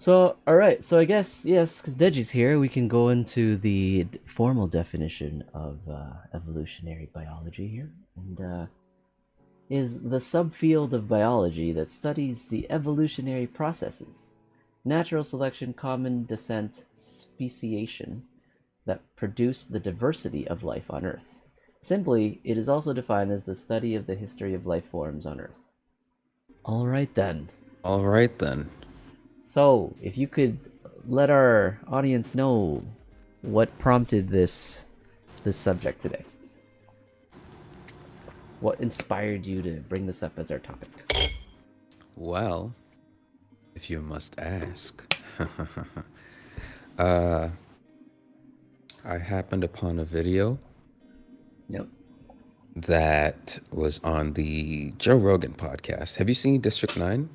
All right. So I guess yes, because Deji's here, we can go into the formal definition of evolutionary biology here, and is the subfield of biology that studies the evolutionary processes, natural selection, common descent, speciation that produce the diversity of life on Earth. Simply, it is also defined as the study of the history of life forms on Earth. All right then. All right then. So, if you could let our audience know what prompted this subject today. What inspired you to bring this up as our topic? Well, if you must ask, uh, I happened upon a video Yep. that was on the Joe Rogan podcast. Have you seen District 9?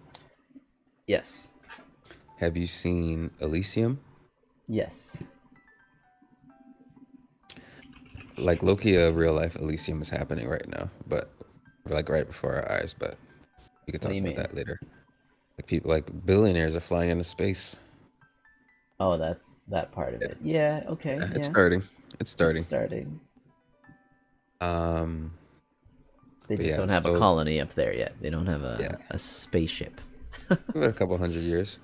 Yes. Have you seen Elysium? Yes. Like Loki, a real life Elysium is happening right now, but like right before our eyes. But we could What do talk you about mean? that later. Like people, like billionaires are flying into space. Oh, that's that part of Yeah, it. Yeah. Okay. yeah, it's Yeah. starting. It's It's starting. starting. Um, They but just yeah, don't have a so colony up there yet. They don't have yeah, a spaceship. give it a couple hundred years.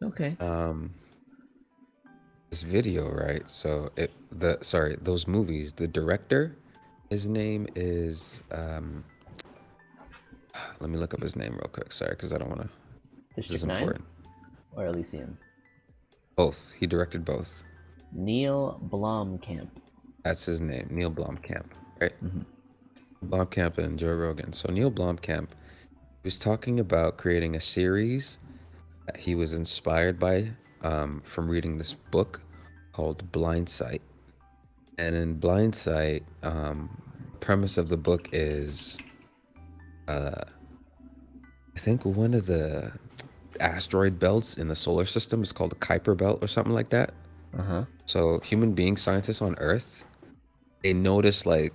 Okay. Um, this video, right? So those movies, the director, his name is let me look up his name real quick. Sorry, because I don't want to. This is District 9 important. or Elysium? Both. He directed both. Neil Blomkamp. That's his name, Neil Blomkamp, right? Mm-hmm. Blomkamp and Joe Rogan. So Neil Blomkamp was talking about creating a series that he was inspired by from reading this book called Blind Sight. And in Blind Sight, premise of the book is I think one of the asteroid belts in the solar system is called the Kuiper Belt or something like that. Uh huh. So human being scientists on Earth, they notice an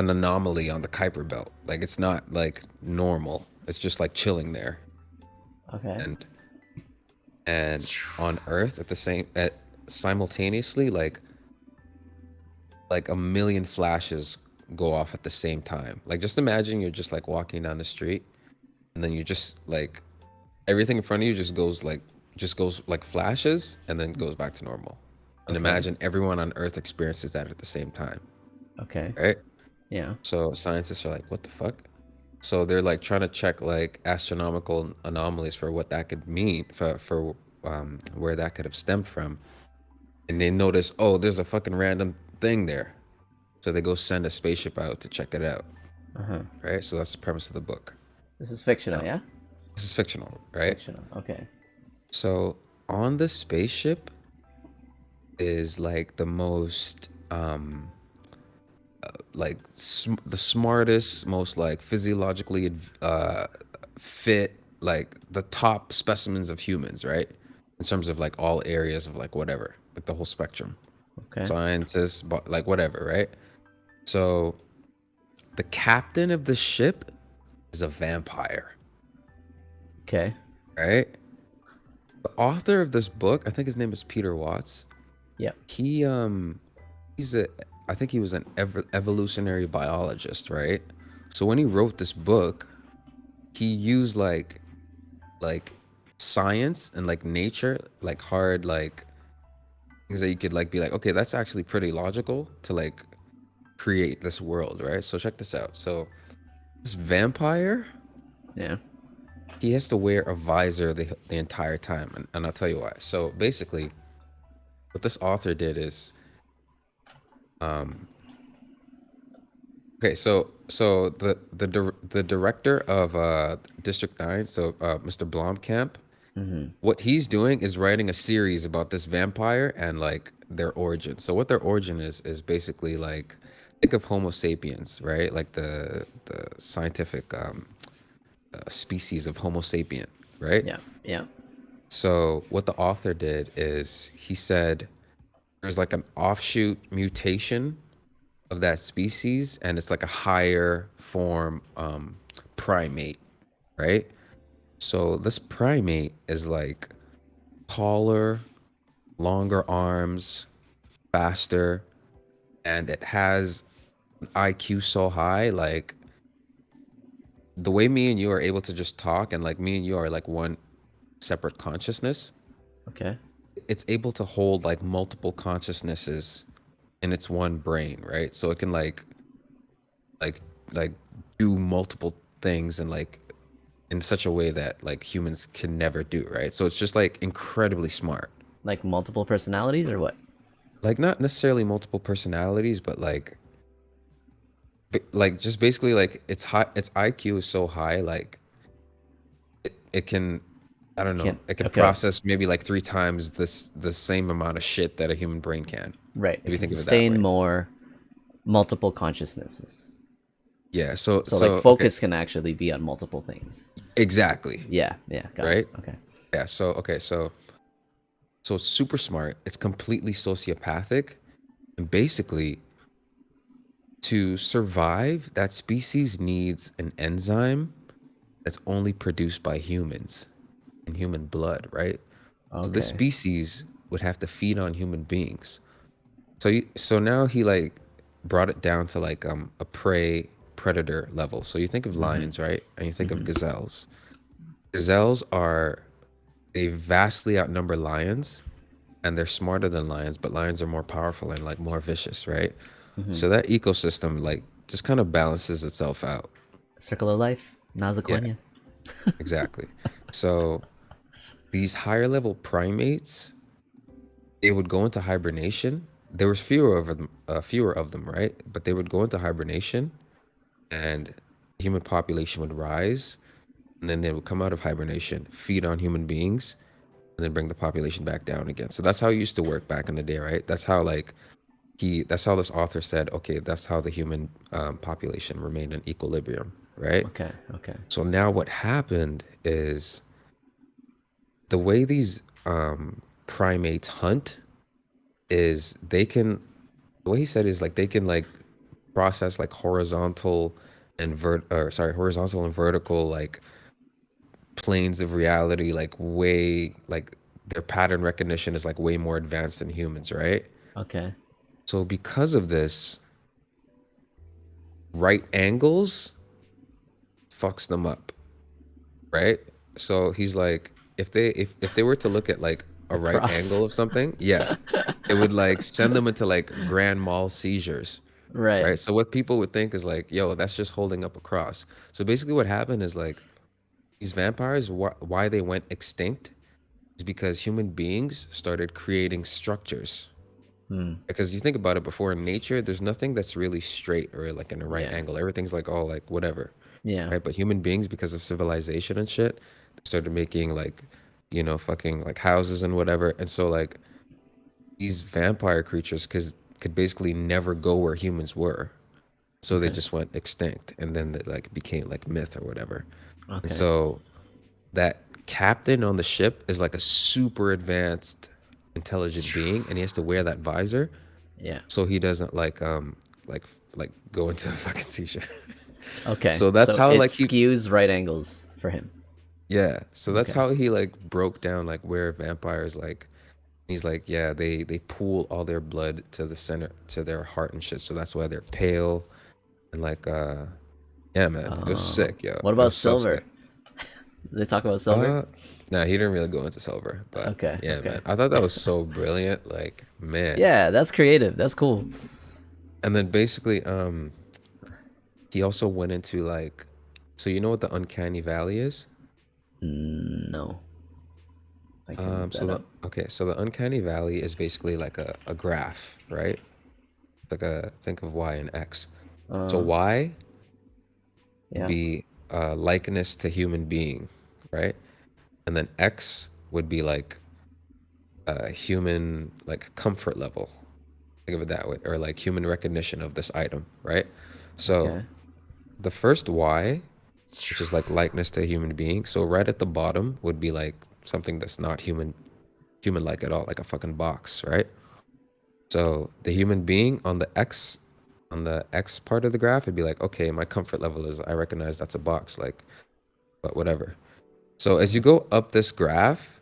anomaly on the Kuiper Belt. Like it's not like normal. It's just like chilling there. Okay. And and on Earth simultaneously like a million flashes go off at the same time. Like just imagine you're just like walking down the street and then you just like everything in front of you just goes like flashes and then goes back to normal. And Okay. imagine everyone on Earth experiences that at the same time, Okay. right? Yeah. So scientists are like, what the fuck? So they're like trying to check like astronomical anomalies for what that could mean for where that could have stemmed from. And they notice, oh, there's a fucking random thing there. So they go send a spaceship out to check it out, Uh huh. right? So that's the premise of the book. This is fictional, Now, yeah? this is fictional, right? Fictional. Okay. So on the spaceship is like the most the smartest, most like physiologically fit, like the top specimens of humans, right? In terms of like all areas of like whatever, like the whole spectrum, Okay. scientists, but like whatever, right? So the captain of the ship is a vampire, Okay. right? The author of this book, I think his name is Peter Watts. Yep. He he's a I think he was an evolutionary biologist, right? So when he wrote this book, he used like science and like nature, like hard like things that you could like be like, okay, that's actually pretty logical to like create this world, right? So check this out. So this vampire, Yeah. he has to wear a visor the entire time, and I'll tell you why. So basically, what this author did is okay, so the director of District 9, so Mr. Blomkamp, Mm-hmm. what he's doing is writing a series about this vampire and like their origin. So what their origin is basically like think of Homo sapiens, right? Like the scientific species of Homo sapien, right? Yeah. Yeah. So what the author did is he said there's like an offshoot mutation of that species and it's like a higher form primate, right? So this primate is like taller, longer arms, faster, and it has an IQ so high, like the way me and you are able to just talk and like me and you are like one separate consciousness, Okay. it's able to hold like multiple consciousnesses in its one brain, right? So it can like like do multiple things and like in such a way that like humans can never do, right? So it's just like incredibly smart. Like multiple personalities or what? Like not necessarily multiple personalities, but like just basically like its high its IQ is so high like it can I don't know, Can't. it could Okay. process maybe like three times the same amount of shit that a human brain can. Right. If It you can think of it that sustain way. more multiple consciousnesses. Yeah, so So like okay, focus can actually be on multiple things. exactly, Yeah. Yeah. Got it. right? Okay. Yeah, so okay, so it's super smart. It's completely sociopathic, and basically to survive, that species needs an enzyme that's only produced by humans in human blood, right? So this Okay. species would have to feed on human beings. So now he like brought it down to like a prey predator level. So you think of Mm-hmm. lions, right? And you think of Mm-hmm. gazelles. Gazelles are they vastly outnumber lions and they're smarter than lions, but lions are more powerful and like more vicious, right? Mm-hmm. So that ecosystem like just kind of balances itself out. Circle of life. Yeah, Nazaquania. exactly. So these higher level primates, they would go into hibernation. There was fewer of them, right? But they would go into hibernation, and the human population would rise, and then they would come out of hibernation, feed on human beings, and then bring the population back down again. So that's how it used to work back in the day, right? That's how like that's how this author said, okay, that's how the human population remained in equilibrium, right? Okay. Okay. So now what happened is the way these primates hunt is they can the way he said is like they can like process like horizontal and vertical like planes of reality like way like their pattern recognition is like way more advanced than humans, right? Okay. So because of this, right angles fucks them up, right? So he's like if they were to look at like a right Across. angle of something, yeah, it would like send them into like grand mal seizures, Right. right? So what people would think is like, yo, that's just holding up a cross. So basically what happened is like these vampires, why they went extinct is because human beings started creating structures. Hmm. Because you think about it, before in nature, there's nothing that's really straight or like in a right Yeah. angle. Everything's like all like whatever, Yeah. right? But human beings, because of civilization and shit, they started making like, fucking like houses and whatever. And so like these vampire creatures could basically never go where humans were. So they Okay. just went extinct and then they like became like myth or whatever. And Okay. so that captain on the ship is like a super advanced intelligent being and he has to wear that visor Yeah. so he doesn't like like go into a fucking seizure. Okay. So that's So how it like he skews right angles for him. yeah, so that's Okay. how he like broke down like where vampires like he's like yeah, they pool all their blood to the center to their heart and shit. So that's why they're pale and like yeah, man, it was sick, yo. What It about was so silver? sick. Did they talk about silver? Uh, nah, he didn't really go into silver, but Okay. yeah, Okay. man, I thought that was so brilliant. Like, man. Yeah, that's creative. That's cool. And then basically, he also went into like, so you know what the Uncanny Valley is? No, I can look So that the up. okay, so the Uncanny Valley is basically like a graph, right? It's like a think of Y and X. So Uh, Y would yeah. be likeness to human being, right? And then X would be like human like comfort level. Think of it that way, or like human recognition of this item, right? So Okay. the first Y, which is like likeness to a human being, so right at the bottom would be like something that's not human like at all, like a fucking box, right? So the human being on the X part of the graph, it'd be like, okay, my comfort level is I recognize that's a box, like, but whatever. So as you go up this graph,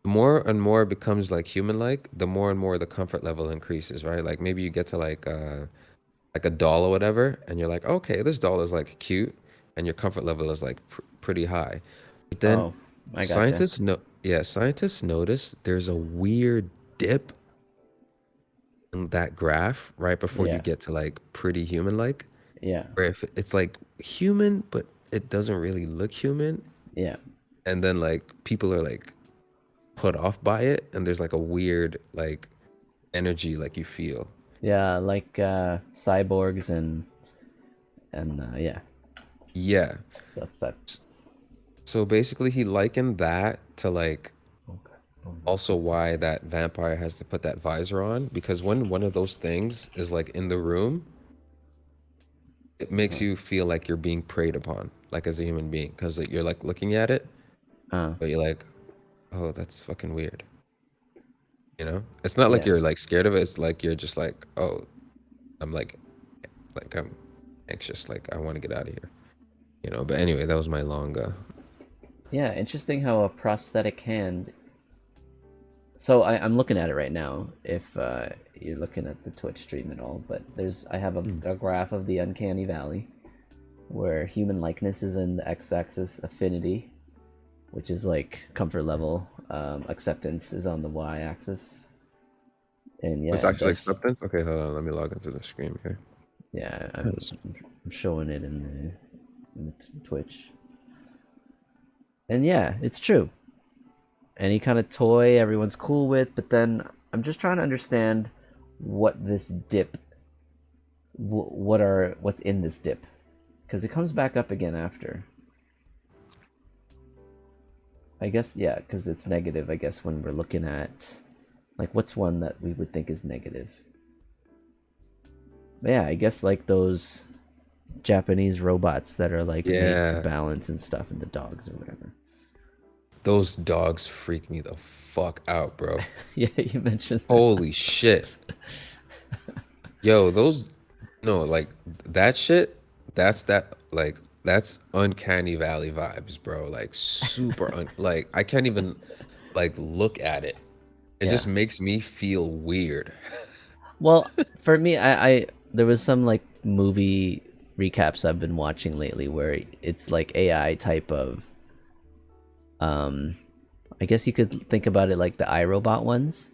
the more and more it becomes like human-like, the more and more the comfort level increases, right? Like maybe you get to like a doll or whatever, and you're like, okay, this doll is like cute, and your comfort level is like pretty high. But then Oh, I gotcha. scientists notice there's a weird dip in that graph right before you Yeah, get to like pretty human-like, yeah, where if it's like human, but it doesn't really look human, yeah, and then like people are like put off by it, and there's like a weird like energy like you feel. yeah. Like cyborgs and yeah, Yeah. that's that. So basically, he likened that to like also why that vampire has to put that visor on, because when one of those things is like in the room, it makes you feel like you're being preyed upon, like as a human being, because like, you're like looking at it, Uh, but you're like, oh, that's fucking weird. You know, it's not like yeah, you're like scared of it. It's like you're just like, oh, I'm like I'm anxious. Like I want to get out of here. You know. But anyway, that was my long. yeah. Interesting how a prosthetic hand. So I'm looking at it right now. If you're looking at the Twitch stream at all, but I have Mm. a graph of the Uncanny Valley where human likeness is in the x-axis, affinity, which is like comfort level, acceptance is on the y-axis, and yeah, It's it actually does. acceptance. Okay, hold on. Let me log into the screen here. Yeah, Yes. I'm showing it in the Twitch, and yeah, it's true. Any kind of toy everyone's cool with, but then I'm just trying to understand what this dip, what's in this dip, because it comes back up again after. I guess yeah, because it's negative. I guess when we're looking at like what's one that we would think is negative. But yeah, I guess like those Japanese robots that are like made to Yeah, balance and stuff, and the dogs or whatever. those dogs freak me the fuck out, bro. Yeah, you mentioned that. Holy shit. Yo, those no, like that shit, that's uncanny valley vibes, bro. Like super like I can't even like look at it. It Yeah. just makes me feel weird. Well, for me, I there was some like movie recaps I've been watching lately where it's like AI type of um I guess you could think about it like the iRobot ones.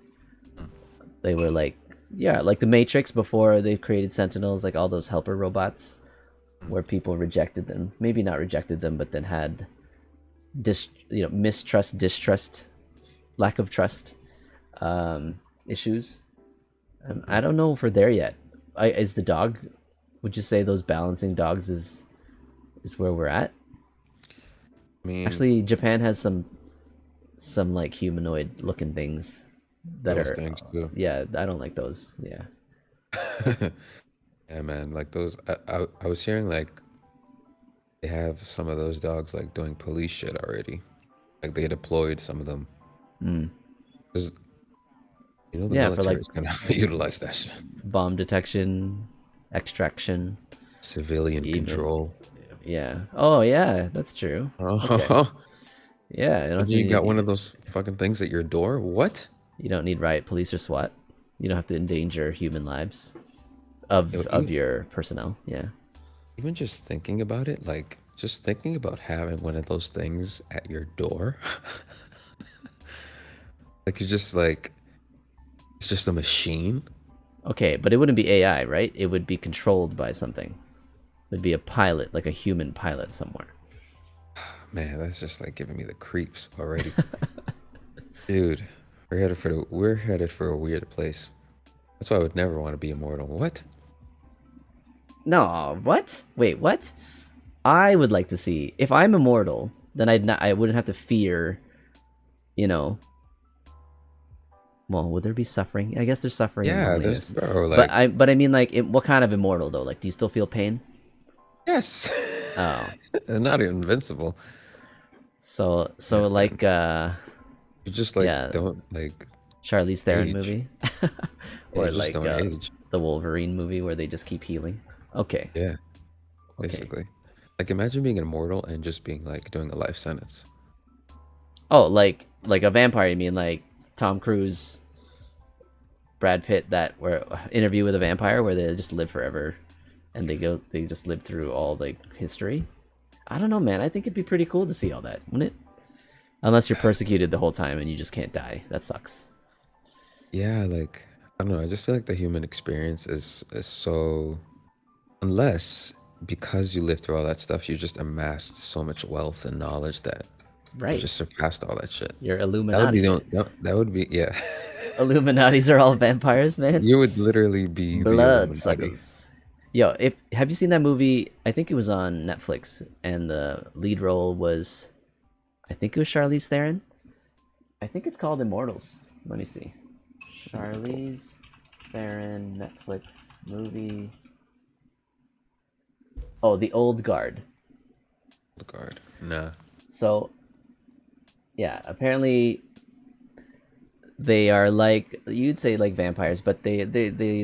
They were like yeah, like the Matrix before they created Sentinels, like all those helper robots where people rejected them. Maybe not rejected them, but then had mistrust, distrust, lack of trust issues. I don't know if we're there yet. Is the dog? Would you say those balancing dogs is where we're at? I mean, Actually, Japan has some like humanoid looking things that those are things too. yeah. I don't like those. Yeah, Yeah, man, like those I was hearing like they have some of those dogs like doing police shit already. Like they deployed some of them. mm. 'Cause you know the Yeah, for military like is gonna utilize that shit. bomb detection, extraction, Civilian even. control. Yeah. Oh yeah, that's true. Okay. Oh, Yeah, you don't have you got one to. of those fucking things at your door? What? You don't need riot police or SWAT. You don't have to endanger human lives Yo, of your personnel. Yeah. even just thinking about it, like just thinking about having one of those things at your door, like you're just like it's just a machine. Okay, but it wouldn't be AI, right? It would be controlled by something. It would be a pilot, like a human pilot somewhere. Man, that's just like giving me the creeps already, dude. We're headed for a weird place. That's why I would never want to be immortal. What? No, what? Wait, what? I would like to see if I'm immortal, then I wouldn't have to fear, you know. Well, would there be suffering? I guess there's suffering and Yeah, there's loneliness. bro, But like I mean like what kind of immortal though? Like do you still feel pain? yes, Oh. they're not invincible. Yeah, So man. like You just like yeah, don't like Charlize Theron age. movie, Yeah, you or just like don't age. the Wolverine movie where they just keep healing. Okay, Yeah, okay. basically. Like imagine being immortal and just being like doing a life sentence. Oh, like a vampire? You mean like Tom Cruise, Brad Pitt, that where Interview with a Vampire, where they just live forever and they just live through all like history? I don't know, man. I think it'd be pretty cool to see all that, wouldn't it? Unless you're persecuted the whole time and you just can't die. That sucks. Yeah, like I don't know. I just feel like the human experience is so unless because you lived through all that stuff, you just amassed so much wealth and knowledge that you Right. just surpassed all that shit. You're That would be Illuminati. the that would be yeah. Illuminatis are all vampires, man. You would literally be the Blood Illuminati. suckers. Yo, if have you seen that movie? I think it was on Netflix, and the lead role was, I think it was Charlize Theron. I think it's called Immortals. Let me see. Charlize Theron Netflix movie. Oh, The Old Guard. The guard. Nah. So yeah, apparently they are like, you'd say like vampires, but they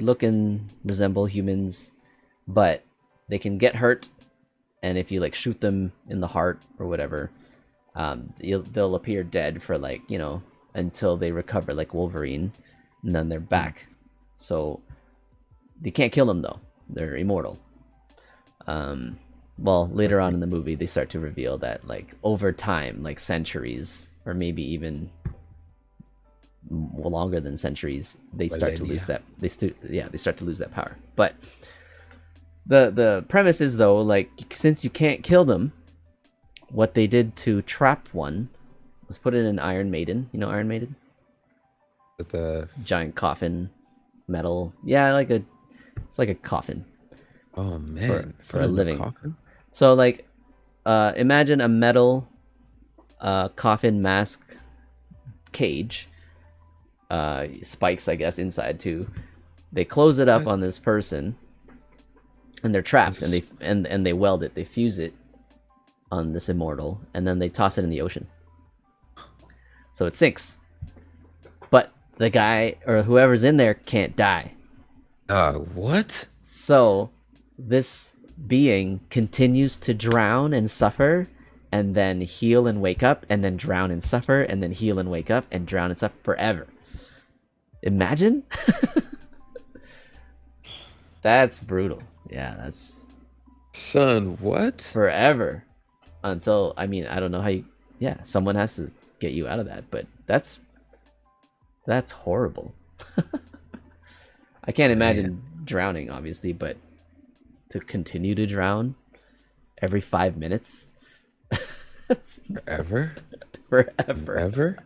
look and resemble humans, but they can get hurt, and if you like shoot them in the heart or whatever, they'll appear dead for like, until they recover, like Wolverine, and then they're Mm. back. So you can't kill them though; they're immortal. Well, later on in the movie, they start to reveal that like over time, like centuries or maybe even longer than centuries, they start to lose Millennia. that. They start to lose that power. But the premise is though, like, since you can't kill them, what they did to trap one was put in an Iron Maiden. You know Iron Maiden? But the Giant coffin, metal. Yeah, it's like a coffin oh for man, for put a in a living. coffin. So like, imagine a metal coffin mask cage, spikes I guess inside too. They close it up What? on this person, and they're This trapped, and is they weld it, they fuse it on this immortal, and then they toss it in the ocean, so it sinks. But the guy or whoever's in there can't die. what? So this being continues to drown and suffer, and then heal and wake up, and then drown and suffer, and then heal and wake up, and drown and suffer forever. Imagine. That's brutal. Yeah, that's Son, what? forever. Until, I mean, I don't know how you. Yeah, someone has to get you out of that, but that's horrible. I can't Man, imagine drowning, obviously, but to continue to drown every 5 minutes forever? forever. Ever?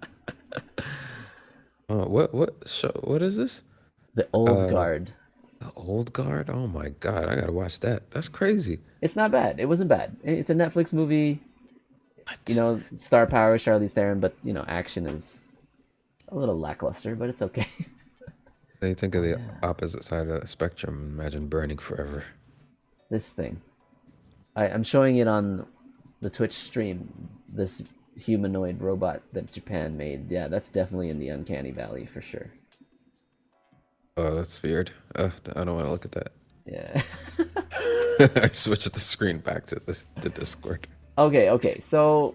Oh, what show what is this? The old Uh guard. the old guard? Oh my god, I gotta watch that. That's crazy. It's not bad. It wasn't bad. It's a Netflix movie. What? Star power, Charlize Theron, but action is a little lackluster, but it's okay. Then you think of Oh the yeah, opposite side of the spectrum. Imagine burning forever. this thing. I'm showing it on the Twitch stream. This humanoid robot that Japan made. Yeah, that's definitely in the Uncanny Valley for sure. Oh, that's weird. I don't want to look at that. Yeah. I switched the screen back to this to Discord. Okay. So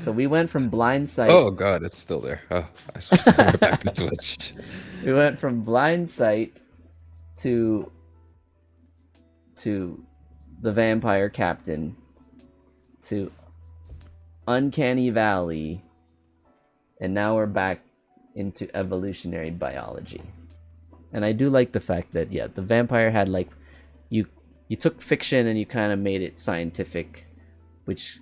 we went from blind sight. Oh god, it's still there. Oh, I switched it right back to Twitch. We went from blind sight to to the vampire captain to Uncanny Valley, and now we're back into evolutionary biology. And I do like the fact that, yeah, the vampire had like, you you took fiction and you kind of made it scientific, which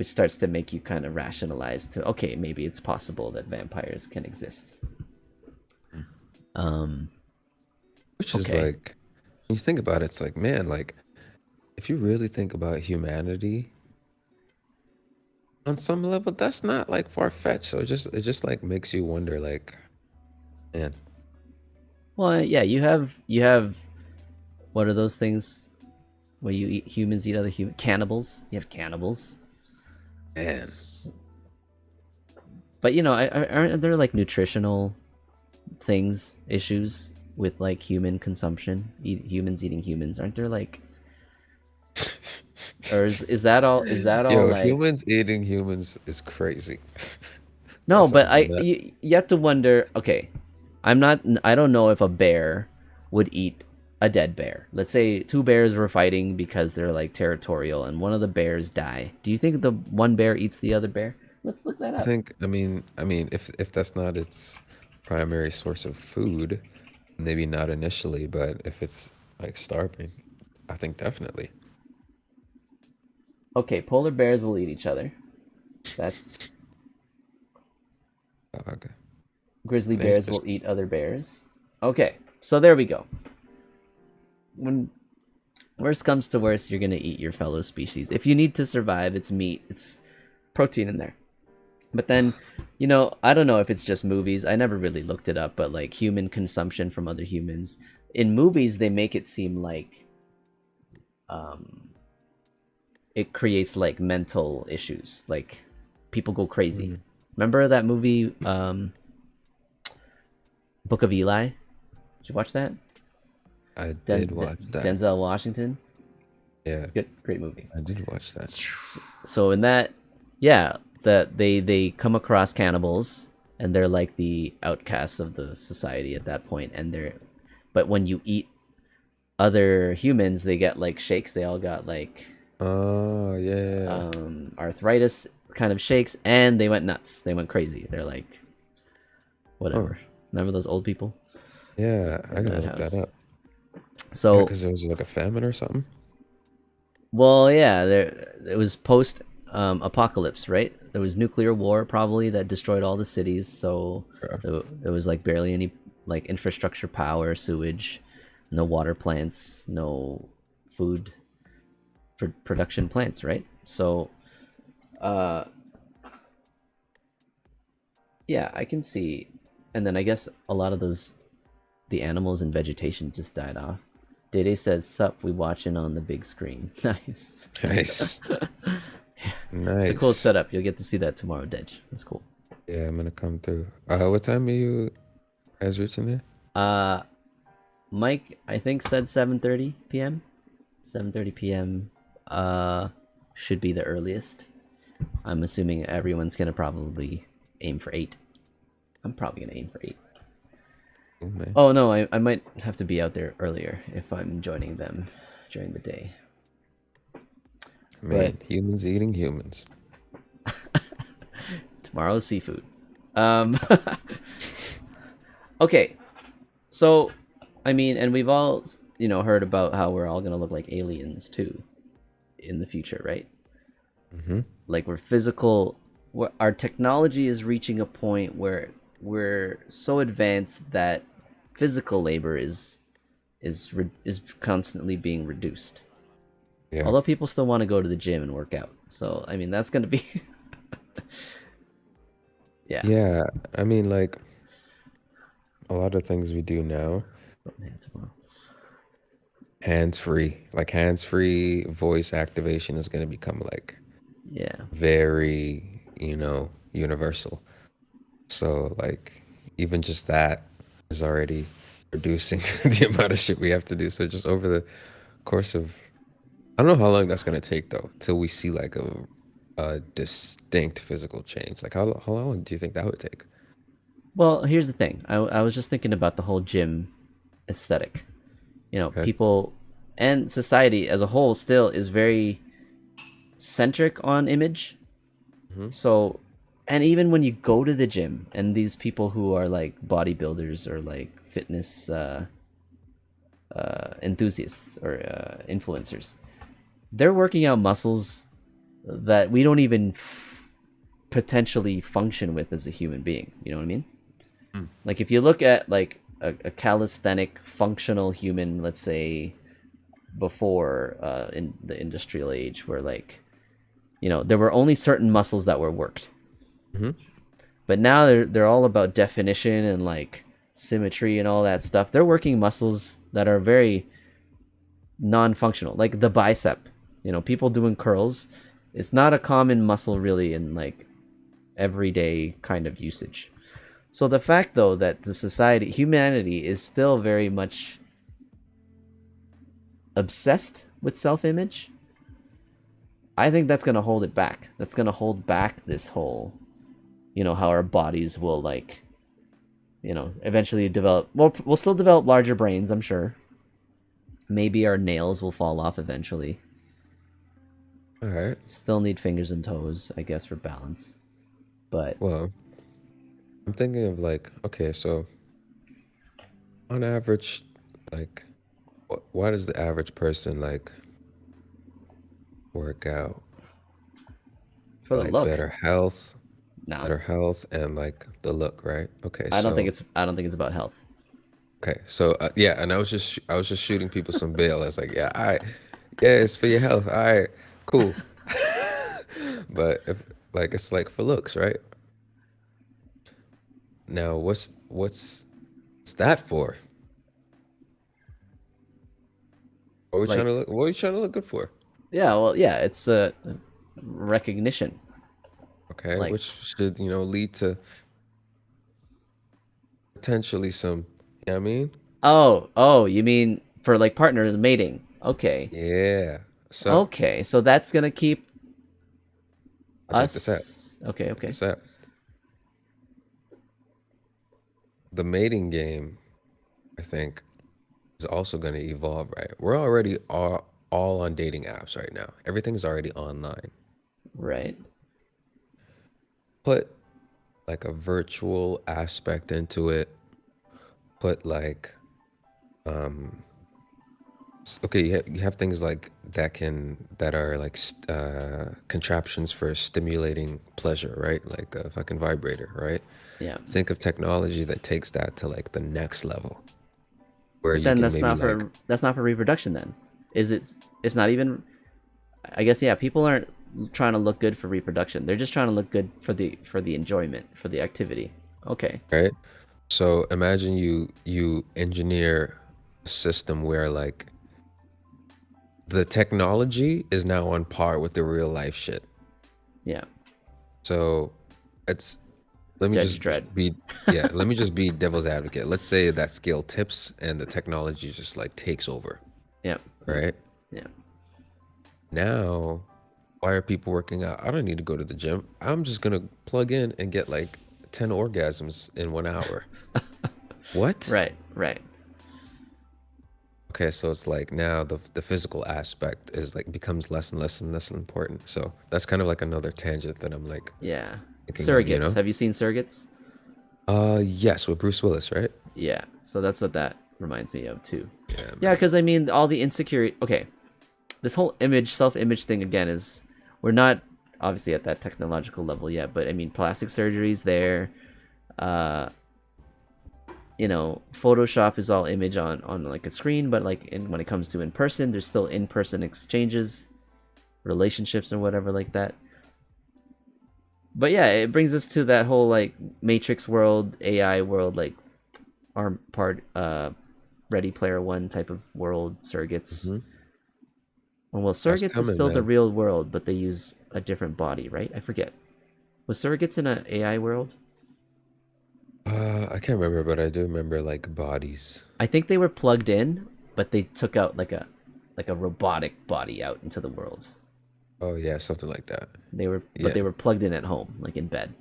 starts to make you kind of rationalize to, okay, maybe it's possible that vampires can exist. Um Which is okay. like, when you think about it, it's like, man, like, if you really think about humanity on some level, that's not like far fetched. So it just like makes you wonder, like, man, Well, yeah, you have what are those things where you eat humans eat other human cannibals? You have cannibals. man, But aren't there like nutritional things issues with like human consumption, humans eating humans? Aren't there like, or is that all yo, like, humans eating humans is crazy. No, but aside from that, you have to wonder. Okay, I don't know if a bear would eat a dead bear. Let's say two bears were fighting because they're like territorial, and one of the bears die. Do you think the one bear eats the other bear? Let's look that I up. think, if that's not its primary source of food, maybe not initially, but if it's like starving, I think definitely. Okay, polar bears will eat each other. That's Okay. grizzly bears will Interesting. eat other bears. Okay, so there we go. When worst comes to worst, you're gonna eat your fellow species. If you need to survive, it's meat. It's protein in there. But then, I don't know if it's just movies. I never really looked it up, but like human consumption from other humans. In movies, they make it seem like um, it creates like mental issues. Like people go crazy. Mm, Remember that movie, Book of Eli? Did you watch that? I did watch that. Denzel Washington. Yeah, Good, great movie. I did watch that. So in that, yeah, that they come across cannibals and they're like the outcasts of the society at that point, and but when you eat other humans, they get like shakes. They all got like Oh, yeah. arthritis kind of shakes, and they went nuts. They went crazy. They're like Oh, whatever. Remember those old people yeah. I in gotta that look that house? up. Yeah, So because there was like a famine or something. well, yeah, there it was post apocalypse, right? There was nuclear war probably that destroyed all the cities, so Yeah. there was like barely any like infrastructure, power, sewage, no water plants, no food production plants, right? So, uh, yeah, I can see, and then I guess a lot of the animals and vegetation just died off. Dede says, "Sup, we watching on the big screen." Nice. Nice. It's a cool Nice. setup. You'll get to see that tomorrow, Dej. That's cool. Yeah, I'm gonna come through. What time are you guys reaching there? Uh, Mike, I think said 7:30 p.m. 7:30 p.m. Should be the earliest. I'm assuming everyone's gonna probably aim for 8. I'm probably gonna aim for 8. Oh, man. Oh no, I might have to be out there earlier if I'm joining them during the day. But Man, humans eating humans. tomorrow's seafood. Um, okay, so I mean, and we've all heard about how we're all gonna look like aliens too in the future, right? Mm-hmm. Like we're physical. Our technology is reaching a point where we're so advanced that physical labor is constantly being reduced. Yeah. Although people still want to go to the gym and work out, so I mean that's gonna be yeah. Yeah. I mean, like a lot of things we do now, Oh, man, tomorrow. hands-free voice activation is gonna become like Yeah. very, universal. So like even just that is already reducing the amount of shit we have to do. So just over the course of I don't know how long that's gonna take though, till we see like a distinct physical change. Like how long do you think that would take? Well, here's the thing. I was just thinking about the whole gym aesthetic. Okay. People and society as a whole still is very centric on image. Hmm. So, and even when you go to the gym and these people who are like bodybuilders or like fitness enthusiasts or influencers, they're working out muscles that we don't even potentially function with as a human being. You know what I mean? Mm. Like if you look at like a calisthenic functional human, let's say before in the industrial age, where like there were only certain muscles that were worked, Hmm. but now they're all about definition and like symmetry and all that stuff. They're working muscles that are very non-functional, like the bicep. People doing curls. It's not a common muscle really in like everyday kind of usage. So the fact though that humanity is still very much obsessed with self-image, I think that's going to hold it back. That's going to hold back this whole, how our bodies will like, eventually develop. Well, we'll still develop larger brains, I'm sure. Maybe our nails will fall off eventually. All right. Still need fingers and toes, I guess, for balance. But Well, I'm thinking of like, okay, so on average, like, why does the average person like work out? for the Like look, nah. better health, and like the look, right? Okay, I don't think it's about health. yeah, and I was just shooting people some bail. I was like, yeah, all right, yeah, it's for your health. All right, cool. But if like it's like for looks, right? Now, what's that for? What are we trying Like, to look? What are we trying to look good for? yeah, well, yeah, it's recognition. Okay, Like, which should lead to potentially some. You know what I mean? oh, you mean for like partners mating? Okay, Yeah. So okay, so that's gonna keep check this out. us. Okay, Check okay, this out. The mating game, I think, is also going to evolve, right? We're already all on dating apps right now. Everything's already online. right. Put like a virtual aspect into it. Put like okay, you have things like that are like contraptions for stimulating pleasure, right? Like a fucking vibrator, right? Yeah, Think of technology that takes that to like the next level where but you then can maybe like that's not for reproduction. Then is it? It's not even. I guess yeah. People aren't trying to look good for reproduction. They're just trying to look good for the enjoyment, for the activity. Okay. right? So imagine you engineer a system where like the technology is now on par with the real life shit. Yeah. So it's let me Judge just Dredd. be yeah, let me just be devil's advocate. Let's say that scale tips and the technology just like takes over, Yeah. Yeah. right? Yeah. Now, why are people working out? I don't need to go to the gym. I'm just gonna plug in and get like 10 orgasms in 1 hour. What? Right. Right. Okay, so it's like now the physical aspect is like becomes less and less and less important. So that's kind of like another tangent that I'm like Yeah. thinking of, you Surrogates. know? Have you seen Surrogates? Yes, with Bruce Willis, right? Yeah. So that's what that reminds me of too. Yeah, Yeah, man. because I mean, all the insecurity. Okay, this whole self-image thing again is we're not obviously at that technological level yet, but I mean, plastic surgery's there. Uh, Photoshop is all image on like a screen, but like when it comes to in person, there's still in person exchanges, relationships, and whatever like that. But yeah, it brings us to that whole like Matrix world, AI world, like arm part, Ready Player One type of world, surrogates. Hmm. Well, That's surrogates is coming, still the man. real world, but they use a different body, right? I forget. Was surrogates in a AI world? I can't remember, but I do remember like bodies. I think they were plugged in, but they took out like a robotic body out into the world. Oh yeah, something like that. But Yeah, they were plugged in at home, like in bed,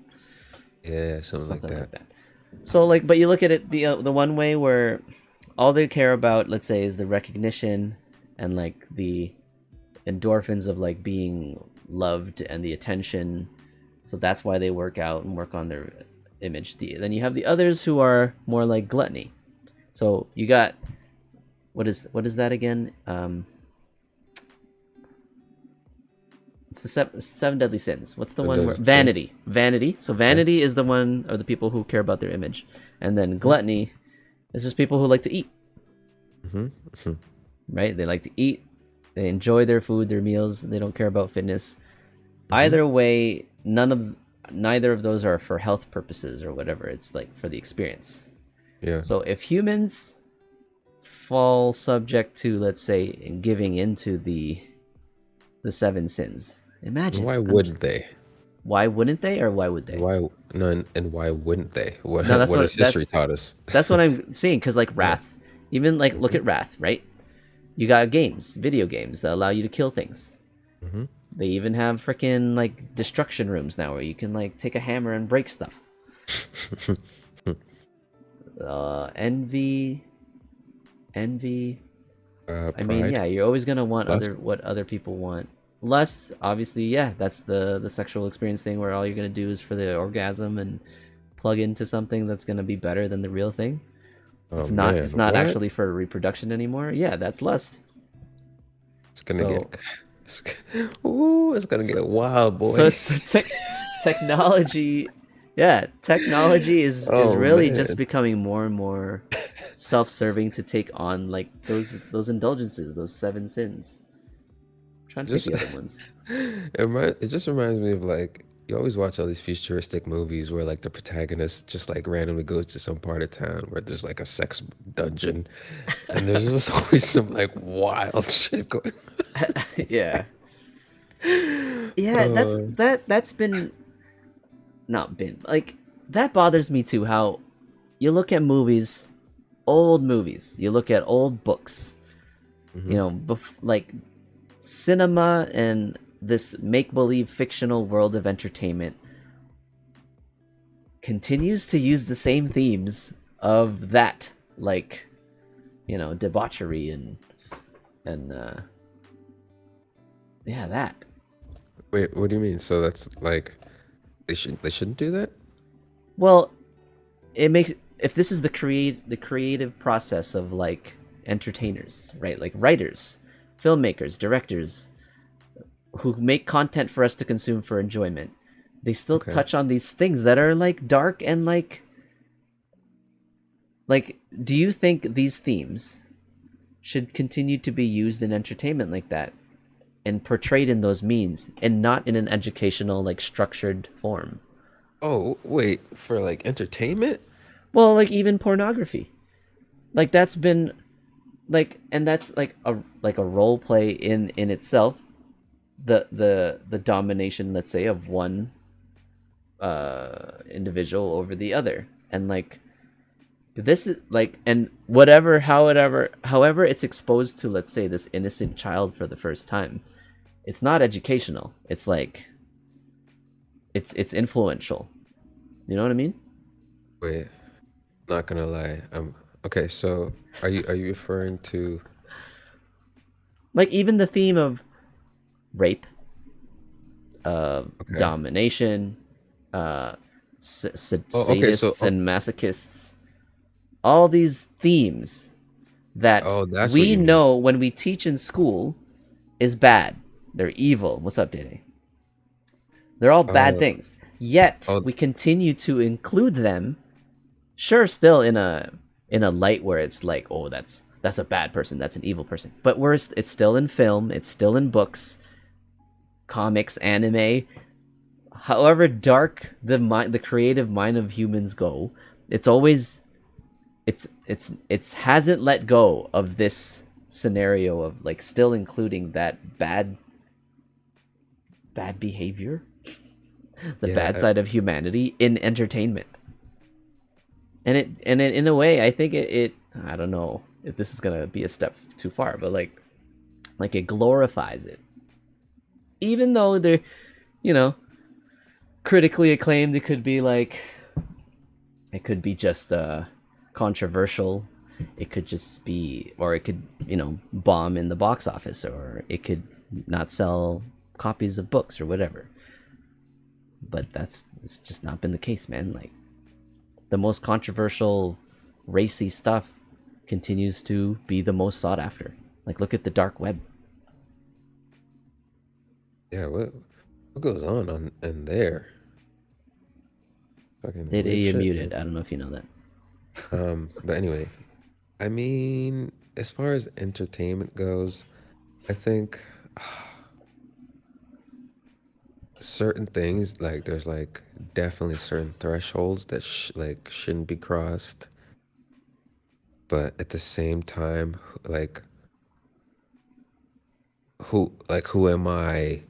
yeah, something like something that. like that. So like, but you look at it the one way where all they care about, let's say, is the recognition and like the endorphins of like being loved and the attention. So that's why they work out and work on their image. Then you have the others who are more like gluttony. So you got what is that again? It's the seven deadly sins. What's the And one then where it says, vanity? Vanity. So okay. vanity is the one of the people who care about their image, and then Hmm. gluttony is just people who like to eat. Hmm. Right? They like to eat. They enjoy their food, their meals. They don't care about fitness. Hmm. Either way, neither of those are for health purposes or whatever. It's like for the experience. Yeah. So if humans fall subject to, let's say, giving into the seven sins, And imagine. why wouldn't they? Why wouldn't they, or why would they? Why no? And why wouldn't they? What No, what has history taught us? that's what I'm seeing. Because like Yeah. Wrath, even look Hmm. at Wrath, right? You got games, video games that allow you to kill things. Hmm. They even have freaking like destruction rooms now where you can like take a hammer and break stuff. Envy, envy. I mean, Pride, yeah, you're always gonna want lust. what other people want. Lust, obviously, yeah, that's the sexual experience thing where all you're gonna do is for the orgasm and plug into something that's gonna be better than the real thing. Oh It's man, not what? actually for reproduction anymore. Yeah, that's lust. It's gonna So get. It's, ooh, it's gonna so, get wild, so boy. it's technology. Yeah, technology is Oh really just man. becoming more and more self-serving to take on like those indulgences, those seven sins. I'm trying to think Just the other ones. it just reminds me of like you always watch all these futuristic movies where like the protagonist just like randomly goes to some part of town where there's like a sex dungeon and there's just always some like wild shit going Yeah, on. yeah. That's been not been like that bothers me too. How you look at movies, old movies. You look at old books. You Hmm. know, like cinema and this make believe fictional world of entertainment continues to use the same themes of that, like, you know, debauchery and yeah, that. Wait, what do you mean? So that's like they shouldn't do that? Well, it makes if this is the creative process of like entertainers, right? Like writers, filmmakers, directors who make content for us to consume for enjoyment. They still Okay. touch on these things that are like dark and like do you think these themes should continue to be used in entertainment like that and portrayed in those means and not in an educational like structured form? Oh, wait, for like entertainment? Well, like even pornography. Like that's been like and that's like a role play in itself. The domination, let's say, of one individual over the other. And like this is like and however it's exposed to, let's say, this innocent child for the first time, it's not educational. It's like it's influential. You know what I mean? Wait, not gonna lie. Okay, so are you referring to Like even the theme of rape, okay. domination, uh, Oh, okay, so sadists and masochists, all these themes that oh, that's what we you mean. know when we teach in school is bad. They're evil. What's up, Dede? They're all bad Uh things. Yet oh, we continue to include them. Sure, still in a light where it's like, oh, that's a bad person. That's an evil person. But it's still in film. It's still in books, comics, anime. However dark the creative mind of humans go, it's always it's hasn't let go of this scenario of like still including that bad behavior, the yeah, bad side of humanity in entertainment. And it in a way, I think it I don't know if this is gonna be a step too far, but like it glorifies it, even though they're, you know, critically acclaimed. It could be like it could be just controversial. It could just be, or it could, you know, bomb in the box office, or it could not sell copies of books or whatever. But it's just not been the case, man. Like the most controversial, racy stuff continues to be the most sought after. Like look at the dark web. yeah, what goes on in there? Fucking Did weird you shit, muted? man. I don't know if you know that. But anyway, I mean, as far as entertainment goes, I think certain things like there's like definitely certain thresholds that like shouldn't be crossed, but at the same time, like who am I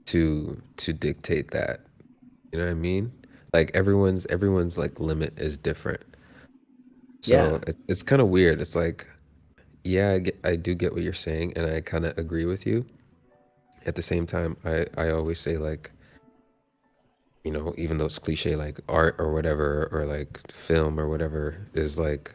to dictate that? You know what I mean? Like everyone's like limit is different. Yeah, So it's kind of weird. It's like, yeah, I do get what you're saying, and I kind of agree with you. At the same time, I always say like, you know, even though it's cliche, like art or whatever, or like film or whatever, is like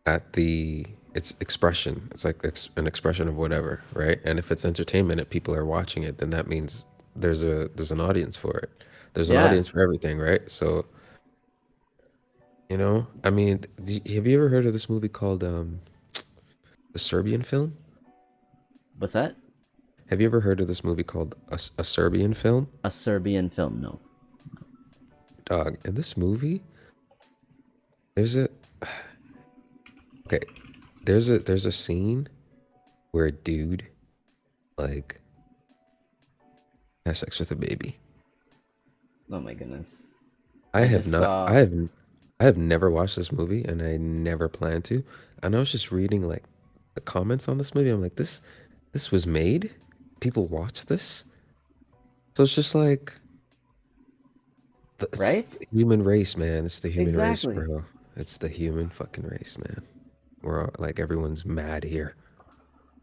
at the it's expression. It's like an expression of whatever, right? And if it's entertainment and people are watching it, then that means there's an audience for it. There's an Yeah. audience for everything, right? So, you know, I mean, have you ever heard of this movie called the Serbian film? What's that? Have you ever heard of this movie called a Serbian film? A Serbian film? No. Dog, in this movie, there's a okay, there's a scene where a dude like has sex with a baby. Oh my goodness. I I have just not. saw. I have never watched this movie, and I never plan to. And I was just reading like the comments on this movie. I'm like, this was made. People watch this, so it's just like it's Right? the human race, man. It's the human race, Exactly. bro. It's the human fucking race, man. We're all, like everyone's mad here.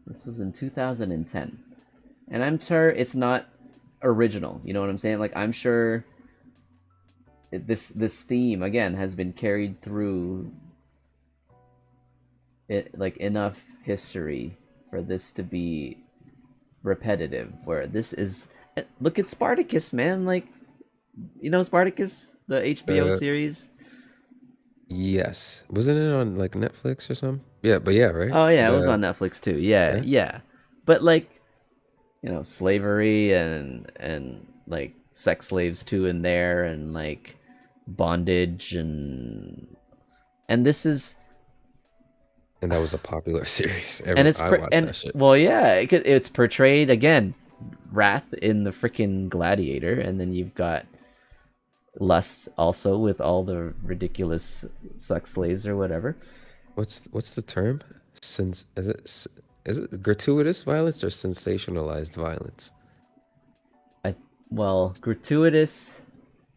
This was in 2010. And I'm sure it's not original. You know what I'm saying? Like I'm sure this theme again has been carried through it like enough history for this to be repetitive where this is look at Spartacus, man. Like you know Spartacus, the HBO Uh, series. yes, wasn't it on like Netflix or something? Yeah, but yeah, right. Oh yeah, it was The on Netflix too. Yeah, yeah, yeah. But like, you know, slavery and like sex slaves too in there and like bondage and this is and that was a popular series. and I watched and that shit. well yeah, it's portrayed again wrath in the freaking gladiator and then you've got lust also with all the ridiculous sex slaves or whatever. What's the term? Since is it gratuitous violence or sensationalized violence? I well gratuitous.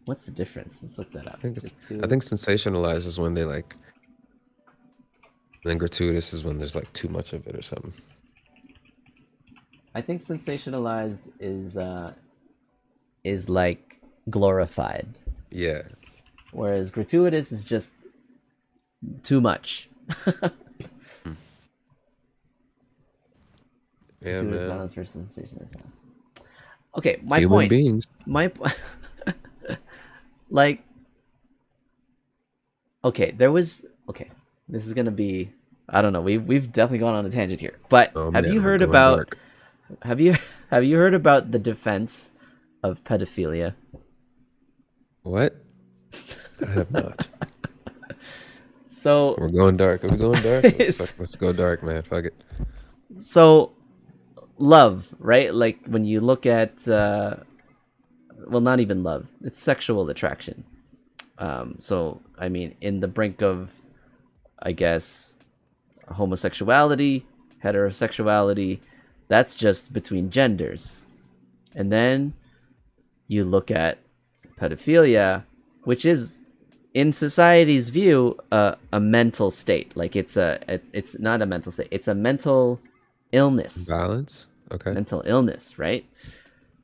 What's the difference? Let's look that I up. think it's I Gratuitous. think sensationalized is when they like, and then gratuitous is when there's like too much of it or something. I think sensationalized is like glorified, Yeah, whereas gratuitous is just too much. mm. Yeah, Gratuitous man. violence versus sensationalized violence. Okay, my Human point. beings. My like okay, there was okay. This is gonna be I don't know. We've definitely gone on a tangent here. But Oh have you man, we're heard going about dark. have you have you heard about the defense of pedophilia? What? I have not. So We're going dark. Are we going dark? it's Let's go dark, man. Fuck it. so love, right? Like when you look at well not even love, it's sexual attraction. So I mean in the brink of I guess homosexuality, heterosexuality, that's just between genders. And then you look at pedophilia, which is in society's view a mental state. Like it's not a mental state. It's a mental illness. Balance. Okay. Mental illness, right?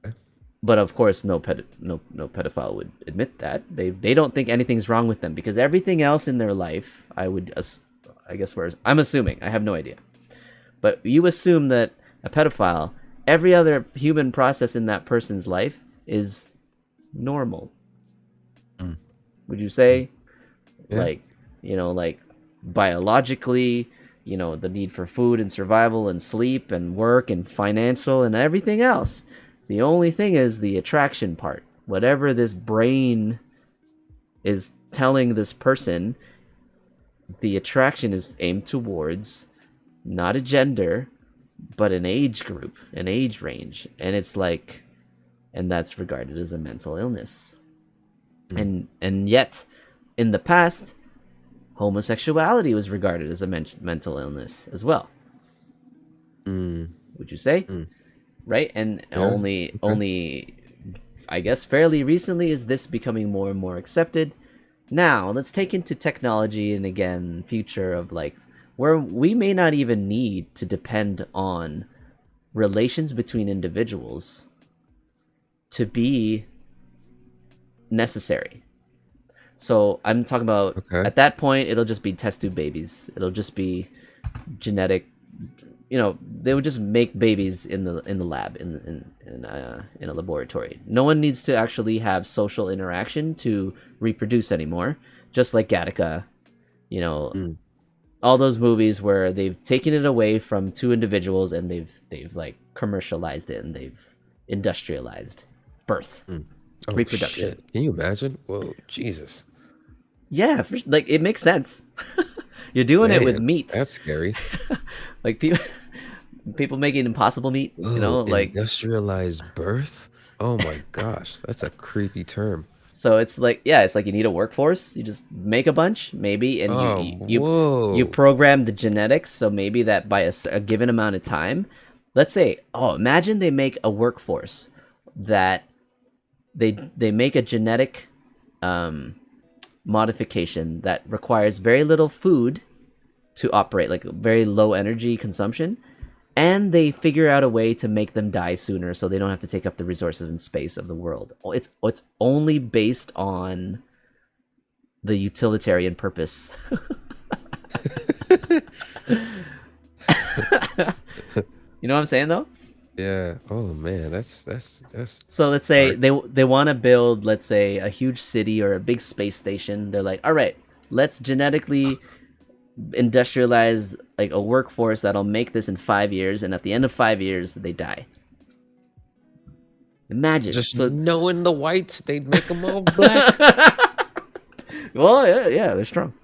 Okay. But of course no pedophile would admit that. They don't think anything's wrong with them because everything else in their life, I guess whereas I'm assuming, I have no idea. But you assume that a pedophile, every other human process in that person's life is normal. Mm, Would you mm. say? Yeah. Like, you know, like biologically, you know, the need for food and survival and sleep and work and financial and everything else. The only thing is the attraction part. Whatever this brain is telling this person, the attraction is aimed towards not a gender, but an age group, an age range. And it's like, and that's regarded as a mental illness. Mm, And yet, in the past, homosexuality was regarded as a mental illness as well. mm, Would you say? mm. Right? And Yeah. Okay. only I guess fairly recently is this becoming more and more accepted. Now, let's take into technology and again future of like where we may not even need to depend on relations between individuals to be necessary. So I'm talking about Okay. at that point, it'll just be test tube babies. It'll just be genetic. They would just make babies in the lab in a laboratory. No one needs to actually have social interaction to reproduce anymore. Just like Gattaca, you know, Mm, all those movies where they've taken it away from two individuals and they've like commercialized it and they've industrialized birth, mm. Oh reproduction. shit! Can you imagine? Whoa, Jesus, Yeah, like it makes sense. You're doing it with man, meat, that's scary. like people making impossible meat. Oh, Like industrialized birth. Oh my gosh, that's a creepy term. so it's like yeah, it's like you need a workforce. You just make a bunch maybe, and Oh, you whoa. program the genetics so maybe that by a given amount of time, let's say, oh, imagine they make a workforce that they make a genetic um, modification that requires very little food to operate, like very low energy consumption, and they figure out a way to make them die sooner so they don't have to take up the resources and space of the world. It's only based on the utilitarian purpose. You know what I'm saying though? Yeah. Oh man, that's So let's say dark. they want to build, let's say, a huge city or a big space station. They're like, all right, let's genetically industrialize like a workforce that'll make this in 5 years, and at the end of 5 years, they die. Imagine. Just So, knowing the whites, they'd make them all black. well, yeah, they're strong.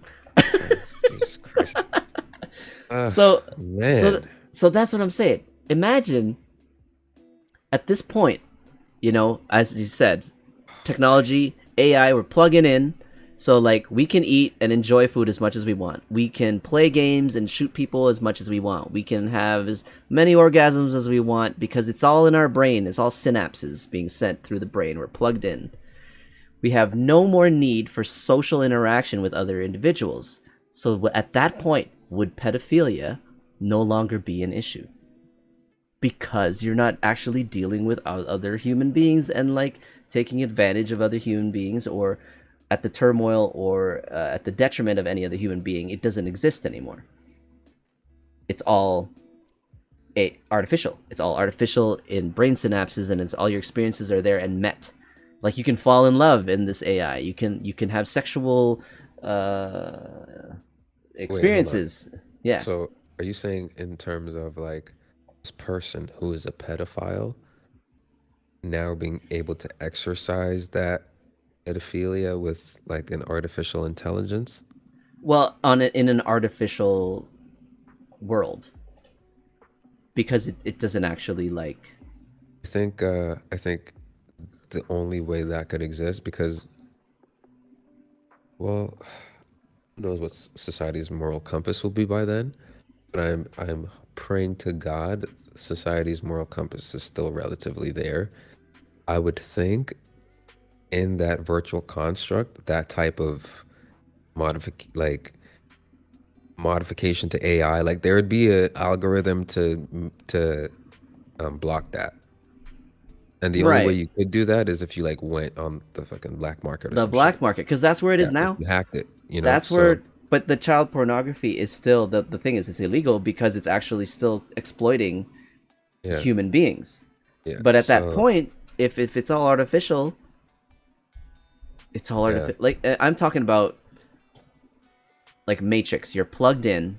Oh, Jesus Christ. So, so, Man. so that's what I'm saying. Imagine at this point, as you said, technology, AI, we're plugging in. So like we can eat and enjoy food as much as we want. We can play games and shoot people as much as we want. We can have as many orgasms as we want because it's all in our brain. It's all synapses being sent through the brain. We're plugged in. We have no more need for social interaction with other individuals. So at that point, would pedophilia no longer be an issue? Because you're not actually dealing with other human beings and like taking advantage of other human beings or at the turmoil or at the detriment of any other human being. It doesn't exist anymore. It's all artificial. It's all artificial in brain synapses, and it's all your experiences are there and met. Like you can fall in love in this AI. You can have sexual Wait, hold on. experiences. Yeah. So, are you saying in terms of like this person who is a pedophile now being able to exercise that pedophilia with like an artificial intelligence? Well, in an artificial world, because it doesn't actually like. I think the only way that could exist because well, who knows what society's moral compass will be by then, but I'm praying to God society's moral compass is still relatively there. I would think in that virtual construct, that type of modification to AI, like there would be a algorithm to block that. And the only way Right. you could do that is if you like went on the fucking black market or The some black shit. market, because that's where it Yeah, is if now. you hacked it, you know? That's So where. But the child pornography is still the thing is it's illegal because it's actually still exploiting yeah, human beings. yeah. But at that So point, if it's all artificial, it's all yeah, artificial. Like I'm talking about like Matrix. You're plugged in.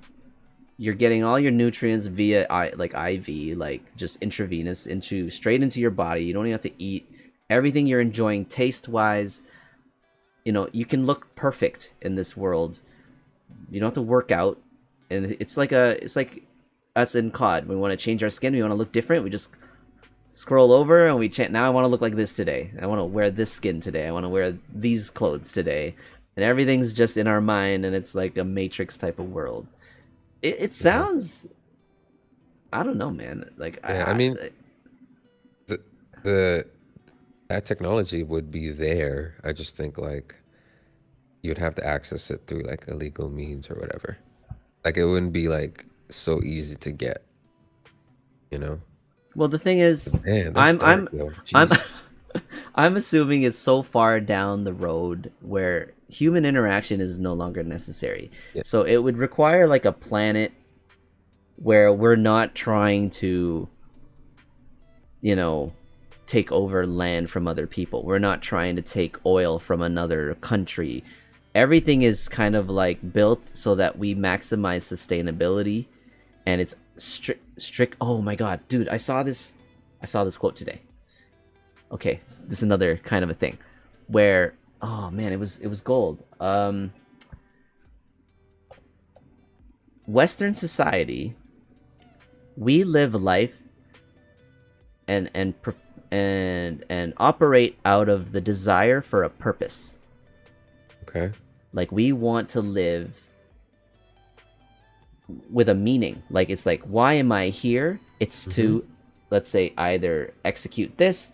You're getting all your nutrients via like IV, like just intravenous into straight into your body. You don't even have to eat. Everything you're enjoying taste wise, you can look perfect in this world. You don't have to work out, and it's like us in COD. We want to change our skin. We want to look different. We just scroll over and we chant. Now I want to look like this today. I want to wear this skin today. I want to wear these clothes today, and everything's just in our mind, and it's like a Matrix type of world. It mhm. sounds. I don't know, man. Like Yeah. I mean, the the that technology would be there. I just think like you'd have to access it through like illegal means or whatever. Like it wouldn't be like so easy to get, you know? Well, the thing is, Man, that's I'm dark, I'm yo. I'm Jesus. I'm assuming it's so far down the road where human interaction is no longer necessary. Yeah. So it would require like a planet where we're not trying to, you know, take over land from other people. We're not trying to take oil from another country. Everything is kind of like built so that we maximize sustainability, and it's strict. Oh my god, dude, I saw this quote today. Okay, this is another kind of a thing where, oh man, it was gold. Western society, we live life and and operate out of the desire for a purpose. Okay. Like we want to live with a meaning. Like it's like, why am I here? It's Mm-hmm. to, let's say, either execute this,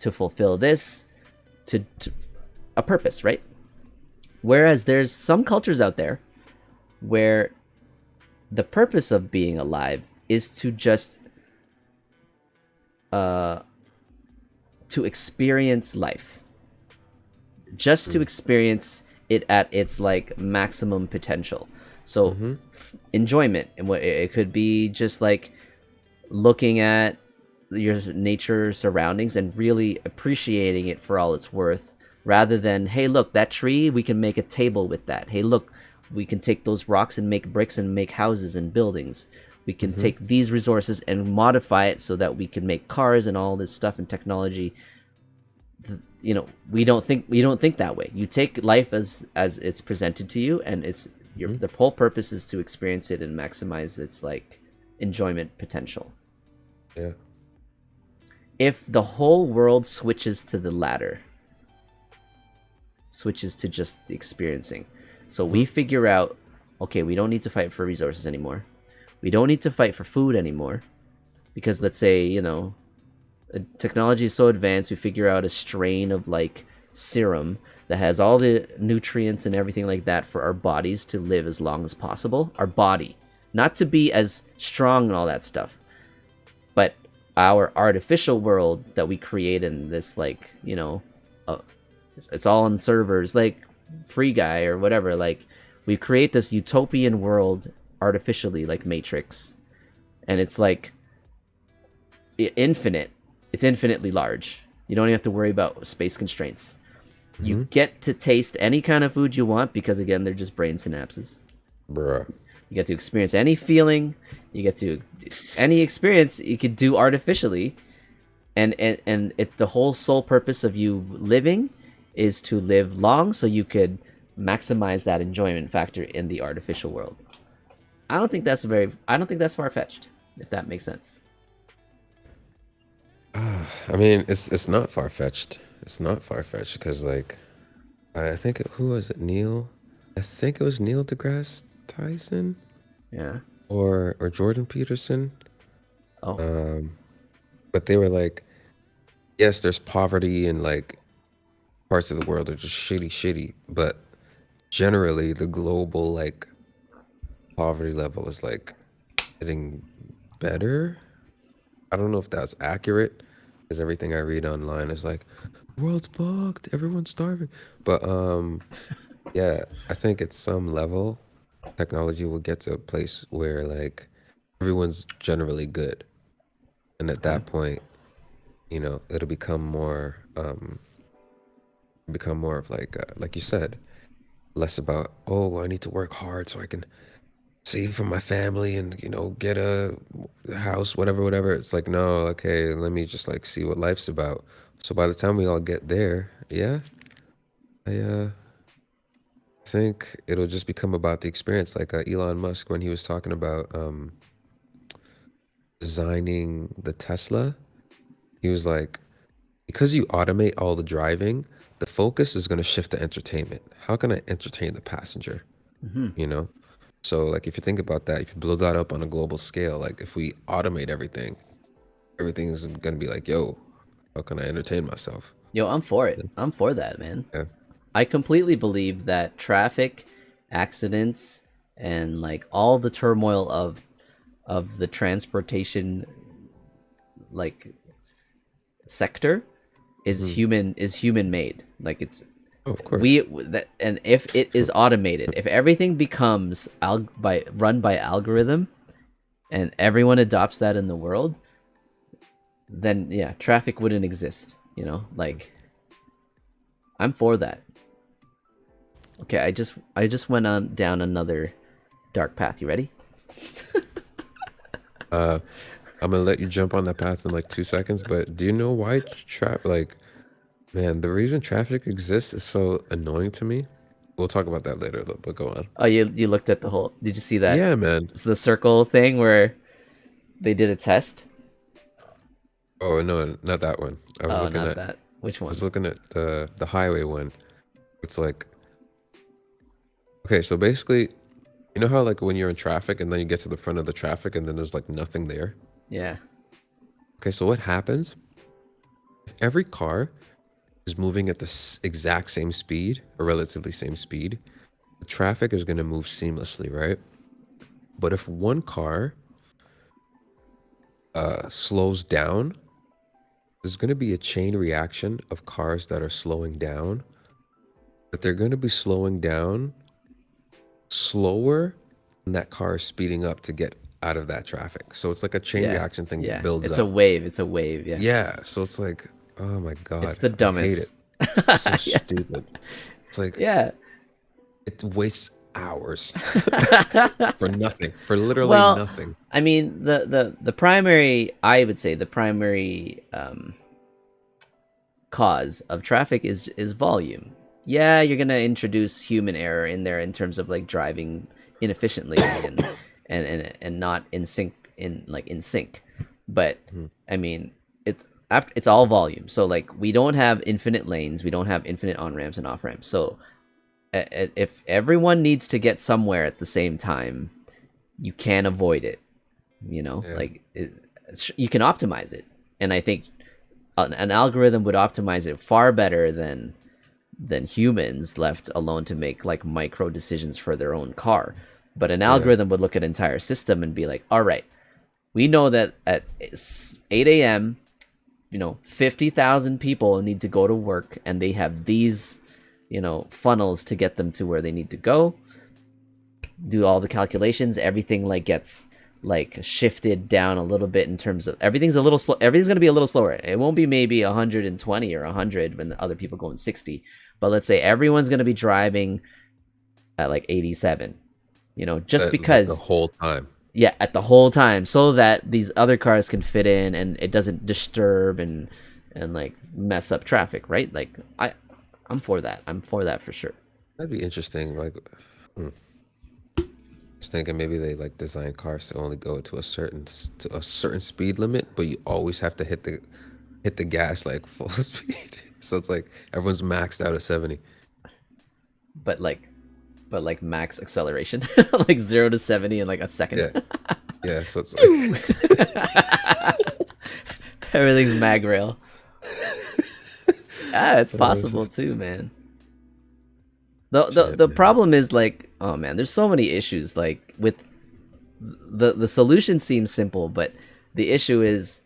to fulfill this, to a purpose, right? Whereas there's some cultures out there where the purpose of being alive is to just uh to experience life, just to experience it at its like maximum potential. So Mm-hmm. enjoyment, and what it could be just like looking at your nature surroundings and really appreciating it for all it's worth, rather than, hey look, that tree, we can make a table with that. Hey look, we can take those rocks and make bricks and make houses and buildings. We can Mm-hmm. take these resources and modify it so that we can make cars and all this stuff and technology. We don't think that way. You take life as it's presented to you, and it's your Mm-hmm. the whole purpose is to experience it and maximize its like enjoyment potential. Yeah. If the whole world switches to the latter, switches to just the experiencing, so Mm-hmm. we figure out, okay, we don't need to fight for resources anymore, we don't need to fight for food anymore, because let's say, technology is so advanced, we figure out a strain of like serum that has all the nutrients and everything like that for our bodies to live as long as possible. Our body, not to be as strong and all that stuff, but our artificial world that we create in this, like, uh, it's all on servers, like Free Guy or whatever. Like, we create this utopian world artificially, like Matrix, and it's like infinite. It's infinitely large. You don't even have to worry about space constraints. You Mm-hmm. get to taste any kind of food you want because, again, they're just brain synapses. Bruh. You get to experience any feeling. You get to any experience you could do artificially, and the whole sole purpose of you living is to live long so you could maximize that enjoyment factor in the artificial world. I don't think that's far fetched, if that makes sense. I mean, it's not far fetched. It's not far fetched because like I think who was it? Neil? I think it was Neil deGrasse Tyson Yeah. or Jordan Peterson. Oh. Um, but they were like, yes, there's poverty in like parts of the world are just shitty, but generally the global like poverty level is like getting better. I don't know if that's accurate because everything I read online is like, the world's fucked, everyone's starving. But yeah, I think at some level technology will get to a place where like everyone's generally good. And at Okay. that point, it'll become more of like you said, less about, oh, I need to work hard so I can save for my family and get a house, whatever. It's like, no, okay, let me just like see what life's about. So by the time we all get there, yeah, I think it'll just become about the experience, like Elon Musk when he was talking about designing the Tesla. He was like, because you automate all the driving, the focus is going to shift to entertainment. How can I entertain the passenger? Hmm. You know? So like if you think about that, if you blow that up on a global scale, like if we automate everything, everything's gonna be like, yo, how can I entertain myself? Yo, I'm for it. I'm for that, man. Yeah. I completely believe that traffic, accidents, and like all the turmoil of the transportation like sector Mhm. is human made. Like it's Oh, of course. that, and if it is automated, if everything becomes run by algorithm and everyone adopts that in the world, then yeah, traffic wouldn't exist. Like I'm for that. Okay, I just went on down another dark path. You ready? Uh, I'm gonna let you jump on that path in like 2 seconds, but do you know why traffic? Like, man, the reason traffic exists is so annoying to me. We'll talk about that later, though. But go on. Oh, you looked at the whole. Did you see that? Yeah, man. It's the circle thing where they did a test. Oh no, not that one. Oh, not that. Which I was one? looking at the highway one. It's like, okay, so basically, you know how like when you're in traffic and then you get to the front of the traffic and then there's like nothing there. Yeah, Okay, so what happens if every car is moving at the exact same speed or relatively same speed? The traffic is going to move seamlessly, right? But if one car slows down, there's going to be a chain reaction of cars that are slowing down, but they're going to be slowing down slower than that car is speeding up to get out of that traffic. So it's like a chain yeah, reaction thing that yeah. builds It's a up. wave. It's a wave. Yeah, Yeah, so it's like, oh my it's God, the I hate it. dumbest. So Yeah, stupid. It's like yeah. it wastes hours for nothing, for literally Well, nothing. I mean, the primary, I would say, the primary cause of traffic is volume. Yeah, you're gonna introduce human error in there in terms of like driving inefficiently and not in sync. But Mhm. I mean, it's all volume. So like we don't have infinite lanes, we don't have infinite on ramps and off ramps. So if everyone needs to get somewhere at the same time, you can't avoid it. Yeah, Like you can optimize it, and I think an algorithm would optimize it far better than humans left alone to make like micro decisions for their own car. But an yeah, algorithm would look at an entire system and be like, all right, we know that at 8 a.m., 50,000 people need to go to work and they have these, funnels to get them to where they need to go. Do all the calculations, everything like gets like shifted down a little bit in terms of everything's a little slow. Everything's going to be a little slower. It won't be maybe 120 or 100 when the other people go in 60, but let's say everyone's going to be driving at like 87, just like the because, whole time. yeah, at the whole time, so that these other cars can fit in and it doesn't disturb and like mess up traffic, right? Like I'm for that. I'm for that for sure. That'd be interesting. Like, hmm. I was thinking maybe they like design cars to only go to a certain speed limit, but you always have to hit the gas like full speed. So it's like everyone's maxed out at 70. But like max acceleration, like 0 to 70 in like a second. Yeah, yeah. So it's like, Everything's mag rail. Ah, it's it's possible just too, man. The shit, the man. problem is like, oh man, there's so many issues. Like with the solution seems simple, but the issue is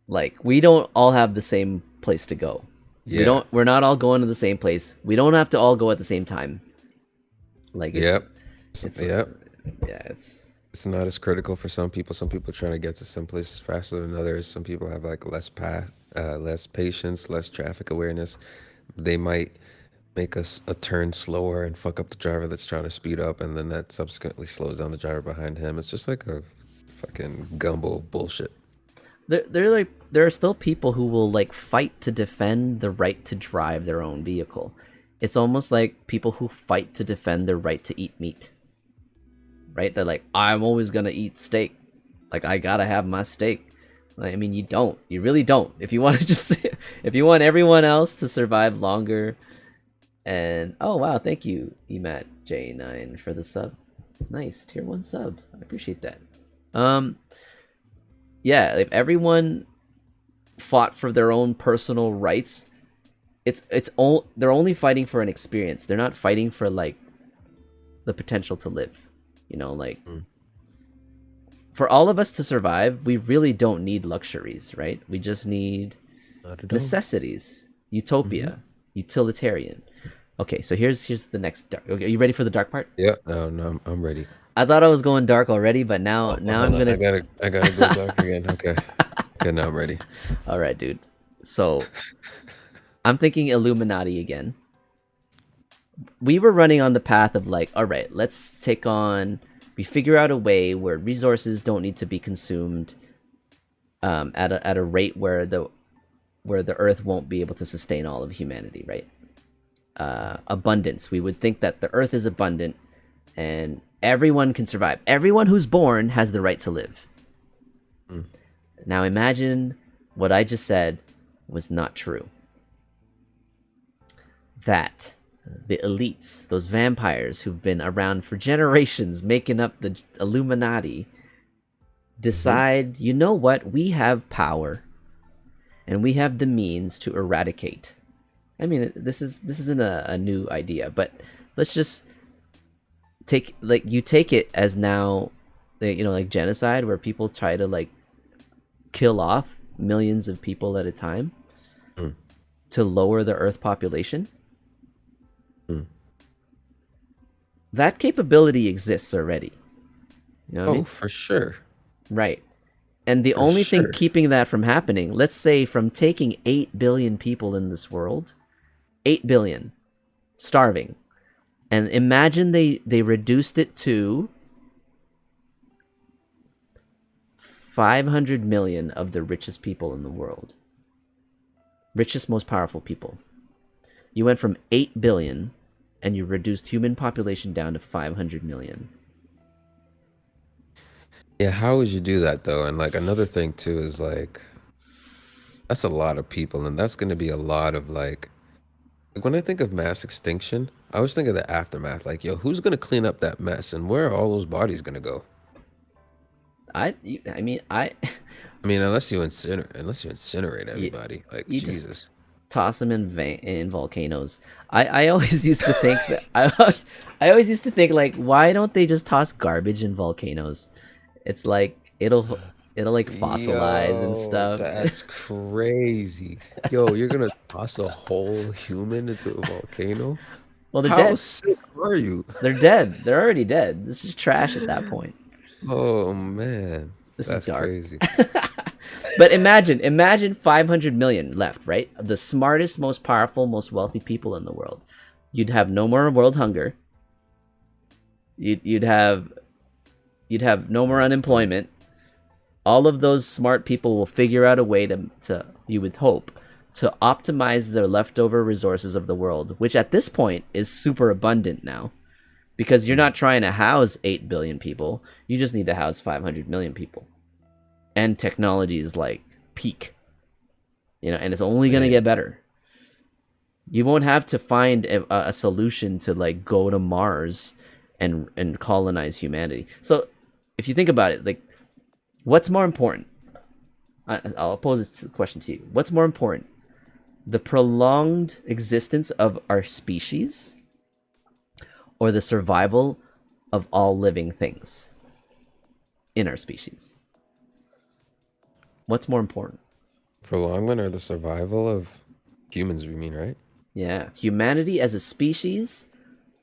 like we don't all have the same place to go. Yeah. We're not all going to the same place. We don't have to all go at the same time. Like Yep. it's Yep. yeah, it's It's not as critical for some people. Some people trying to get to some places faster than others. Some people have like less patience, less traffic awareness. They might make a turn slower and fuck up the driver that's trying to speed up, and then that subsequently slows down the driver behind him. It's just like a fucking gumbo of bullshit. they're like there are still people who will like fight to defend the right to drive their own vehicle. It's almost like people who fight to defend their right to eat meat, right? They're like, I'm always gonna eat steak. Like I gotta have my steak. Like, I mean, you don't. You really don't. If you want to just, if you want everyone else to survive longer, and oh wow, thank you, Emat J9 for the sub. Nice tier 1 sub. I appreciate that. Um, yeah, if everyone fought for their own personal rights, they're only fighting for an experience. They're not fighting for like the potential to live. Like Mm. for all of us to survive, we really don't need luxuries, right? We just need Not at all. necessities. Hmm. Utopia, utilitarian. Okay, so here's the next dark. Okay, are you ready for the dark part? Yeah. No, no, I'm ready. I thought I was going dark already, but now Oh, now hold I'm on. gonna. I gotta go dark again. Okay. Okay, now I'm ready. All right, dude. So I'm thinking Illuminati again. We were running on the path of like, all right, let's take on. We figure out a way where resources don't need to be consumed at a rate where the Earth won't be able to sustain all of humanity, right? Abundance. We would think that the Earth is abundant and everyone can survive. Everyone who's born has the right to live. Mm. Now imagine what I just said was not true. That the elites, those vampires who've been around for generations making up the Illuminati, Hmm. decide, you know what, we have power and we have the means to eradicate. I mean, this isn't a new idea, but let's just take like you take it as now, like genocide, where people try to like kill off millions of people at a time Mm. to lower the Earth population. Mm. That capability exists already. You know what I Oh, mean? for sure. Right. And the For only thing sure. keeping that from happening, let's say from taking 8 billion people in this world, 8 billion starving, and imagine they reduced it to 500 million of the richest people in the world. Richest, most powerful people. You went from 8 billion and you reduced human population down to 500 million. Yeah, how would you do that though? And like another thing too is like that's a lot of people, and that's gonna be a lot of like when I think of mass extinction, I always think of the aftermath. Like, yo, who's gonna clean up that mess, and where are all those bodies gonna go? I mean, I I mean, unless you incinerate you, everybody, like you just Jesus. toss them in volcanoes. I always used to think that I always used to think like, why don't they just toss garbage in volcanoes? It's like it'll like fossilize and Yo, stuff. that's crazy. Yo, you're gonna toss a whole human into a volcano? Well, they're How dead. sick are you? They're dead. They're already dead. This is trash at that point. Oh man, This is that's dark. crazy. But imagine 500 million left, right? The smartest, most powerful, most wealthy people in the world. You'd have no more world hunger. You'd have no more Mm. unemployment. All of those smart people will figure out a way to you would hope to optimize their leftover resources of the world, which at this point is super abundant now because you're Mm. not trying to house 8 billion people. You just need to house 500 million people. And technology is like peak, and it's only going to Man. get better. You won't have to find a solution to like go to Mars and colonize humanity. So if you think about it, like what's more important? I'll pose this question to you. What's more important? The prolonged existence of our species or the survival of all living things in our species? What's more important? Prolongment or the survival of humans, you mean, right? Yeah, humanity as a species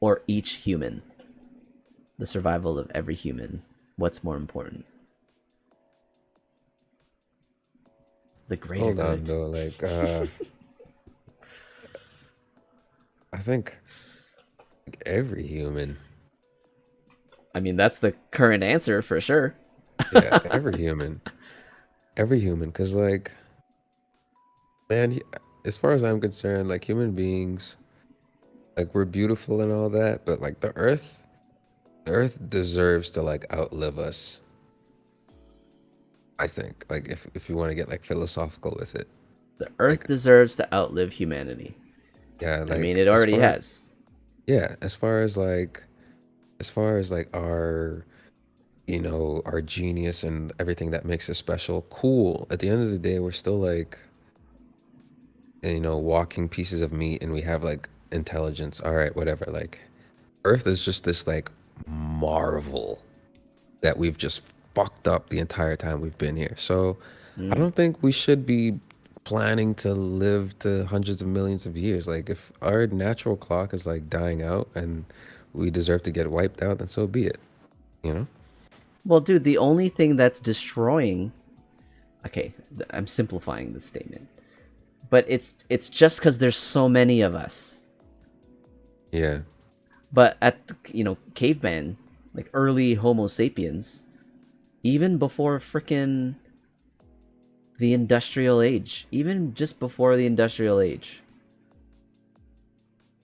or each human? The survival of every human. What's more important? The greater Hold on good. though, I think like every human. I mean, that's the current answer for sure. Yeah, every human. Every human. Cause like, man, as far as I'm concerned, like human beings, like we're beautiful and all that, but like the earth deserves to like outlive us, I think. Like if you want to get like philosophical with it. The Earth Like deserves to outlive humanity. yeah, I mean, like it already has. yeah, as far as like our our genius and everything that makes us special, cool. At the end of the day, we're still like, walking pieces of meat and we have like intelligence. All right, whatever. Like, Earth is just this like marvel that we've just fucked up the entire time we've been here. So I Mm. don't think we should be planning to live to hundreds of millions of years. Like if our natural clock is like dying out and we deserve to get wiped out, then so be it. You know? Well, dude, the only thing that's destroying. Okay, I'm simplifying this statement, but it's just because there's so many of us. Yeah. But at caveman, like early Homo sapiens, even before frickin' the industrial age, even just before the industrial age,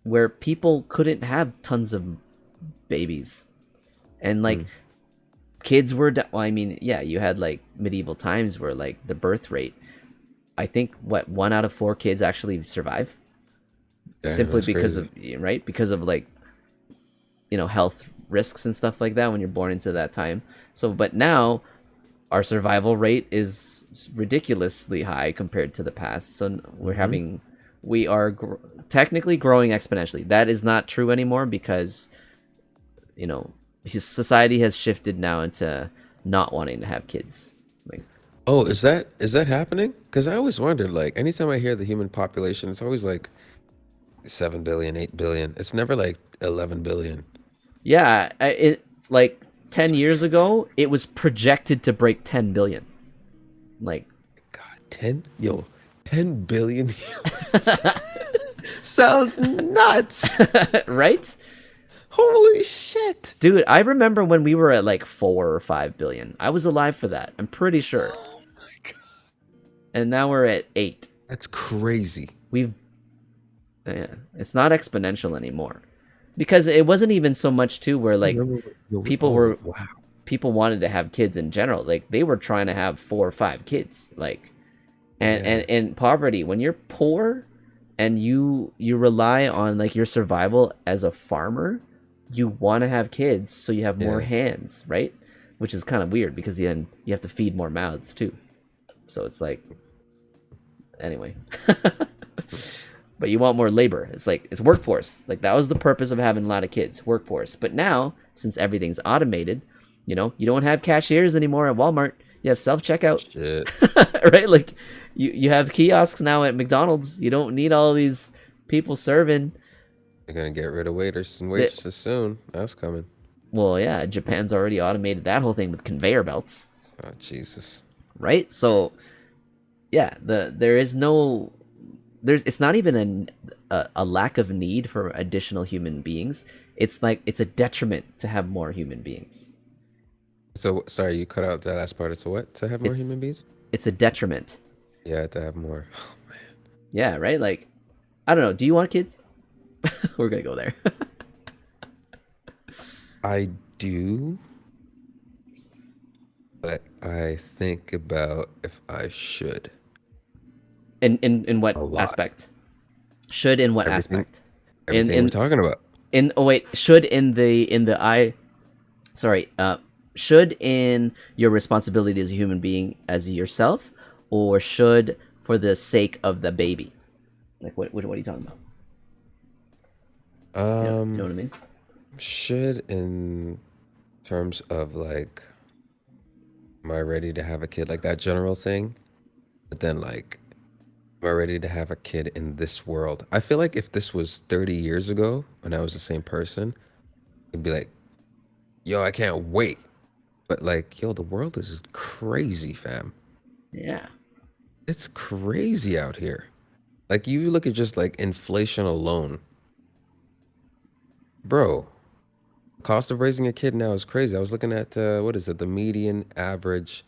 where people couldn't have tons of babies, and like Mm. kids were. Well, I mean, yeah, you had like medieval times where like the birth rate. I think what 1 out of 4 kids actually survive, Damn, simply that's because crazy. of right because of like health risks and stuff like that when you're born into that time. So, but now our survival rate is ridiculously high compared to the past. So Mm-hmm. we are technically growing exponentially. That is not true anymore because you know society has shifted now into not wanting to have kids. Like Oh, just is that happening? Because I always wondered, like, anytime I hear the human population, it's always like 7 billion, 8 billion. It's never like 11 billion. yeah, it like 10 years ago it was projected to break 10 billion. Like God, 10 billion humans. Sounds nuts. right? Holy shit. Dude, I remember when we were at like 4 or 5 billion. I was alive for that. I'm pretty sure. Oh my God. And now we're at 8. That's crazy. We've yeah, it's not exponential anymore. Because it wasn't even so much too where I like remember. people Oh, were wow. people wanted to have kids in general. Like they were trying to have 4 or 5 kids. Like Yeah. and poverty, when you're poor and you rely on like your survival as a farmer, you want to have kids so you have more Yeah. hands, right? Which is kind of weird because then you have to feed more mouths too. So it's like anyway. But you want more labor. It's like it's workforce. Like that was the purpose of having a lot of kids, workforce. But now, since everything's automated, you don't have cashiers anymore at Walmart. You have self checkout, Shit. right? Like you have kiosks now at McDonald's. You don't need all these people serving. They're gonna get rid of waiters and That waitresses soon. That's coming. well, yeah, Japan's already automated that whole thing with conveyor belts, Oh, Jesus. right? So yeah, there is no there's it's not even a lack of need for additional human beings. It's like it's a detriment to have more human beings. So, sorry, you cut out that last part. It's a what? To have more It human beings? it's a detriment. Yeah, to have more. Yeah, right? Like I don't know. Do you want kids? We're gonna go there. I do, but I think about if I should In what a lot. aspect? Should in what Everything, aspect? In everything we're talking about. oh wait, should in the I sorry, should in your responsibility as a human being as yourself, or should for the sake of the baby? Like what are you talking about? You know Um, what I mean? should in terms of like, am I ready to have a kid? Like that general thing. But then like, am I ready to have a kid in this world? I feel like if this was 30 years ago when I was the same person, it'd be like, yo, I can't wait. But like, yo, the world is crazy, fam. Yeah. It's crazy out here. Like you look at just like inflation alone. Bro, cost of raising a kid now is crazy. I was looking at what is it? The median average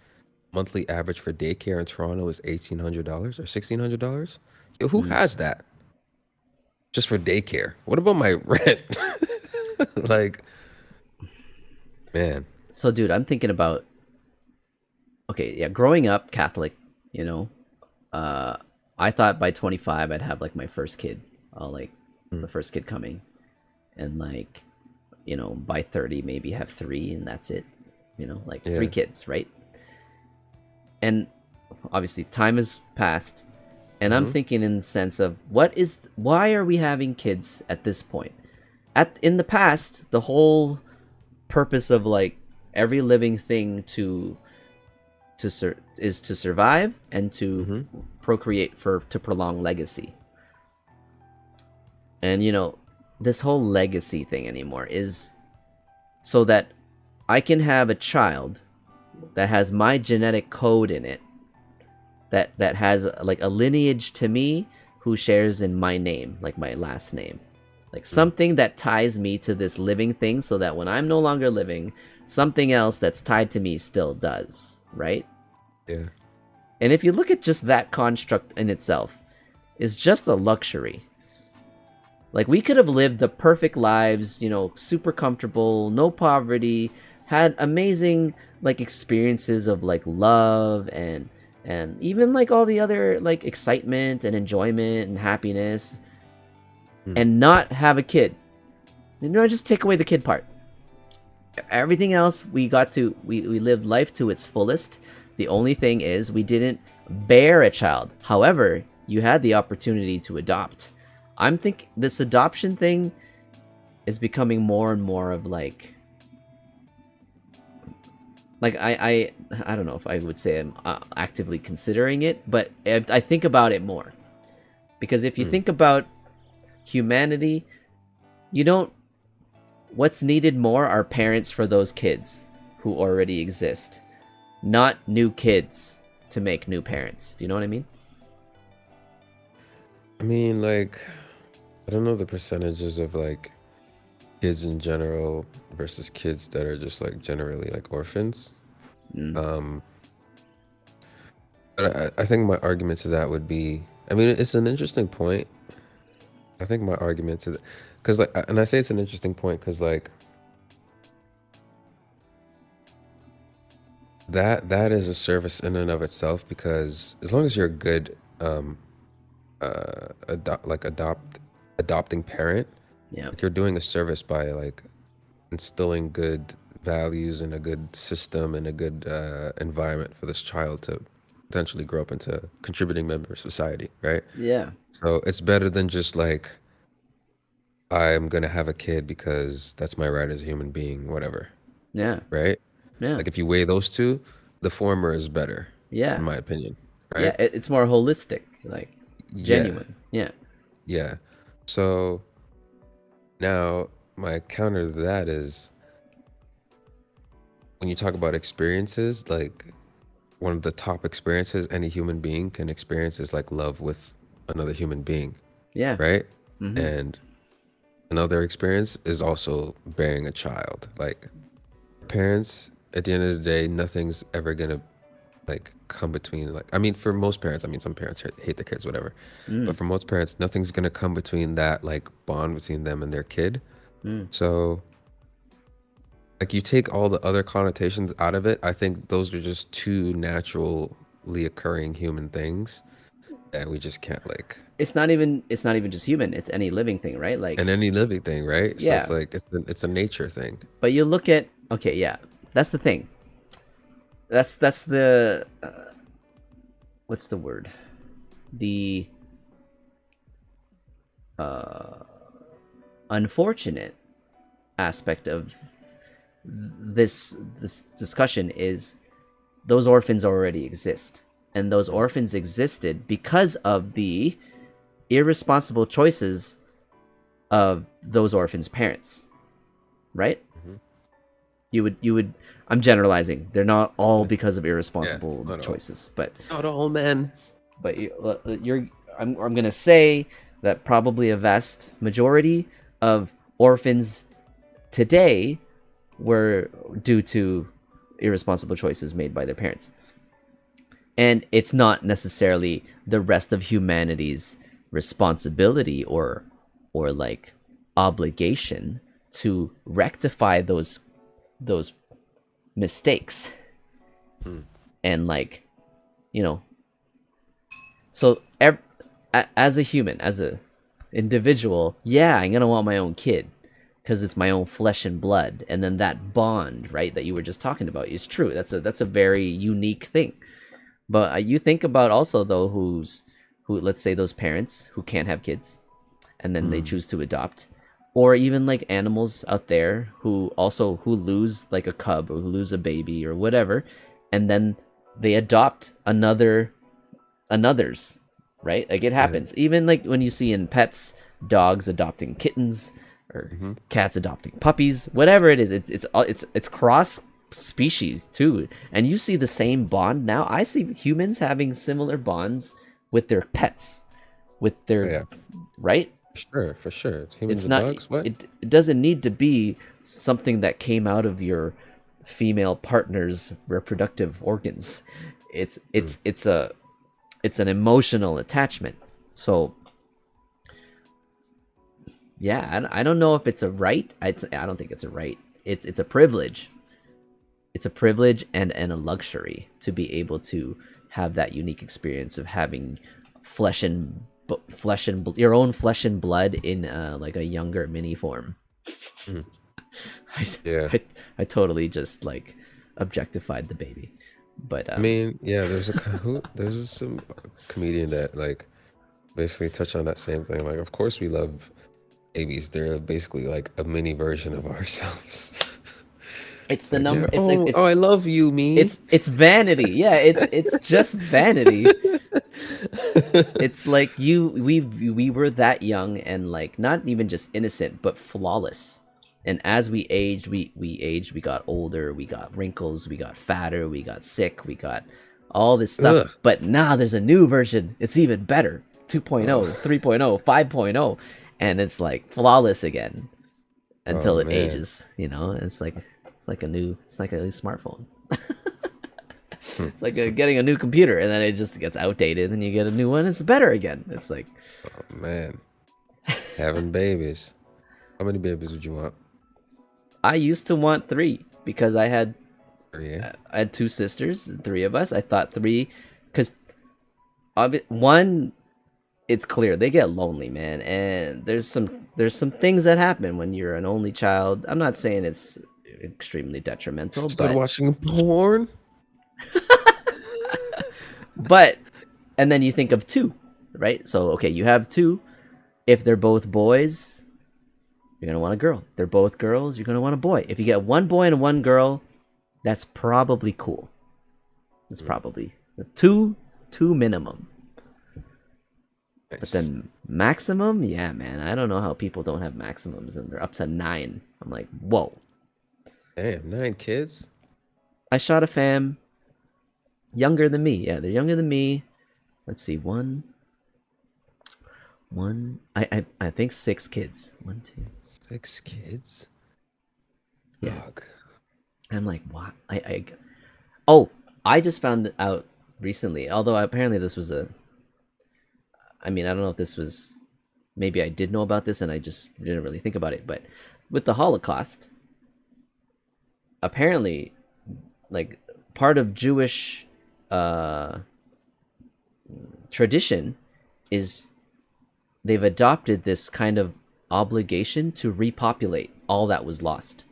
monthly average for daycare in Toronto is $1,800 or $1,600. Yo, who Mm. has that just for daycare? What about my rent? Like, man. So, dude, I'm thinking about okay, yeah, growing up Catholic, you know, uh, I thought by 25 I'd have like my first kid, like Mm. the first kid coming, and like, by 30 maybe have three, and that's it, like three Yeah. kids, right? And obviously time has passed, and I'm Mm-hmm. thinking in the sense of why are we having kids at this point? In the past, the whole purpose of like every living thing is to survive and to Mm-hmm. procreate for to prolong legacy. And this whole legacy thing anymore is so that I can have a child that has my genetic code in it, that has like a lineage to me, who shares in my name, like my last name, like something that ties me to this living thing, so that when I'm no longer living, something else that's tied to me still does, right? Yeah. And if you look at just that construct in itself, is just a luxury. Like, we could have lived the perfect lives, super comfortable, no poverty, had amazing like experiences of like love and even like all the other like excitement and enjoyment and happiness, Mm. and not have a kid. Just take away the kid part. Everything else, we lived life to its fullest. The only thing is we didn't bear a child. However, you had the opportunity to adopt. I'm think this adoption thing is becoming more and more of like I don't know if I would say I'm actively considering it, but I think about it more, because if you Mm. think about humanity, you don't what's needed more are parents for those kids who already exist, not new kids to make new parents. Do you know what I mean? I mean, like, I don't know the percentages of like kids in general versus kids that are just like generally like orphans. Mm. Um, but I think my argument to that would be, I mean, it's an interesting point. I think my argument to that, because like, and I say it's an interesting point because like that is a service in and of itself, because as long as you're a good adopting parent, Yeah. like you're doing a service by like instilling good values and a good system and a good environment for this child to potentially grow up into contributing member of society, right? Yeah. So it's better than just like I'm gonna have a kid because that's my right as a human being, whatever, Yeah. right? Yeah. Like if you weigh those two, the former is better, in Yeah. my opinion, Yeah. right? It's more holistic, like Yeah, genuine. Yeah. yeah. So now my counter to that is when you talk about experiences, like one of the top experiences any human being can experience is like love with another human being, Yeah. right? Mm-hmm. And another experience is also bearing a child. Like parents, at the end of the day, nothing's ever gonna like come between, like, I mean, for most parents, I mean, some parents hate their kids, whatever, but Mm. for most parents, nothing's gonna come between that like bond between them and their kid. Mm. So like you take all the other connotations out of it, I think those are just two naturally occurring human things that we just can't like, It's not even just human, it's any living thing, right? and Like, any living thing, right? So it's yeah. like it's a nature thing. But you look at, okay, yeah, that's the thing. That's the what's the word? The uh, unfortunate aspect of this discussion is those orphans already exist, and those orphans existed because of the irresponsible choices of those orphans' parents, right? Mhm. You would I'm generalizing. They're not all Yeah, because of yeah, irresponsible not all, choices, but not all men. you're I'm gonna say that probably a vast majority of orphans today were due to irresponsible choices made by their parents, and it's not necessarily the rest of humanity's responsibility or like obligation to rectify those mistakes. Hmm. And like, you know so as a human, as a individual, yeah, I'm gonna want my own kid because it's my own flesh and blood, and then that bond, right, that you were just talking about is true. That's a very unique thing. But you think about also though, who let's say those parents who can't have kids and then they Mm. choose to adopt. or even like animals out there who lose like a cub or who lose a baby or whatever, and then they adopt another's, right? Like it Yeah. happens. Even like when you see in pets, dogs adopting kittens or Hmm. cats adopting puppies, whatever it is, it's cross species too. And you see the same bond now. I see humans having similar bonds with their pets, with Oh, their yeah, right. for sure. Humans It's and not dogs. What? it doesn't need to be something that came out of your female partner's reproductive organs. It's Mm. it's it's a it's an emotional attachment. So yeah, I don't know if it's a right. I don't think it's a right. It's a privilege. It's a privilege and a luxury to be able to have that unique experience of having your own flesh and blood in like a younger mini form. Mm. I, Yeah. I, I totally just like objectified the baby, but I mean, yeah, there's some comedian that like basically touched on that same thing. Like, of course we love babies. They're basically like a mini version of ourselves. it's It's the like, yeah, number. It's like I love you, me. it's vanity. Yeah, it's just vanity. It's like we were that young and like not even just innocent but flawless. And as we aged, we got older, we got wrinkles, we got fatter, we got sick, we got all this stuff. Ugh. But now there's a new version. It's even better. 2.0, Oh, 3.0, 5.0, and it's like flawless again oh until it man. ages, it's like a new smartphone. Hmm. It's like getting a new computer and then it just gets outdated and you get a new one, it's better again. It's like Oh man. Having babies. How many babies would you want? I used to want 3 because Three, eh? I had 2 sisters, 3 of us. I thought 3 cuz one, it's clear they get lonely, man, and there's some things that happen when you're an only child. I'm not saying it's extremely detrimental, Start watching porn? but and then you think of 2, right? So okay, you have 2. If they're both boys, you're going to want a girl. If they're both girls, you're going to want a boy. If you get one boy and one girl, that's probably cool. It's Mm, probably two minimum. But nice. then maximum, yeah, man. I don't know how people don't have maximums and they're up to 9. I'm like, whoa. Damn, 9 kids? I shot a fam younger than me. Yeah, they're younger than me. Let's see, one. I think 6 kids. One, two. 6 kids? Yeah. Dog. I'm like, what? Oh, I just found out recently. Although apparently this was a. I mean, I don't know if this was. Maybe I did know about this and I just didn't really think about it. But with the Holocaust, apparently, like part of Jewish uh, tradition is they've adopted this kind of obligation to repopulate all that was lost.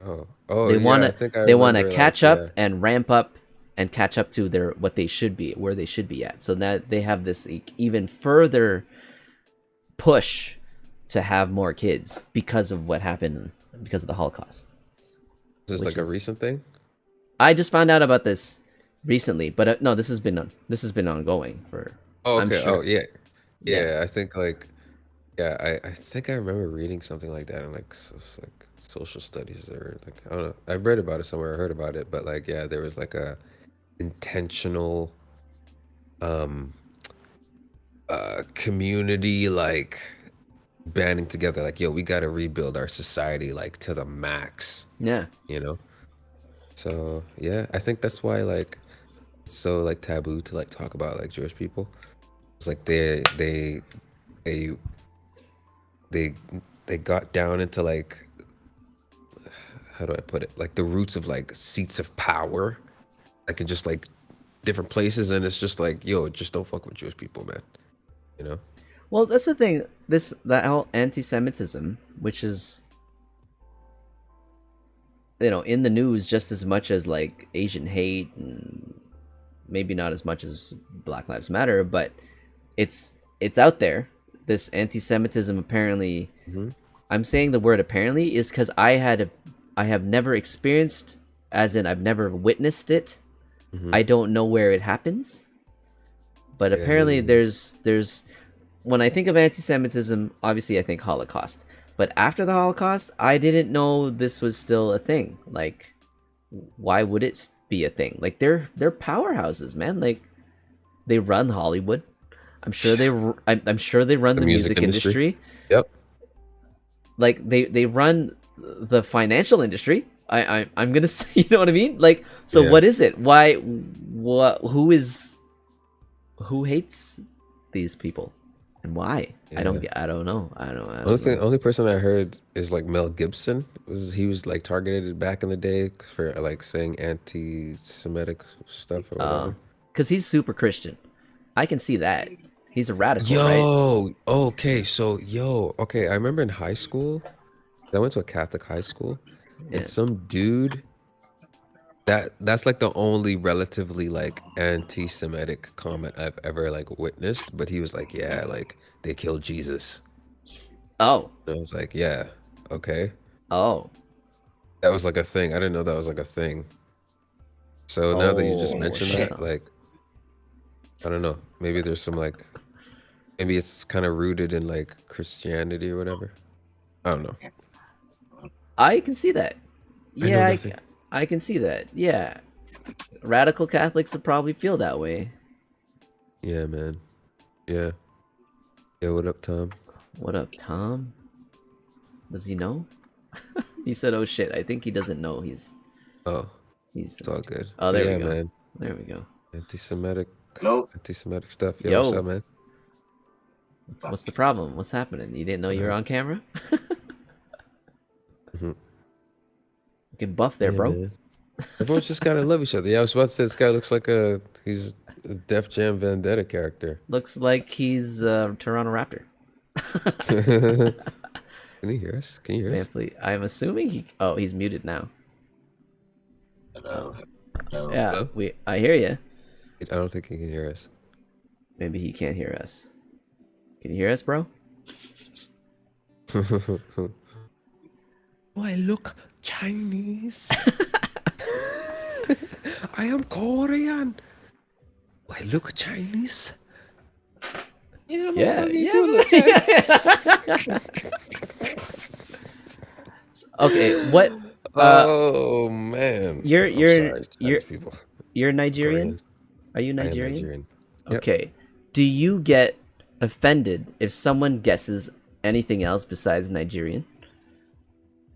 Oh. Oh They want yeah, I to think I they want to remember like catch up yeah. and ramp up and catch up to their what they should be, where they should be at. So that they have this even further push to have more kids because of what happened because of the Holocaust, Is this which like a is recent thing? I just found out about this recently, but no, this has been ongoing for Oh, I'm okay. Oh sure. yeah. Yeah. Yeah, I think like yeah, I think I remember reading something like that in like like social studies or like I don't know. I read about it somewhere, I heard about it, but like yeah, there was like a intentional um community like banding together like yo, we got to rebuild our society like to the max, Yeah. you know? So, yeah, I think that's why like it's so like taboo to like talk about like Jewish people. It's like they they they got down into like how do I put it? Like the roots of like seats of power, like in just like different places, and it's just like, yo, just don't fuck with Jewish people, man. You know? Well, that's the thing. That whole anti-Semitism, which is in the news just as much as like Asian hate, and maybe not as much as Black Lives Matter, but it's out there. this anti-Semitism apparently. Hmm. I'm saying the word apparently is because I have never experienced, as in I've never witnessed it. Hmm. I don't know where it happens, but Yeah, me apparently neither. there's when I think of anti-Semitism, obviously I think Holocaust. But after the Holocaust, I didn't know this was still a thing. Like, why would it be a thing? Like they're powerhouses, man. Like they run Hollywood. I'm sure they run The the music music industry. industry. Yep. Like they run the financial industry. I'm gonna say, you know what I mean? Like, so Yeah. what is it? Why? What? Who hates these people, and why? Yeah. I don't know. I Only don't thing, know. only person I heard is like Mel Gibson. He was like targeted back in the day for like saying anti-Semitic stuff or whatever. Because he's super Christian. I can see that. He's a radical, right? Yo, okay, so okay. I remember in high school, I went to a Catholic high school, and Yeah. some dude that's like the only relatively like anti-Semitic comment I've ever like witnessed. But he was like, yeah, like they killed Jesus. Oh. And I was like, yeah, okay. Oh. That was like a thing. I didn't know that was like a thing. So now that you just Oh. mentioned that, Shit. like, I don't know. Maybe there's some like, maybe it's kind of rooted in like Christianity or whatever. I don't know. I can see that. I know Yeah, nothing. I can see that. Yeah. Radical Catholics would probably feel that way. Yeah, man. Yeah. Yeah, what up, Tom? What up, Tom? Does he know? He said, "Oh shit, I think he doesn't know." Oh, He's. it's all good. Oh, But there we yeah, go. man. There we go. Anti-Semitic, Hello. anti-Semitic stuff. Yo, what's up, Yo, man? what's the problem? What's happening? You didn't know you were Uh, on camera? mhm. You can buff there, Yeah, bro. man. Everyone's just gotta love each other. Yeah, I was about to say this guy looks like he's a Def Jam Vendetta character. Looks like he's Toronto Raptor. Can you hear us? Can you hear Van us? Fleet. I'm assuming he. Oh, he's muted now. Hello. Oh, Hello. yeah. Hello? I hear you. I don't think he can hear us. Maybe he can't hear us. Can you hear us, bro? Do I look Chinese? I am Korean. Do I look Chinese? Yeah, Yeah, motherfucker, you yeah. do look Chinese. Okay, what? Oh man. I'm sorry, Chinese people. You're Nigerian. Koreans. Are you I am Nigerian? Nigerian. Yep. Okay. Do you get offended if someone guesses anything else besides Nigerian?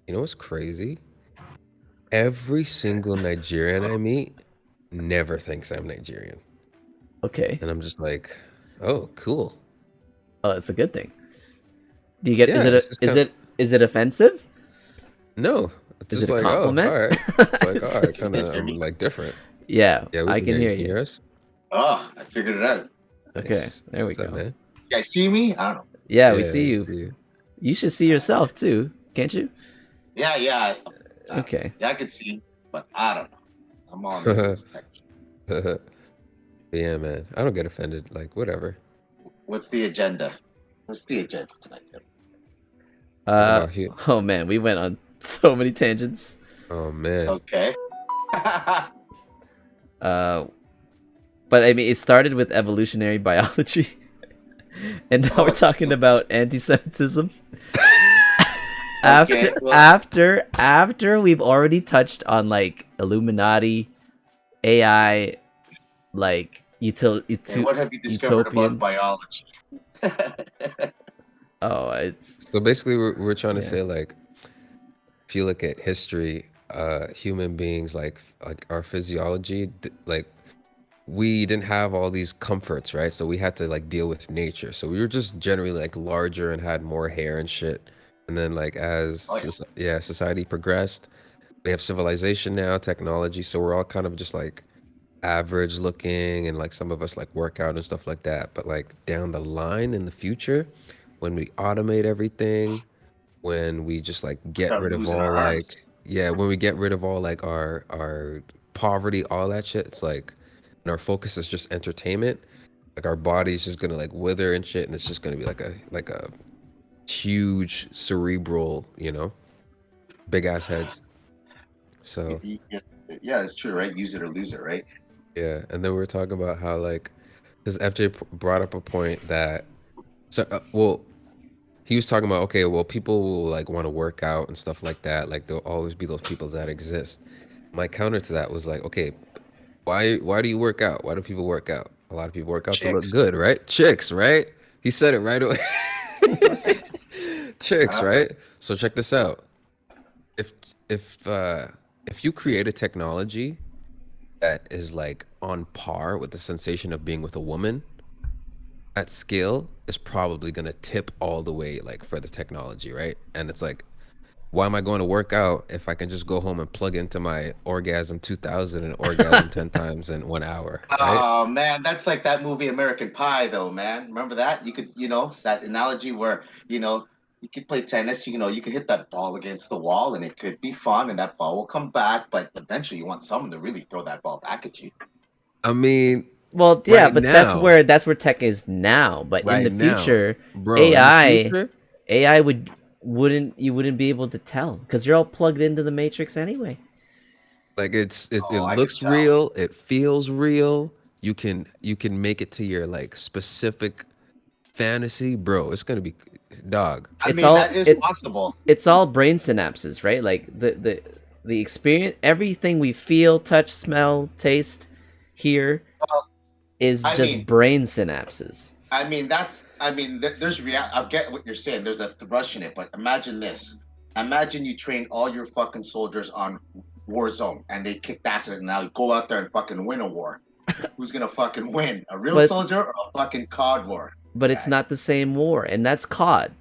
You know what's crazy? Every single Nigerian I meet never thinks I'm Nigerian. Okay. And I'm just like, oh, cool. Oh, it's a good thing. Do you get? Yeah, it's just kind of, Is it offensive? no. It's Is just it a like, oh, all compliment? right. It's like, all right, kind of, Hear I'm me? like different. Yeah, Yeah, we I can can hear you. hear Can you you. hear us? Oh, I figured it out. Okay, Nice. there we What's up, go. man? You guys see me? I don't know. Yeah, we Yeah, see we you. see you. You should see yourself too, can't you? Yeah, yeah. Okay. Yeah, I could see, but I don't know. I'm all new to this tech. Yeah, man. I don't get offended. Like, whatever. What's the agenda? What's the agenda tonight? Talk about you. Oh man, we went on so many tangents. Oh man. Okay. Uh, but I mean, it started with evolutionary biology, and now we're talking about anti-Semitism. Okay, well- After we've already touched on like Illuminati, AI, like And what have you discovered about utopian. biology? Oh, it's So basically, we're trying to yeah. say like, if you look at history, human beings like our physiology, like we didn't have all these comforts, right? So we had to like deal with nature. So we were just generally like larger and had more hair and shit. And then like as Oh, yeah. society progressed, we have civilization now, technology. So we're all kind of just like average looking, and like some of us like work out and stuff like that. But like down the line in the future, when we automate everything, when we just like get Start rid of losing all our arms. like, yeah, when we get rid of all like our poverty, all that shit, it's like, and our focus is just entertainment. Like our body's just gonna like wither and shit, and it's just gonna be like a huge cerebral, big ass heads. So Yeah, it's true, right? Use it or lose it, right? yeah, and then we were talking about how like, because FJ brought up a point that well, he was talking about, okay, well, people will like want to work out and stuff like that. Like there'll always be those people that exist. My counter to that was like, okay, why do you work out? Why do people work out? A lot of people work out to look Chicks. good, right? Chicks, right? He said it right away. Chicks, Uh, right? So check this out. If if you create a technology that is like on par with the sensation of being with a woman, that skill is probably gonna tip all the way like for the technology, right? And it's like, why am I going to work out if I can just go home and plug into my Orgasm 2000 and orgasm 10 times in 1 hour, right? Oh man, that's like that movie American Pie, though, man. Remember that? You could, that analogy where, you could play tennis, you could hit that ball against the wall and it could be fun and that ball will come back, but eventually you want someone to really throw that ball back at you. I mean, Well, yeah, right but now, that's where tech is now. But in right the now, future, bro, in the AI future, AI wouldn't be able to tell because you're all plugged into the matrix anyway. like it Oh, I could looks tell. real, it feels real. You can make it to your like specific fantasy, bro. It's gonna be dog. I It's mean, all that is it possible. it's all brain synapses, right? Like the experience, everything we feel, touch, smell, taste, hear Well, is I just mean, brain synapses. there's I get what you're saying. There's a rush in it, but imagine this. Imagine you train all your fucking soldiers on Warzone and they kicked ass at it and now you go out there and fucking win a war. Who's gonna fucking win? A real But it's soldier or a fucking COD war? but it's Guy. not the same war, and that's COD.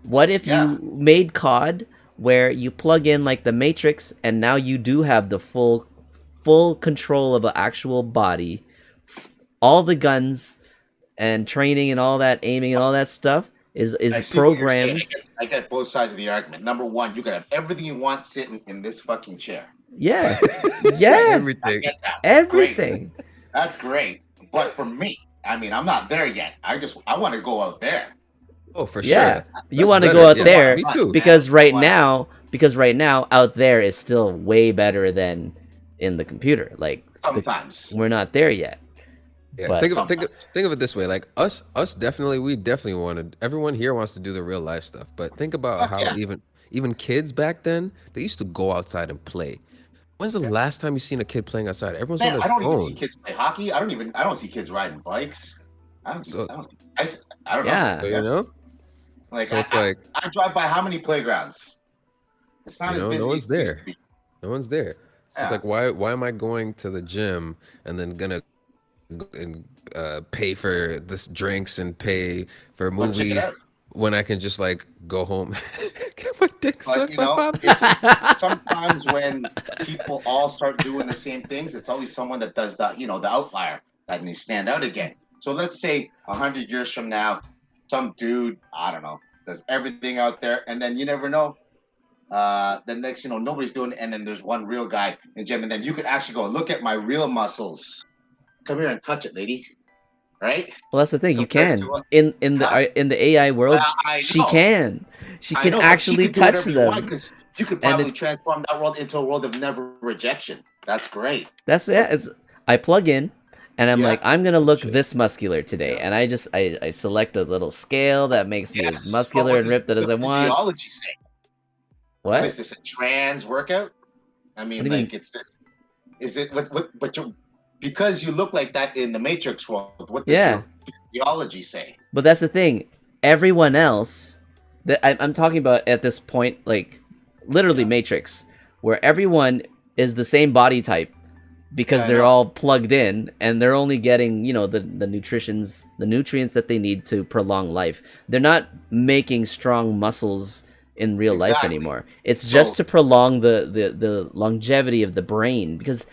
What if Yeah. you made COD where you plug in like the Matrix, and now you do have the full control of an actual body, all the guns and training and all that, aiming and all that stuff is I see what you're saying. programmed. I get both sides of the argument. Number one, you can have everything you want sitting in this fucking chair. Yeah, Great. yeah, I Everything. get that. Great. everything. That's great. But for me, I'm not there yet. I want to go out there. Oh, for Yeah, sure. you That's want to better. go out Yeah, there me too. because Man, right now out there is still way better than in the computer. Like sometimes. we're not there yet. Yeah, But think of it this way. Like us definitely, we definitely wanted. Everyone here wants to do the real life stuff. But think about Fuck how yeah. even kids back then, they used to go outside and play. When's the last time you seen a kid playing outside? Everyone's on Man, their I don't even see phone. kids play hockey. I don't see kids riding bikes. So I don't know. yeah, so, Yeah. Like so it's like, I drive by how many playgrounds? It's not as no busy one's as it used to there. be. No one's there. So it's Yeah. like, why am I going to the gym and then gonna and pay for this drinks and pay for Well, check it movies out. when I can just like go home, get my dick But sucked by Pop? it's just sometimes when people all start doing the same things, it's always someone that does the outlier that needs to stand out again. So let's say 100 years from now, some dude, I don't know, does everything out there, and then you never know. The next, nobody's doing it, and then there's one real guy in the gym, and then you could actually go look at my real muscles. Come here and touch it, lady. Right? well that's the thing. You Compared can to in huh? the AI world. I She know. can. She I can know, but she actually could do touch whatever you want them, because you could and probably transform that world into a world of never rejection. That's great. that's it. It's I plug in, and I'm like, Yeah. I'm gonna look Shit. this muscular today, and I select a little scale that makes me as Yes. muscular But what and does ripped as the I want. physiology say? What is What? this? A trans workout? I What mean, do you mean? like it's this. Is it what? But you, because you look like that in the Matrix world. What does Yeah, your physiology say? but that's the thing. Everyone else that I'm talking about at this point, like literally Matrix, where everyone is the same body type because Yeah, I they're know. all plugged in and they're only getting the nutrients that they need to prolong life. They're not making strong muscles in real life Exactly. anymore. It's just So to prolong the longevity of the brain, because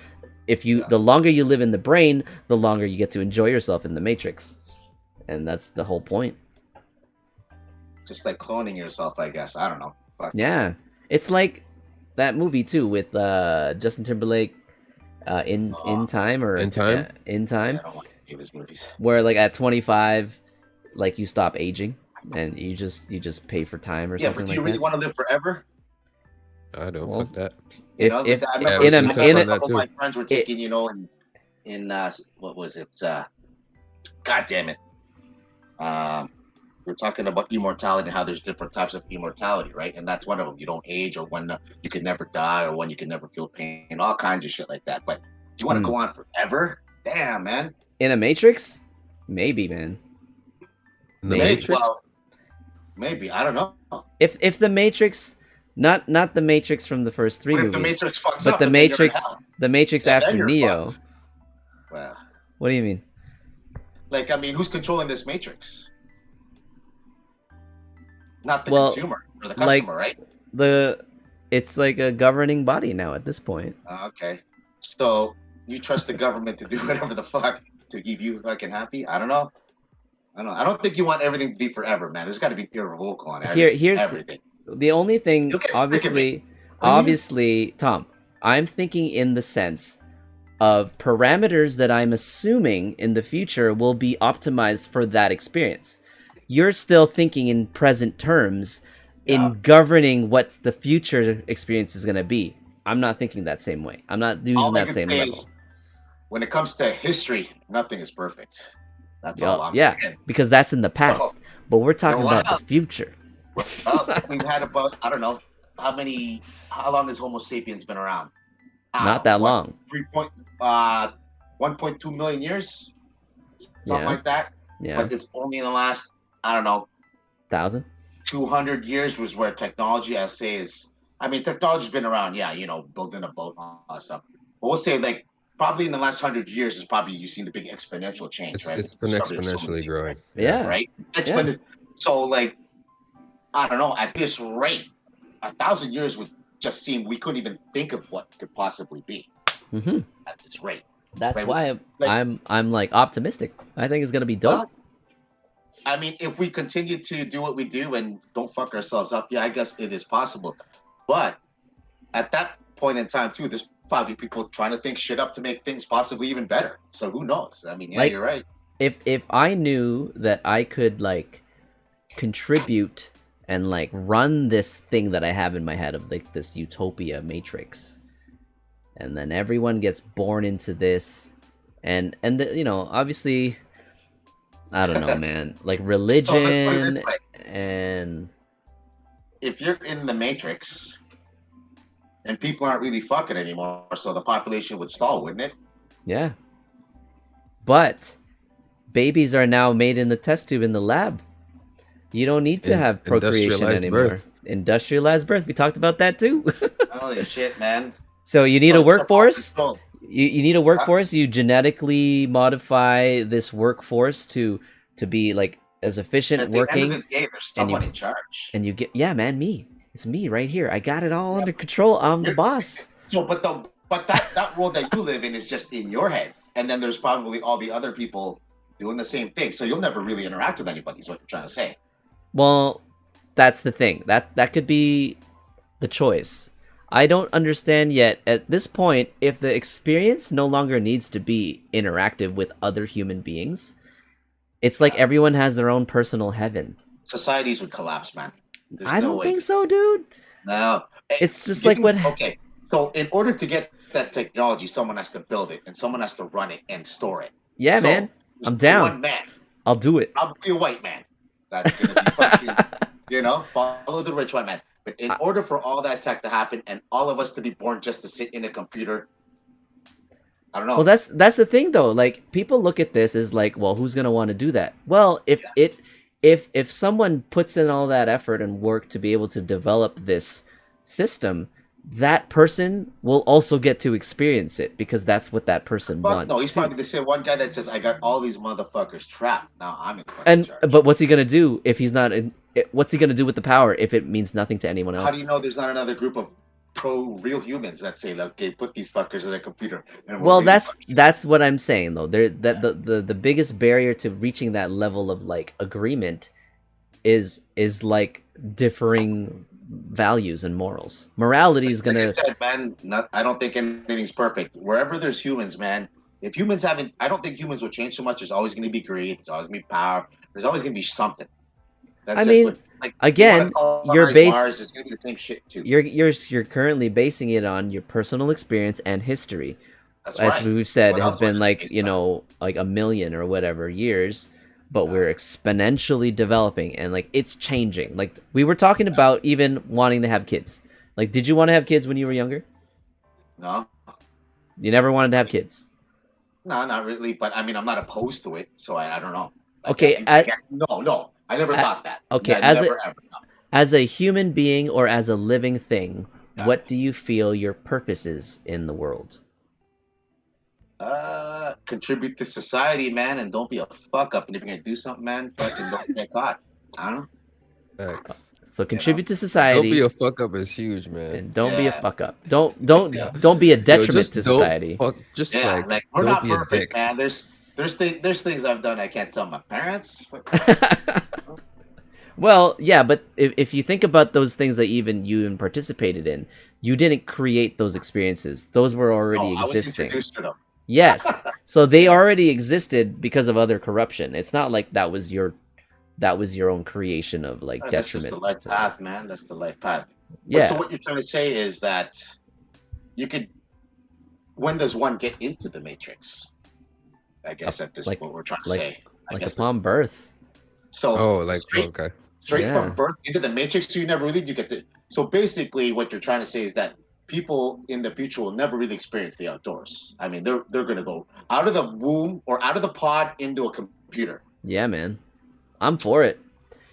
if you yeah, the longer you live in the brain, the longer you get to enjoy yourself in the matrix, and that's the whole point. just like cloning yourself, I guess. I don't know. Fuck. Yeah, it's like that movie too with Justin Timberlake, in Oh, time, or In time? in yeah, time. I don't want to of his movies. where like at 25, like you stop aging and you just pay for time or Yeah, something but do you like really that. want to live forever? I don't Well, fuck that. You if know, if I Yeah, I remember, was in gonna a touch in a a on that couple of too. my friends were it, taking, in what was it? God damn it. We're talking about immortality and how there's different types of immortality, right? And that's one of them. You don't age, or when you can never die, or when you can never feel pain, all kinds of shit like that. But do you want to hmm. go on forever? Damn, man. In a Matrix, maybe, man, In the maybe. Matrix? Maybe. I don't know. If the Matrix, not the Matrix from the first three What if the movies, Matrix fucks but up and then you're in hell? The Matrix Yeah, then after you're Neo. fucked. Well, What do you mean? like, I mean, who's controlling this Matrix? Not the Well, consumer or the like customer, right? it's like a governing body now at this point. Okay. So you trust the government to do whatever the fuck to keep you fucking happy? I don't know. I don't think you want everything to be forever, man. There's got to be irrevocable on Here's everything. the only thing. You'll get sick of it. Obviously, Tom, I'm thinking in the sense of parameters that I'm assuming in the future will be optimized for that experience. You're still thinking in present terms Yeah. in governing what the future experience is going to be. I'm not thinking that same way. I'm not using All I that can same say level. is, when it comes to history, nothing is perfect. That's all I'm Yeah, saying. because that's in the So, past. But we're talking about the well, future. we've had about, I don't know how long has Homo sapiens been around? I Not don't know, that what, long. 1.2 million years, something Yeah, like that. yeah. But it's only in the last, I don't know, 1,000. 200 years was where technology, I say, is. I mean, technology's been around, yeah, building a boat and all that stuff. But we'll say, like, probably in the last 100 years is probably you've seen the big exponential change, right? It's With the been discovery of so many exponentially things, growing. Yeah. right? Yeah. So, like, I don't know, at this rate, 1,000 years would just seem we couldn't even think of what could possibly be Mm-hmm. at this rate. That's Right? why Like, I'm like optimistic. I think it's gonna be dope. well, I mean, if we continue to do what we do and don't fuck ourselves up, yeah, I guess it is possible. But at that point in time, too, there's probably people trying to think shit up to make things possibly even better. So who knows? I mean, yeah, Like you're right. if I knew that I could like contribute and like run this thing that I have in my head of like this utopia matrix, and then everyone gets born into this, and obviously I don't know, man, like So let's put it religion this way: and if you're in the Matrix and people aren't really fucking anymore, so the population would stall, wouldn't it? yeah, but babies are now made in the test tube in the lab. You don't need to have procreation Industrialized anymore. birth. Industrialized birth. We talked about that too. Holy shit, man! So you need a So it's just all workforce. controlled. You need a workforce. You genetically modify this workforce to be like as efficient At the end of working, the day, there's and someone in charge. you get me. It's me right here. I got it all Yeah, under control. I'm the you're- boss. So, but that world that you live in is just in your head, and then there's probably all the other people doing the same thing. So you'll never really interact with anybody. Is what you're trying to say? Well, that's the thing. That could be the choice. I don't understand yet at this point if the experience no longer needs to be interactive with other human beings. It's like everyone has their own personal heaven. Societies would collapse, man. There's I no don't way. think so, dude. No. It's just like what. Okay. So in order to get that technology, someone has to build it, and someone has to run it and store it. Yeah, So, man. there's I'm down. One man, I'll do it. probably a white man, that's gonna be fucking, follow the rich white man. But in order for all that tech to happen, and all of us to be born just to sit in a computer, I don't know. Well, that's the thing though. Like people look at this as like, well, who's gonna want to do that? Well, if someone puts in all that effort and work to be able to develop this system, that person will also get to experience it because that's what that person Fuck wants. no, he's too. probably the same one guy that says, "I got all these motherfuckers trapped. Now I'm in fucking And charge." but what's he gonna do if he's not in? What's he gonna do with the power if it means nothing to anyone else? How do you know there's not another group of real humans that say, "Like, okay, put these fuckers in the computer"? And we'll Well, really that's what I'm saying though. The biggest barrier to reaching that level of like agreement is like differing values and morals. Morality is Like gonna. I said, man, I don't think anything's perfect. Wherever there's humans, man, If humans haven't, I don't think humans will change so much. There's always going to be greed. There's always going to be power. There's always going to be something. That's I just mean, what, like, they want to again, you're colonize based Mars. It's going to be the same shit too. you're currently basing it on your personal experience and history. That's As right. we've said, What has else would been it like, be based you on? know, like a million or whatever years, but Yeah. we're exponentially developing and like it's changing. Like we were talking about even wanting to have kids. Like, did you want to have kids when you were younger? No, You never wanted to have kids. no, not really. But I mean, I'm not opposed to it. So I don't know. Okay, I guess no. I never thought that. okay, Never ever. No. as a human being or as a living thing, Yeah. what do you feel your purpose is in the world? Contribute to society, man, and don't be a fuck up. And if you're gonna do something, man, fucking don't get caught. I don't know. Facts. So You know. contribute to Don't be society a fuck up is huge, man. and don't be a Yeah. fuck up. Don't Yeah. don't be a Yo, detriment just to don't society. fuck. Just Yeah, like like we're don't not be a perfect, dick. man. There's things I've done I can't tell my parents. Well, yeah, but if you think about those things that you participated in, you didn't create those experiences. Those were already No, I was existing. introduced to them. Yes. So they Yeah. already existed because of other corruption. It's not like that was your own creation of like That's just the detriment. life path, man. That's the life path. But so Yeah. what you're trying to say is that you could. When does one get into the matrix? I guess at this like point we're trying to like say. I like guess upon birth. so. Oh, like Straight okay. Yeah. from birth into the matrix, so you never really do get the. So basically, what you're trying to say is that people in the future will never really experience the outdoors. I mean, they're gonna go out of the womb or out of the pod into a computer. Yeah, man. I'm for it.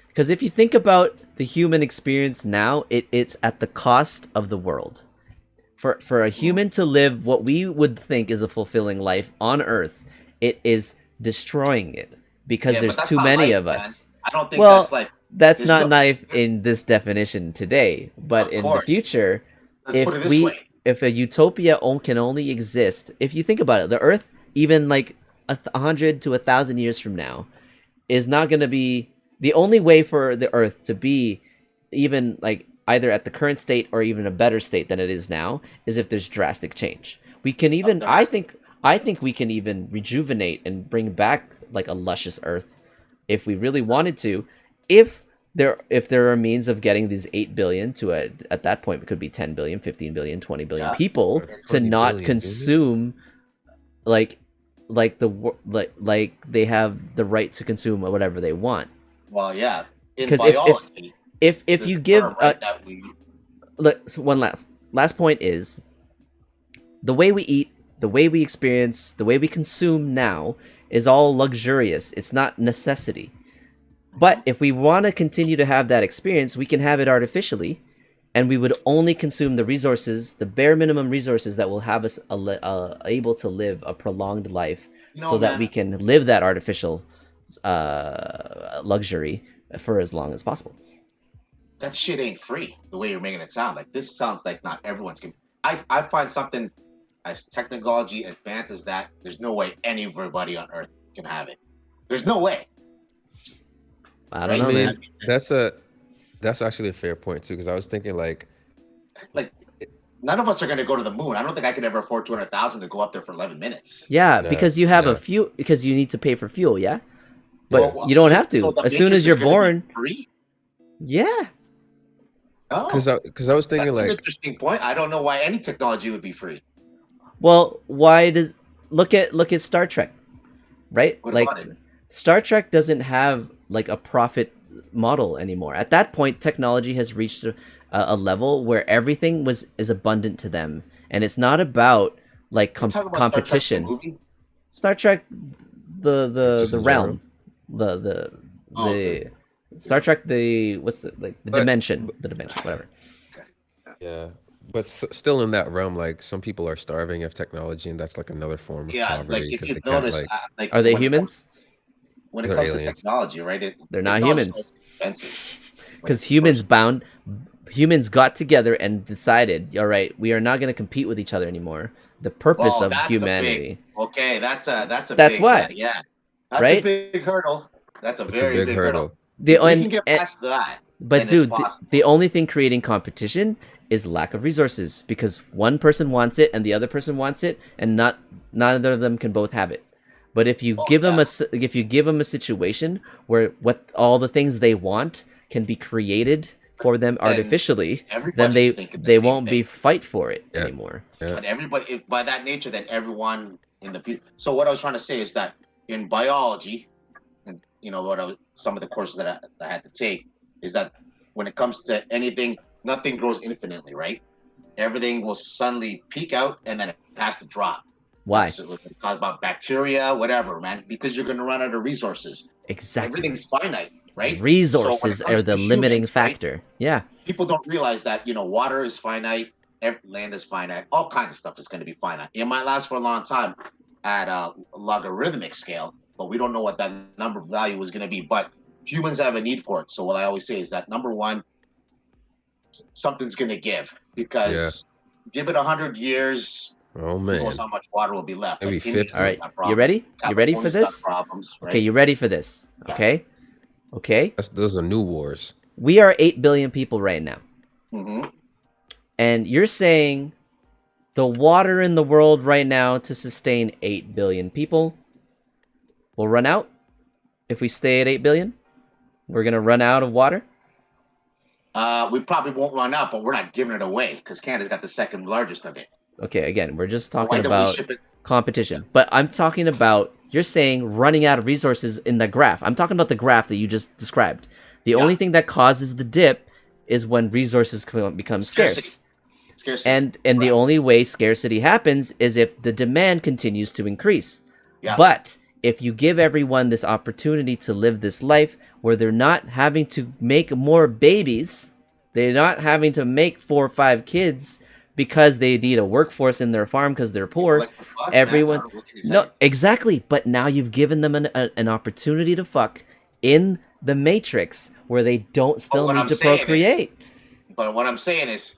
Because if you think about the human experience now, it's at the cost of the world. For a human to live what we would think is a fulfilling life on Earth, it is destroying it because Yeah, but there's that's too not many life, of man. us. I don't think that's Well, like. that's There's not no. knife in this definition today, but Of in the course. future, Let's put it this way. if a utopia can only exist, if you think about it, the Earth, even like 100 to 1,000 years from now, is not going to be the only way for the Earth to be even like either at the current state or even a better state than it is now is if there's drastic change. We can even I think we can even rejuvenate and bring back like a luscious Earth if we really wanted to, if there are means of getting these 8 billion to at that point it could be 10 billion, 15 billion, 20 billion Yeah. people to 20 not billion consume like like they have the right to consume whatever they want. Well, yeah. In 'Cause biology, if there's you a give term, right, that we. look, so one last point is the way we eat, the way we experience, the way we consume now is all luxurious. It's not necessity. But if we want to continue to have that experience, we can have it artificially, and we would only consume the resources, the bare minimum resources that will have us able to live a prolonged life, You know, so that man, we can live that artificial luxury for as long as possible. that shit ain't free. The way you're making it sound, like this sounds like not everyone's can. I find something as technology advanced as that. There's no way everybody on Earth can have it. There's no way. I don't Right? know, I mean, man. that's actually a fair point too, because I was thinking like Like none of us are going to go to the moon. I don't think I could ever afford 200,000 to go up there for 11 minutes. Yeah, Yeah, because you have yeah. a fuel, because you need to pay for fuel, yeah? But Well, you don't have so to. the As soon Matrix as you're is gonna be born, free. yeah. Oh, because I was thinking that's an like interesting point. I don't know why any technology would be free. Well, why does look at Star Trek, right? What Like about it? Star Trek doesn't have like a profit model anymore. At that point, technology has reached a level where everything is abundant to them, and it's not about like You talk about competition. Star Trek, the movie? Star Trek, just the in realm, general. the Oh, okay. Star Trek, the what's the like the But- dimension, whatever. yeah, but still in that realm, like some people are starving of technology, and that's like another form of Yeah, poverty like if because you they can't notice, like like Are they when it comes, humans? when it They're comes to aliens. technology, right? They're not technology is humans. expensive. Because humans got together and decided, all right, we are not going to compete with each other anymore. The purpose Well, of that's humanity. okay. That's a That's big why, yeah. That's right? a big hurdle. That's a It's a very big big hurdle. hurdle. The We can get and past that. But then it's dude, possible. the only thing creating competition is lack of resources because one person wants it and the other person wants it, and neither of them can both have it. But if you Oh, give them yeah. if you give them a situation where what all the things they want can be created for them Then artificially, then everybody's thinking the they same won't be thing. fight for it Yeah. anymore. Yeah. But everybody, by that nature, then everyone in the future. So what I was trying to say is that in biology, and some of the courses that I had to take, is that when it comes to anything, nothing grows infinitely, right? Everything will suddenly peak out and then it has to drop. Why? That's talk about bacteria, whatever, man, because you're going to run out of resources. Exactly. Everything's finite, right? So when it Resources are comes the to limiting humans, right, factor. Yeah. people don't realize that water is finite, land is finite, all kinds of stuff is going to be finite. It might last for a long time at a logarithmic scale, but we don't know what that number value is going to be. But humans have a need for it. So what I always say is that number one, something's going to give, because give it 100 years. Oh Who knows man. how much water will be left? Maybe Like India's 50. All right. got You problems. ready? You ready for California's got this? problems, right? Okay, you ready for this? Yeah. Okay. Okay. Those are new wars. We are 8 billion people right now. Mm-hmm. And you're saying the water in the world right now to sustain 8 billion people will run out if we stay at 8 billion? We're going to run out of water? We probably won't run out, but we're not giving it away because Canada's got the second largest of it. Okay, again, we're just Why talking don't we about ship it? competition. But I'm talking about, you're saying running out of resources in the graph. I'm talking about the graph that you just described. The only thing that causes the dip is when resources become scarce. Scarcity. And the only way scarcity happens is if the demand continues to increase. Yeah. But if you give everyone this opportunity to live this life where they're not having to make more babies, they're not having to make 4 or 5 kids because they need a workforce in their farm because they're poor. Like the fuck, Everyone, man, what can you say? no, exactly. But now you've given them an opportunity to fuck in the matrix where they don't still what need I'm to saying procreate. But what I'm saying is,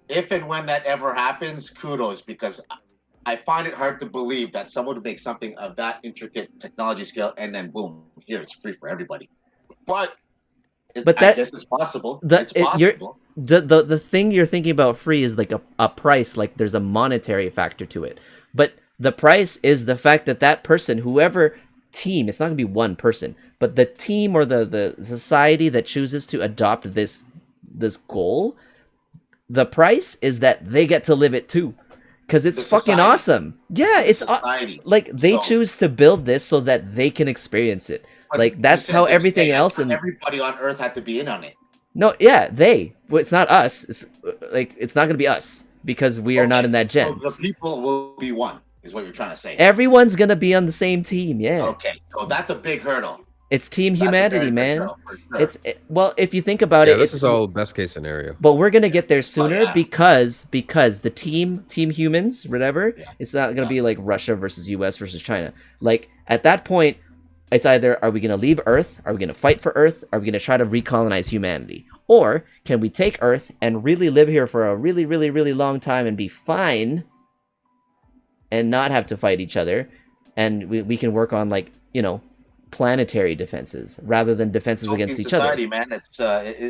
if and when that ever happens, kudos, because I find it hard to believe that someone would make something of that intricate technology scale and then boom, here it's free for everybody. But I guess it's possible. It's possible. The thing you're thinking about free is like a price, like there's a monetary factor to it. But the price is the fact that that person, whoever team, it's not gonna be one person, but the team or the society that chooses to adopt this goal, the price is that they get to live it too. Because it's fucking awesome. Yeah, it's like they choose to build this so that they can experience it. But like that's how everything else and everybody on Earth had to be in on it. no, yeah, well, it's not us. It's like it's not gonna be us because we are not in that gen. So the people will be one, is what you're trying to say. Everyone's gonna be on the same team. Yeah. Okay, so that's a big hurdle. It's team humanity, man. Sure. Well, if you think about it, this is all best case scenario. But we're gonna get there sooner because the team humans, whatever, it's not gonna be like Russia versus US versus China. Like at that point, it's either are we gonna leave Earth, are we gonna fight for Earth, are we gonna try to recolonize humanity, or can we take Earth and really live here for a really, really, really long time and be fine, and not have to fight each other, and we can work on like planetary defenses rather than defenses against each other. Man,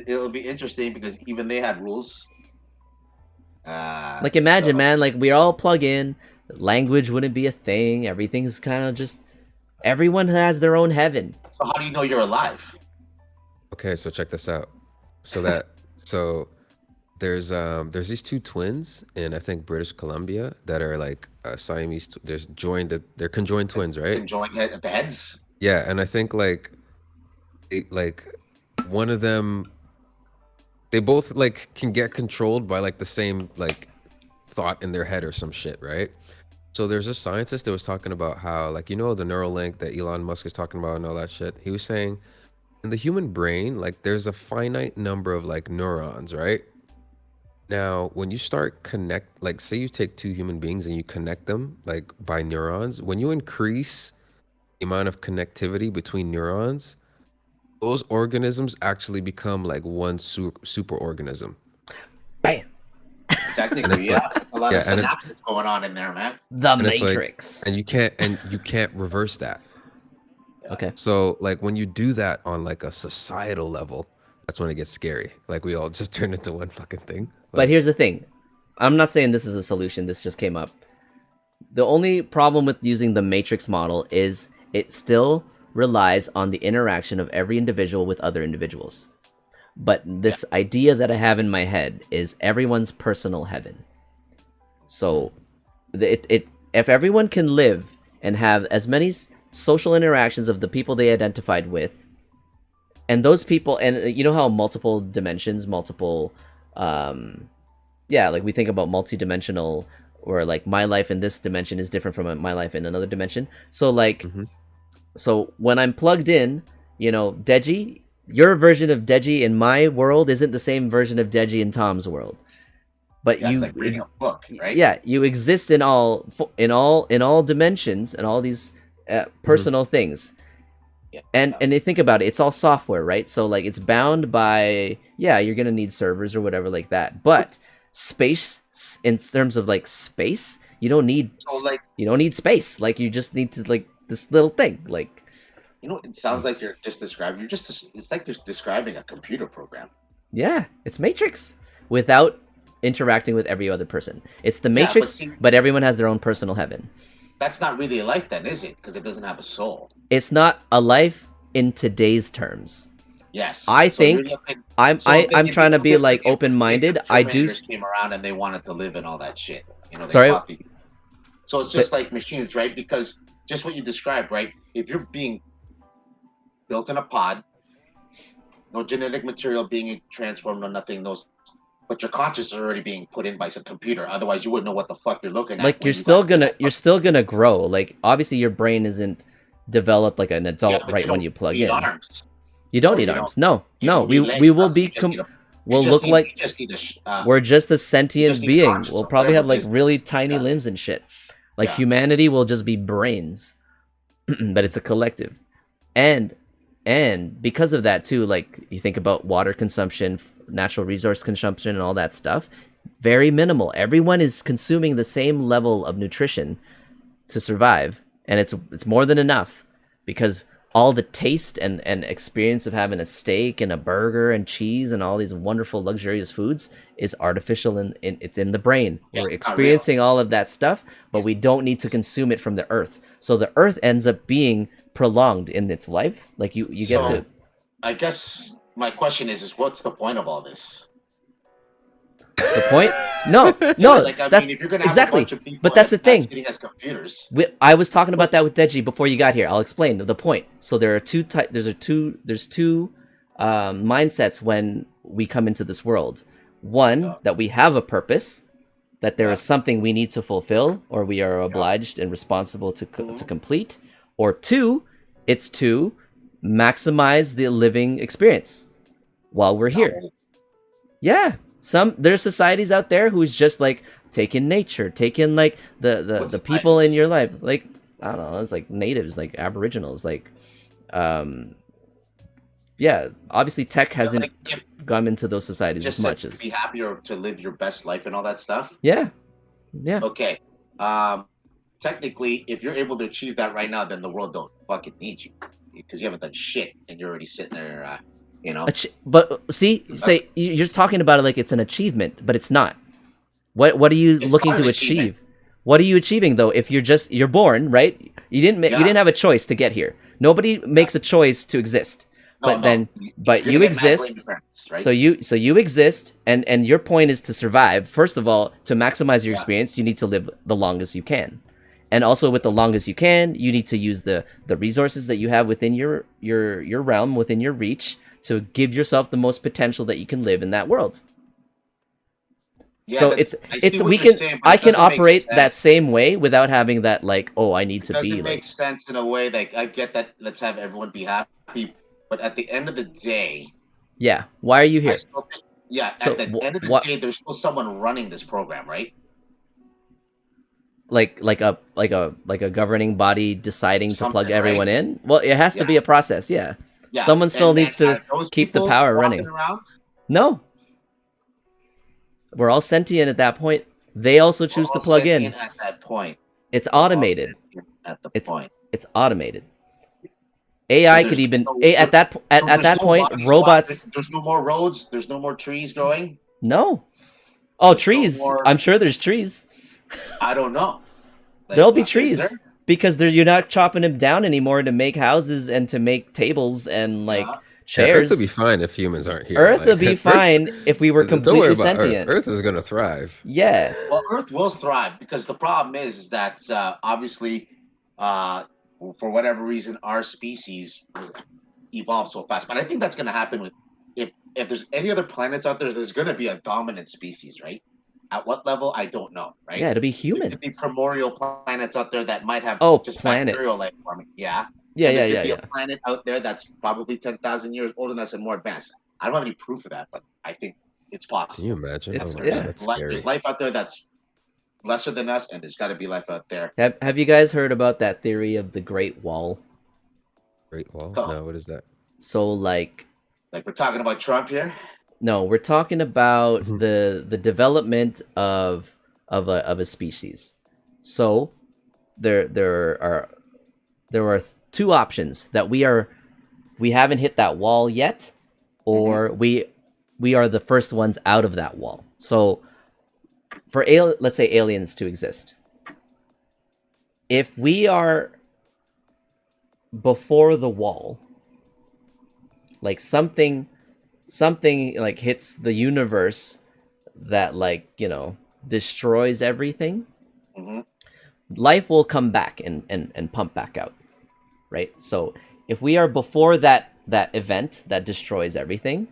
it'll be interesting because even they had rules. Like imagine, man, like we all plug in, language wouldn't be a thing. Everything's kind of just everyone has their own heaven. So how do you know you're alive? Okay, so check this out. So there's these 2 twins in I think British Columbia that are like Siamese. They're conjoined twins, right? Conjoined at the heads. Yeah, and I think like one of them, they both like can get controlled by like the same like thought in their head or some shit, right? So there's a scientist that was talking about how like the Neuralink that Elon Musk is talking about and all that shit. He was saying in the human brain, like there's a finite number of like neurons, right? Now, when you start like say you take 2 human beings and you connect them like by neurons, when you increase the amount of connectivity between neurons, those organisms actually become like one super organism. Bam. Technically, yeah. It's a lot of synapses going on in there, man. The Matrix. And you can't reverse that. Okay. So like when you do that on like a societal level, That's when it gets scary. Like we all just turn into one fucking thing. But Like, here's the thing. I'm not saying this is a solution. This just came up. The only problem with using the matrix model is it still relies on the interaction of every individual with other individuals. But this idea that I have in my head is everyone's personal heaven. So if everyone can live and have as many social interactions of the people they identified with, and those people, and you know how multiple dimensions, multiple like we think about multi-dimensional, or like my life in this dimension is different from my life in another dimension. So like so when I'm plugged in, Deji, your version of Deji in my world isn't the same version of Deji in Tom's world. But It's like reading a book, right? Yeah, you exist in all dimensions and all these personal things. Yeah. And they think about it, it's all software, right? So like it's bound by, you're gonna need servers or whatever like that. But space, in terms of like space, you don't need space. Like you just need to like this little thing. Like, it sounds like you're just describing. It's like just describing a computer program. Yeah, it's Matrix without interacting with every other person. It's the Matrix, but everyone has their own personal heaven. That's not really a life then, is it? Because it doesn't have a soul. It's not a life in today's terms. Yes. I'm trying to be like open-minded. I do. Came around and they wanted to live in all that shit. Sorry. So it's just like machines, right? Because just what you described, right? If you're being built in a pod, no genetic material being transformed or nothing, but your conscious is already being put in by some computer. Otherwise, you wouldn't know what the fuck you're looking at. Like you're still gonna grow. Like obviously, your brain isn't developed like an adult when you plug in. Arms. You don't need arms. No. We will be. We'll look like we're just a sentient being. We'll probably have like really tiny limbs and shit. Like humanity will just be brains, but it's a collective, and because of that too, like you think about water consumption, natural resource consumption, and all that stuff, very minimal. Everyone is consuming the same level of nutrition to survive, and it's more than enough, because all the taste and experience of having a steak and a burger and cheese and all these wonderful luxurious foods is artificial, and it's in the brain. We're experiencing all of that stuff, but we don't need to consume it from the earth. So the earth ends up being prolonged in its life. Like you get to. I guess my question is what's the point of all this? The point? No. Like, I mean, if you're gonna have exactly. A bunch of people but that's the thing. As computers. I was talking about that with Deji before you got here. I'll explain the point. So there are two mindsets when we come into this world. One, that we have a purpose, that there is something we need to fulfill, or we are obliged and responsible to complete. Or two, it's to maximize the living experience while we're here. Yeah. There's societies out there who's just like taking nature, taking like the people in your life, like I don't know, it's like natives, like aboriginals, like obviously tech hasn't gone into those societies as much as be happier to live your best life and all that stuff. Yeah. Okay. Technically, if you're able to achieve that right now, then the world don't fucking need you, because you haven't done shit and you're already sitting there. But see, you're just talking about it like it's an achievement, but it's not. What are you looking to achieve? What are you achieving though? If you're born, right? You didn't have a choice to get here. Nobody makes a choice to exist. But you exist. Right? So you exist, and your point is to survive. First of all, to maximize your experience, you need to live the longest you can. And also with the longest you can, you need to use the resources that you have within your realm, within your reach, to give yourself the most potential that you can live in that world. Yeah, so I can operate that same way without having that like, oh, I need to be. It makes sense in a way. Like I get that. Let's have everyone be happy, but at the end of the day, why are you here? At the end of the day, there's still someone running this program, right? Like a governing body deciding to plug everyone in. Well, it has to be a process. Yeah. Someone still needs to keep the power running. Around? No. We're all sentient at that point. They also choose to plug in. At that point. It's automated. At the point. It's automated. AI there's could even no, at that so there's that no point bodies. robots. There's no more roads. There's no more trees growing. No. Oh, There's no trees. more. I'm sure there's trees. I don't know. There'll Like, be is there? trees because you're not chopping them down anymore to make houses and to make tables and like Yeah. Yeah, Earth will chairs. be fine if humans aren't here. Earth Like would be Earth, fine if we were don't worry completely about Earth. sentient. Earth is gonna thrive. Yeah. Well, Earth will thrive because the problem is that obviously, uh, for whatever reason, our species was evolved so fast. But I think that's going to happen with if there's any other planets out there. There's going to be a dominant species, right? At what level, I don't know, right? Yeah, it'll be There human. could be primordial planets out there that might have Oh, just bacterial planets. life forming. Yeah. Yeah, And yeah, there could yeah, be yeah. a planet out there that's probably 10,000 years older than us and more advanced. I don't have any proof of that, but I think it's Can you possible. imagine? It's Oh my yeah. god, that's There's scary. life out there that's lesser than us, and there's got to be life out there. Have you guys heard about that theory of the Great Wall? Great Wall? Oh. No, what is that? So like We're talking about Trump here. no, we're talking about the development of a species. So there are two options that we haven't hit that wall yet, or we are the first ones out of that wall. So for let's say aliens to exist, if we are before the wall, like something like hits the universe that like destroys everything, hmm life will come back and pump back out, right? So if we are before that event that destroys everything,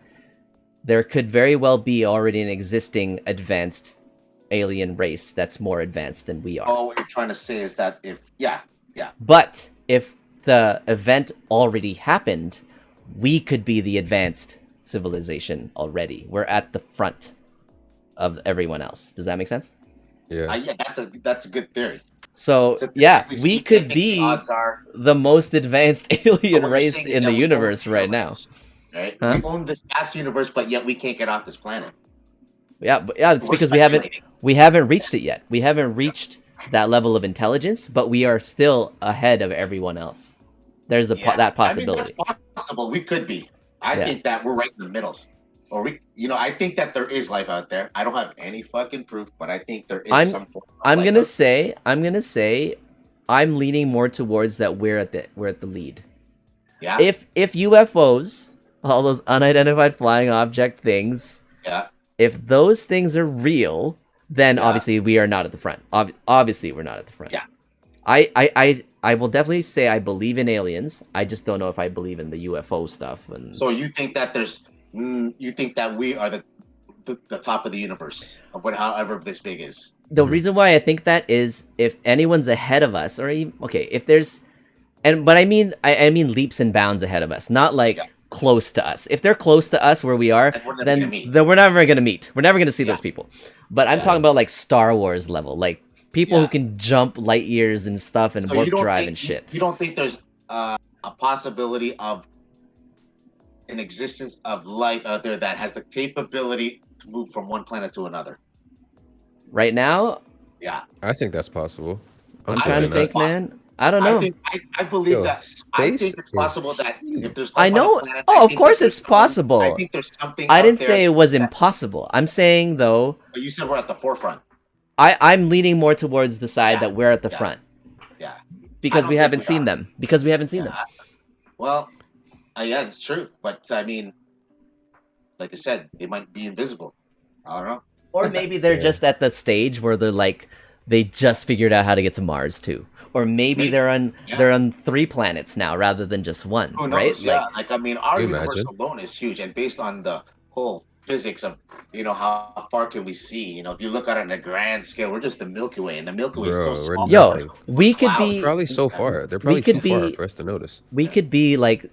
there could very well be already an existing advanced alien race that's more advanced than we are. Oh, what you're trying to say is that yeah. But if the event already happened, we could be the advanced civilization already. We're at the front of everyone else. Does that make sense? Yeah. Yeah, that's a good theory. So yeah, Statistically we speaking, I could think the be odds are the most advanced alien what you're race saying is in that the we own universe the right now. universe, right? Huh? We own this vast universe, but yet we can't get off this planet. Yeah, but yeah, So it's we're because speculating. we haven't reached it yet. We haven't reached that level of intelligence, but we are still ahead of everyone else. There's that I mean, possibility. that's possible. We could be. I Yeah. think that we're right in the middle. Or I think that there is life out there. I don't have any fucking proof, but I think there is some form of I'm life gonna out say I'm leaning more towards that we're at the lead. there. Yeah. If UFOs, all those unidentified flying object things, Yeah. if those things are real, then Yeah. obviously we are not at the front. Obviously we're not at the front. Yeah. I will definitely say I believe in aliens. I just don't know if I believe in the UFO stuff. And So you think that you think that we are the top of the universe of however this big is. the reason why I think that is if anyone's ahead of us, or even, okay, if there's, but I mean leaps and bounds ahead of us, not like close to us. If they're close to us where we are, And we're never then gonna meet. we're never gonna meet. We're never gonna see Yeah. those people. But I'm talking about like Star Wars level, like people who can jump light years and stuff and So warp you don't drive think and shit. you don't think there's a possibility of an existence of life out there that has the capability to move from one planet to another? Right now, Yeah. I think that's possible. I'm I trying to think think, that's man. I don't know. I believe Yo, that. I space think it's is possible that if there's I life know. on a planet, Oh, I of think course that it's there's possible. I think there's something. I out didn't there say it was that- impossible. I'm saying though, But you said we're at the forefront. I'm leaning more towards the side Yeah, that we're at the yeah. front Yeah. because don't we think haven't we seen are. them. Because we haven't seen them. Yeah. Well, yeah, it's true. But I mean, like I said, they might be invisible. I don't know. Or maybe they're Yeah. just at the stage where they're like they just figured out how to get to Mars too. Or maybe they're on Yeah. they're on 3 planets now rather than just one, Who knows? right? Yeah. Like Like I mean, our Can you universe imagine? alone is huge, and based on the whole physics of how far can we see? If you look at it on a grand scale, we're just the Milky Way, and the Milky Way is so Bro, we're small. yo, nothing. we could clouds. be Probably so far. They're probably could too far be- for us to notice. we could be like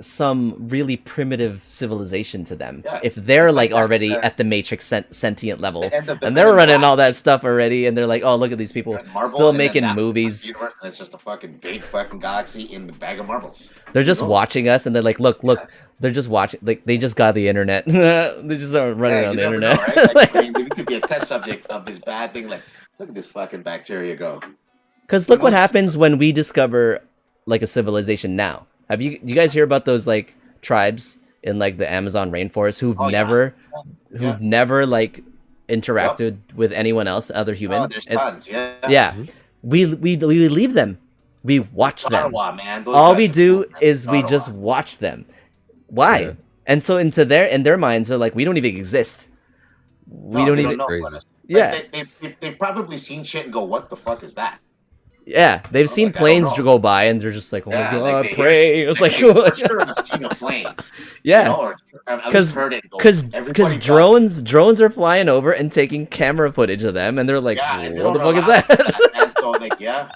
some really primitive civilization to them Yeah, if they're it's like like that, already at the Matrix sentient level, the end of the and they're Men in running Black. all that stuff already, and they're like, oh, look at these people Marble, still and then making that was just movies. the universe, and it's just a fucking big fucking galaxy in the bag of marbles. They're just knows? watching us, and they're like, look, they're just watching. Like they just got the internet. They just are running Yeah, around you the never internet. know, right? Like, I mean, we could be a test subject of this bad thing. Like, look at this fucking bacteria go. Because look what knows? happens when we discover like a civilization now. Do you guys hear about those like tribes in like the Amazon rainforest Oh yeah. Yeah. who've never like Yep. interacted with anyone else, other Oh, human? there's And tons. Yeah. yeah, Mhm. we leave them. We watch them. Ottawa, man. Those All we guys are cool, do man. is we Ottawa. just watch them. Yeah. Why? And so in their minds, they're like, we don't even exist. We No, don't they even. don't know Crazy. about us. Yeah, Like they've probably seen shit and go, "What the fuck is that?" yeah. They've Oh, seen like I don't planes know. go by, and they're just like, oh my Yeah, like god, they hear, pray. It's like, they for sure have seen a plane, yeah, or at least because heard it. Go, because everybody duck. drones are flying over and taking camera footage of them, and they're like, Yeah, and they what don't the fuck is allow that, that? man. So like, yeah,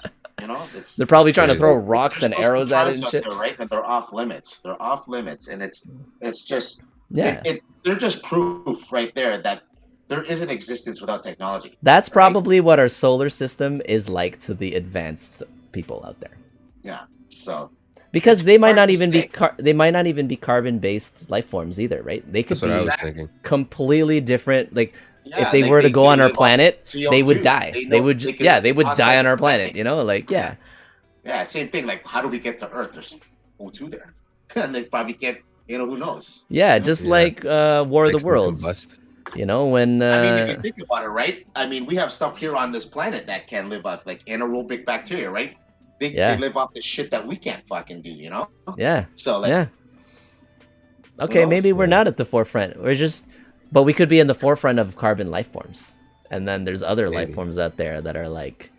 it's They're probably trying to crazy. throw still, rocks there's and still some arrows at it tribes and out shit. there, right? And they're off limits. They're off limits, and it's just Yeah, they're just proof right there that there is an existence without technology. that's Right? probably what our solar system is like to the advanced people out there. Yeah. So Because it's they might hard not to even be say. they might not even be carbon based life forms either, right? They could That's what I be was Exactly. thinking. completely different. Like if Yeah, they like were to go they on our live off planet, they would CO2. die. They They know would they can yeah, they would die process on our planet. methane. You know, like yeah, Yeah, same thing. Like, how do we get to Earth? There's O2 there, and they probably can't. Who knows? yeah, just Yeah. like War of the Makes them Worlds. combust. You know when I mean, if you think about it, right? I mean, we have stuff here on this planet that can live off like anaerobic bacteria, right? They yeah live off the shit that we can't fucking do, you know? yeah So like, yeah. who Okay, maybe knows? we're Yeah. not at the forefront. But we could be in the forefront of carbon life forms. And then there's other life Maybe. forms out there that are like,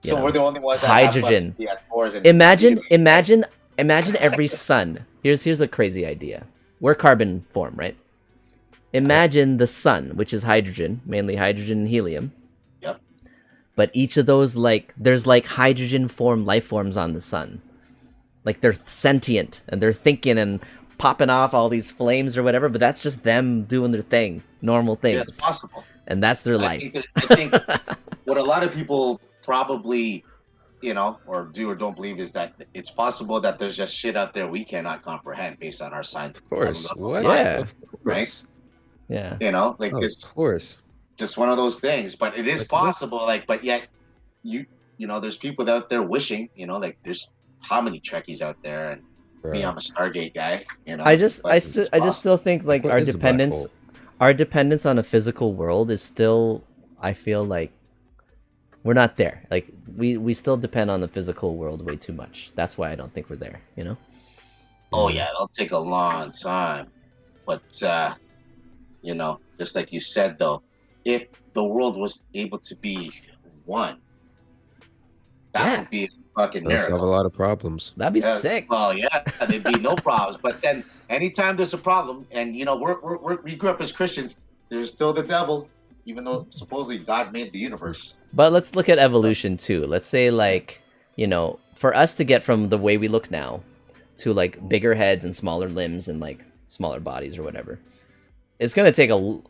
you So know, we're the only ones that hydrogen. have PS4s and Imagine, DVDs, right? imagine every sun. Here's a crazy idea. We're carbon form, right? Imagine the sun, which is hydrogen, mainly hydrogen and helium. Yep. But each of those there's like hydrogen form life forms on the sun. Like they're sentient and they're thinking and popping off all these flames or whatever, but that's just them doing their thing, normal things. Yeah, it's possible. And that's their I life. think what a lot of people probably, or do or don't believe is that it's possible that there's just shit out there we cannot comprehend based on our science. Of course. What? Yeah. Of course. Yeah. Like Of this, course. just one of those things. But it is Like what? possible. Like, but yet, there's people out there wishing. Like there's how many Trekkies out there, and me, Bro. I'm a Stargate guy. I just but it's I just still think like What is a black hole? our dependence on a physical world is still, I feel like we're not there. Like we still depend on the physical world way too much. That's why I don't think we're there, you know? Oh yeah, it'll take a long time. But just like you said though, if the world was able to be one, that Yeah. would be a fucking They'll solve a miracle. lot of problems. That'd be Yeah, sick. well, yeah, there'd be no problems. But then, anytime there's a problem, and we grew up as Christians, there's still the devil, even though supposedly God made the universe. But let's look at evolution too. Let's say like, for us to get from the way we look now to like bigger heads and smaller limbs and like smaller bodies or whatever. It's gonna take A long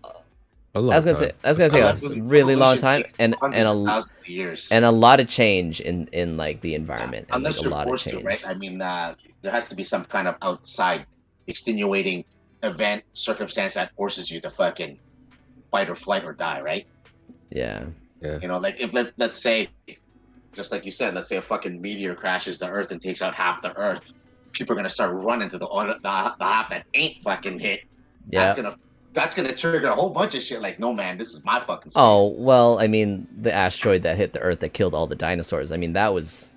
that's gonna time. take that's gonna take a Evolution really long time takes and hundreds of a thousands of years. and a lot of change in like the environment and Unless like a you're lot of forced to, change. right? I mean, there has to be some kind of outside extenuating event, circumstance that forces you to fucking fight or flight or die, right? Yeah. Like if let's say, just like you said, let's say a fucking meteor crashes the Earth and takes out half the Earth, people are gonna start running to the half that ain't fucking hit. Yeah. That's gonna trigger a whole bunch of shit. Like, no man, this is my fucking space. Oh, well, I mean, the asteroid that hit the Earth that killed all the dinosaurs. I mean, that was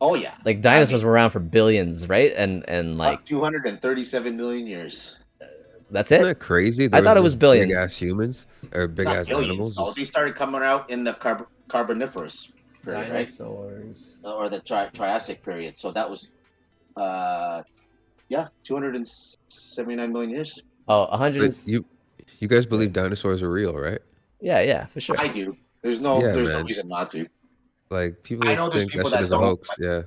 Oh yeah, like dinosaurs were around for billions, right? And like 237 million years. that's Isn't it. that crazy? I thought it was Big billions. ass humans or big Not ass billions. animals. No, they started coming out in the Carboniferous period, right? Dinosaurs. Or the Triassic period. So that was, 279 million years. Oh, 100. But you guys believe dinosaurs are real, right? Yeah, for sure. I do. There's no Yeah, no man. reason not to. Like people I know there's think that people shit that is a don't, hoax. but Yeah.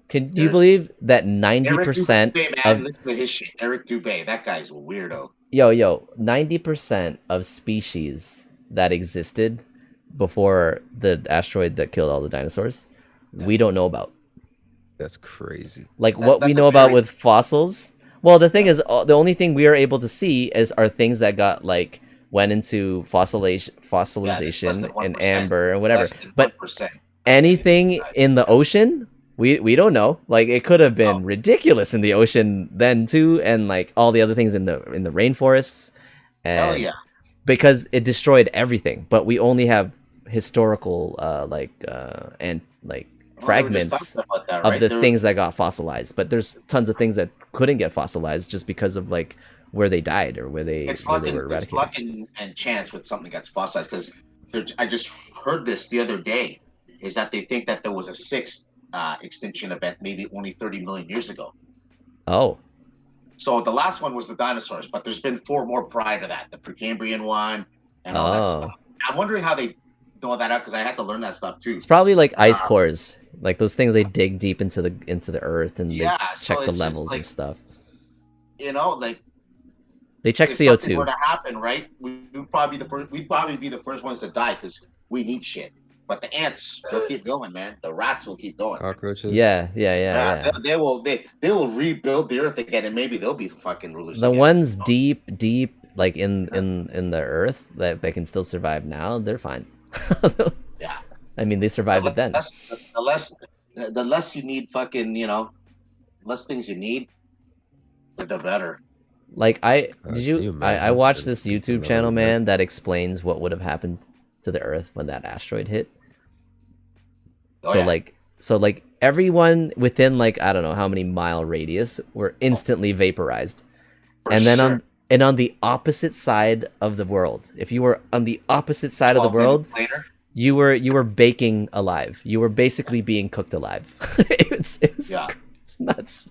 Do you There's- believe that Eric 90% Dubé, man, of listen to his shit. Eric Dubé, that guy's a weirdo. 90% of species that existed before the asteroid that killed all the dinosaurs, we don't know about. That's crazy. Like That- what we that's a know about very- with fossils. Well, the thing is, the only thing we are able to see are things that went into fossilization than in 1%. amber and whatever. Less than But 1%. anything in the ocean, We don't know. Like it could have been Oh. ridiculous in the ocean then too, and like all the other things in the rainforests, Hell and yeah. because it destroyed everything. But we only have historical and like Well, they were just talking fragments about that, of right? the things that got fossilized. But there's tons of things that couldn't get fossilized just because of like where they died or where they were It's eradicated. luck and chance with something gets fossilized because I just heard this the other day is that they think that there was a sixth extinction event maybe only 30 million years ago. Oh, So the last one was the dinosaurs, but there's been four more prior to that, the Precambrian one and all that stuff. oh, I'm wondering how they know that out because I had to learn that stuff too. it's probably like ice Uh, cores, like those things they dig deep into the earth and they yeah, so check the it's just levels and like stuff. like They check if something were CO2. to happen, right, we'd probably be the first. We'd probably be the first ones to die because we need shit. But the ants, they'll keep going, man. The rats will keep going. Cockroaches. Yeah, yeah, yeah, Yeah, yeah. they will rebuild the earth again, and maybe they'll be fucking rulers The again. ones deep, like in the earth that can still survive now, they're fine. Yeah, I mean, they survived it then. the less the less you need, fucking less things you need, the better. Like Can you I imagine? watched An this extinction YouTube that channel, like that? man, that explains what would have happened to the Earth when that asteroid hit. Oh So yeah, like everyone within like I don't know how many mile radius were instantly vaporized. for And then sure. on the opposite side of the world, if you were on the opposite side of the 12 minutes world, later. you were baking alive. You were basically being cooked alive. Yeah, it's nuts.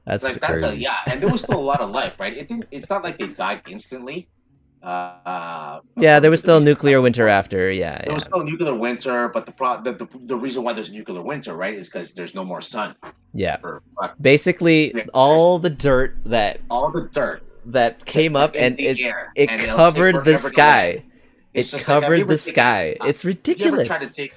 That's like crazy. and there was still a lot of life, right? It's not like they died instantly. Yeah, there According was to the still research nuclear winter after. Yeah, there was yeah, still nuclear winter, but the reason why there's nuclear winter, right, is because there's no more sun yeah. for Basically, years. all the dirt All the dirt that just came up in and the air, it and it'll take covered the forever to land. sky. It's It just like, have you covered ever the taken? sky. It's Have you ever tried to ridiculous. take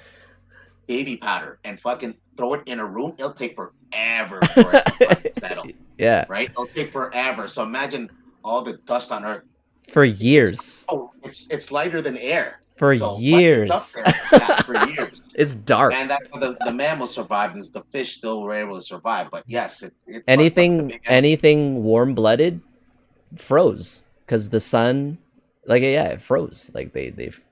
baby powder and fucking throw it in a room? It'll take forever for it to fucking settle, Yeah, right? It'll take forever. So imagine all the dust on Earth. for It's years. it's lighter than air. For So once it's up years. there, yeah, for years. It's dark. And that's how the mammals survived, and the fish still were able to survive. But yes, it fucked up the Anything big animals. anything warm-blooded froze cuz the sun like yeah, it froze. Like they didn't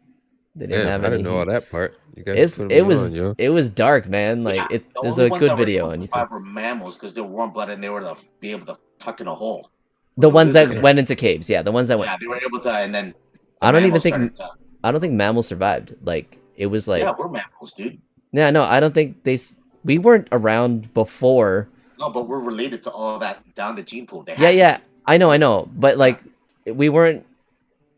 Damn, have I any didn't know all heat. that part. You guys are putting It me on, yo. was dark, man. Like Yeah, the there's only a ones good that were able video to on YouTube. survive were mammals because they were warm blooded and they were to be able to tuck in a hole. The ones that Lizards, went into caves. Yeah, the ones that went. yeah, they were able to, and then the I don't even mammals think started to. I don't think mammals survived. Like it was Yeah, like we're mammals, dude. yeah, no, I don't think we weren't around before. No, but we're related to all that down the gene pool. They Yeah, had to yeah, be. I know, but like we weren't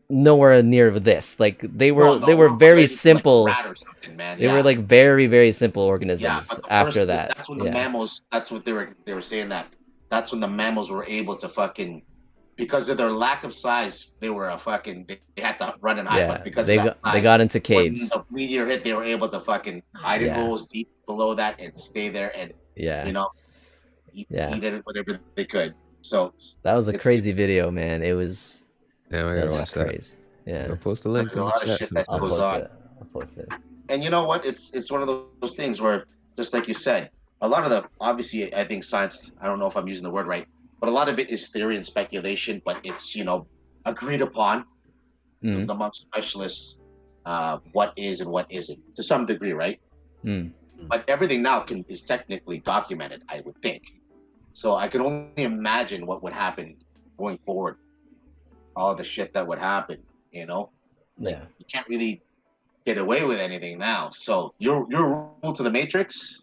nowhere near this. Like No, they no, were we're very related to like a simple. rat or something, man. They were Yeah, like very simple yeah. organisms But the after first, that. that's when the Yeah. mammals. That's what they were saying that. That's when the mammals were able to fucking because of their lack of size, they were a fucking they had to run and hide. But Yeah, because of that they size, got into when caves. the meteor hit, they were able to fucking hide in Yeah. holes deep below that and stay there and Yeah. you know Yeah. eat it whatever they could. So That was a it's crazy video, man. Damn, I That gotta was watch that. crazy. Yeah. I'll post a there's link a in the lot of chat shit that I'll goes sometime. post on. it. I'll post it. And you know what? It's one of those things where just like you said, a lot of the obviously I think science. I don't know if I'm using the word right, but a lot of it is theory and speculation. But it's agreed upon Mm. amongst specialists what is and what isn't to some degree, right? Mm. But everything now is technically documented, I would think. So I can only imagine what would happen going forward. All the shit that would happen, like Yeah. you can't really get away with anything now. So your rule to the Matrix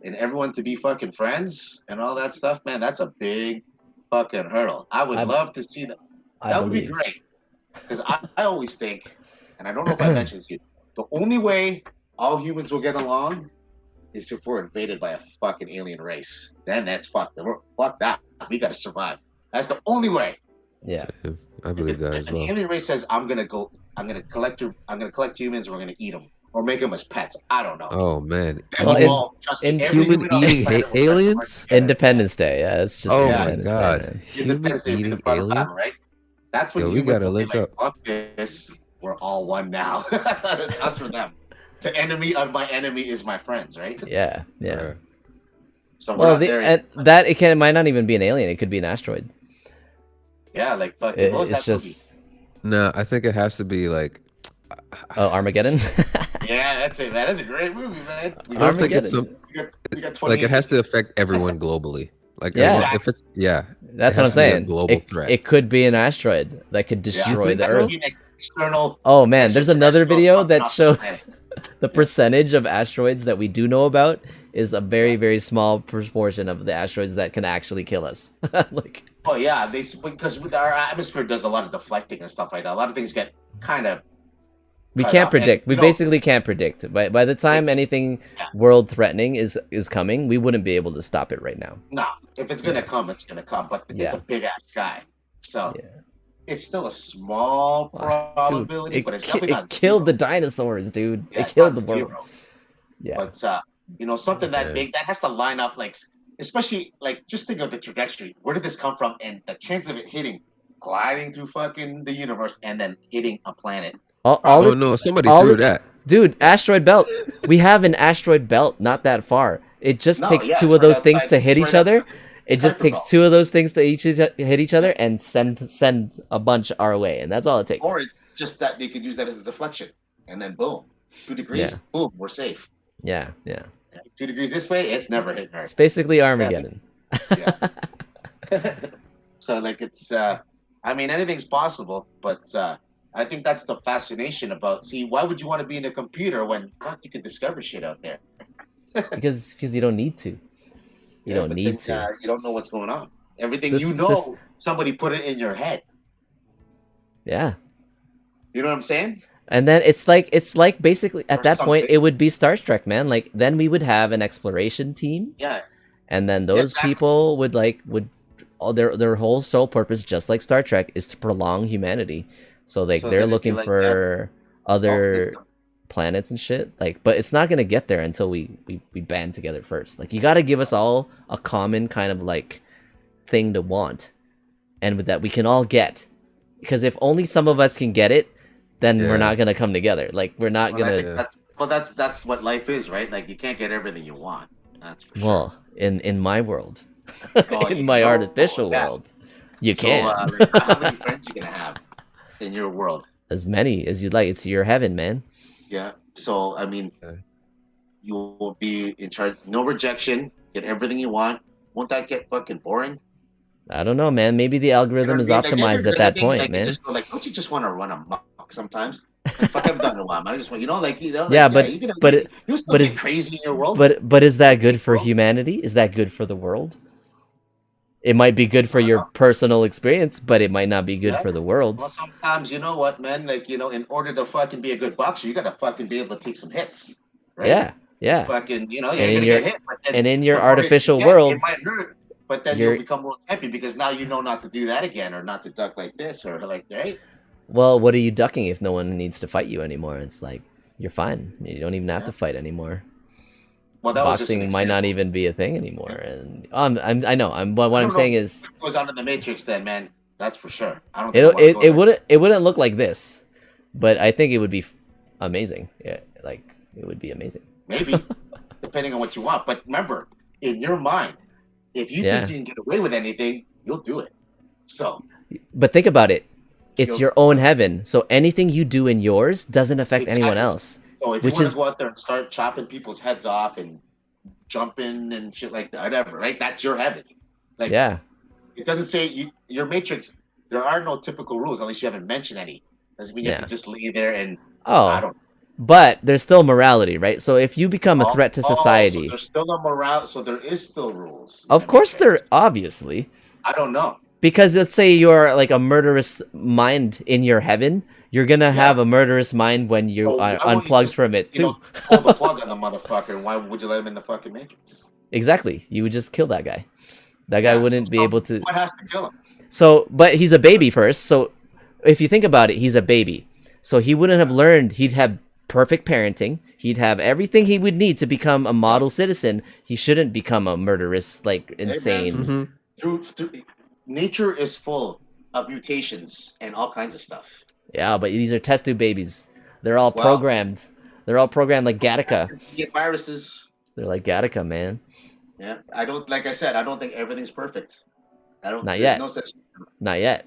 and everyone to be fucking friends and all that stuff, man, that's a big fucking hurdle. I would I love to see that. I That would be believe. great. Because I always think, and I don't know if I mentioned this to you, the only way all humans will get along is if we're invaded by a fucking alien race. Then that's fucked. Fuck that. We gotta survive. That's the only way. Yeah. I believe that If as an well. alien race says, I'm gonna collect humans, and we're gonna eat them. Or make them as pets. I don't know. Oh man, Then Well, we eating all, trust me, in every human human on this eating planet will start to work aliens? together. Independence Day. Yeah, it's just Oh Yeah. my Independence Day, god, man. human Independence Day would be the eating front alien? battle, right? That's when Yo, we humans gotta will be link like, up. fuck this. We're all one now. It's us for them. The enemy of my enemy is my friends, right? Yeah. Yeah. Swear. So we're Well, not there yet. it might not even be an alien. It could be an asteroid. Yeah, like fucking. What was It's that movie? just No, I think it has to be like. Armageddon. Yeah, that's it, man. That's a great movie, man. I don't think it's Armageddon. some We got like 28 it has to years. affect everyone globally. Like as Yeah. long if it's it That's what has I'm to be a saying. global threat. It could be an asteroid that could Yeah. You destroy think the That's so? Earth. an external. Oh man, there's another video extraterrestrials coming that off the shows planet. the percentage of asteroids that we do know about is a very, Yeah. very small proportion of the asteroids that can actually kill us. Like, Oh yeah, because with our atmosphere does a lot of deflecting and stuff like that. A lot of things get kind of we cut can't off. And predict. We basically can't predict. By the time it's, anything yeah, world threatening is coming, we wouldn't be able to stop it right now. no. If it's gonna come, it's gonna come. But it's Yeah. a big ass sky, so Yeah. it's still a small Dude, probability, but it's definitely not killed the zero. dinosaurs, dude. Yeah, It it's killed not the world. zero. Yeah. But something that Yeah. big that has to line up, like especially like just think of the trajectory. Where did this come from? And the chance of it hitting, gliding through fucking the universe, and then hitting a planet. All Oh it, no, somebody all threw it, that. dude, asteroid belt. We have an asteroid belt not that far. It just No, takes yeah, two it's of right those things outside. to hit It's each right other. outside It the just Kuiper takes Belt. two of those things to hit each other and send a bunch our way, and that's all it takes. Or it's just that they could use that as a deflection, and then boom, 2 degrees, Yeah. boom, we're safe. Yeah. 2 degrees this way, it's never hitting It's Earth. basically Armageddon. Yeah. So like it's, I mean, anything's possible, but I think that's the fascination about. See, why would you want to be in a computer when fuck, you could discover shit out there? because you don't need to. You don't but need then, to. you don't know what's going on. Everything This- you know, this- somebody put it in your head. Yeah. You know what I'm saying? And then it's like basically at Or that point something. it would be Star Trek, man. Like then we would have an exploration team, Yeah. and then those exactly. people would all their whole sole purpose, just like Star Trek, is to prolong humanity. So like So they're then it'd be looking like, for Oh, other this- planets and shit. Like, but it's not gonna get there until we band together first. Like you got to give us all a common kind of like thing to want, and with that we can all get. Because if only some of us can get it, then we're Yeah. not gonna come together. Like we're not well, I gonna. think that's what life is, right? Like you can't get everything you want. That's for sure. Well, in my world, Oh, in you my know artificial that. world, you So, can like, how many friends you gonna have in your world? as many as you'd like. It's your heaven, man. Yeah. So I mean, Okay. you will be in charge. No rejection. Get everything you want. Won't that get fucking boring? I don't know, man. Maybe the algorithm is Like, have you ever optimized done at that anything, point, like, you man. just go like, don't you just want to run amok sometimes? Like, fuck, I've done it a while. Man. I just want, like, Yeah, but- you're gonna, but it- you'll still but get is- crazy in your world. But is that good for Well- humanity? Is that good for the world? It might be good for your Well- personal experience, but it might not be good Yeah. for the world. Well, sometimes you know what, man. Like, in order to fucking be a good boxer, you gotta fucking be able to take some hits, right? Yeah. Fucking, you're And gonna in get your- hit. But then And in your the harder you artificial get, world, it might hurt. But then you're- you'll become world champion because now you know not to do that again, or not to duck like this, or like, right? well, what are you ducking if no one needs to fight you anymore? It's like you're fine. You don't even have to fight anymore. Well, that was just an Boxing might not example. even be a thing anymore. And I know. What I I'm don't saying know is, what goes on in the Matrix, then, man. That's for sure. I don't. it think I wanna it, go it there. wouldn't look like this, but I think it would be amazing. Yeah, like it would be amazing. Maybe, depending on what you want. But remember, in your mind, if you Yeah. think you can get away with anything, you'll do it. So But think about it. It's You'll- your own heaven, so anything you do in yours doesn't affect anyone Exactly. else. So if Which you want is- to go out there and start chopping people's heads off and jumping and shit like that, whatever, right? That's your heaven. Like, Yeah, it doesn't say your matrix. There are no typical rules unless you haven't mentioned any. Doesn't mean you have Yeah. to just lay there and I Oh, don't. but there's still morality, right? So if you become a threat to So society, there's still a morale. So there is still rules. in of that course there matrix. obviously, I don't know. because let's say you're like a murderous mind in your heaven, you're gonna have a murderous mind when you So are why won't you unplugged just, from it you know, too. pull the plug on the motherfucker? And why would you let him in the fucking matrix? Exactly, you would just kill that guy. That guy Yeah, wouldn't so be able to. What has to kill him? So, but he's a baby first. So, if you think about it, he's a baby. So he wouldn't have learned. He'd have perfect parenting. He'd have everything he would need to become a model citizen. He shouldn't become a murderous, like insane. Mhm. Through, nature is full of mutations and all kinds of stuff. Yeah, but these are test tube babies. They're all Well- programmed. They're all programmed like Gattaca. You get viruses. They're like Gattaca, man. Yeah, I don't. Like I said, I don't think everything's perfect. I don't. Not There's yet. no such. Not yet.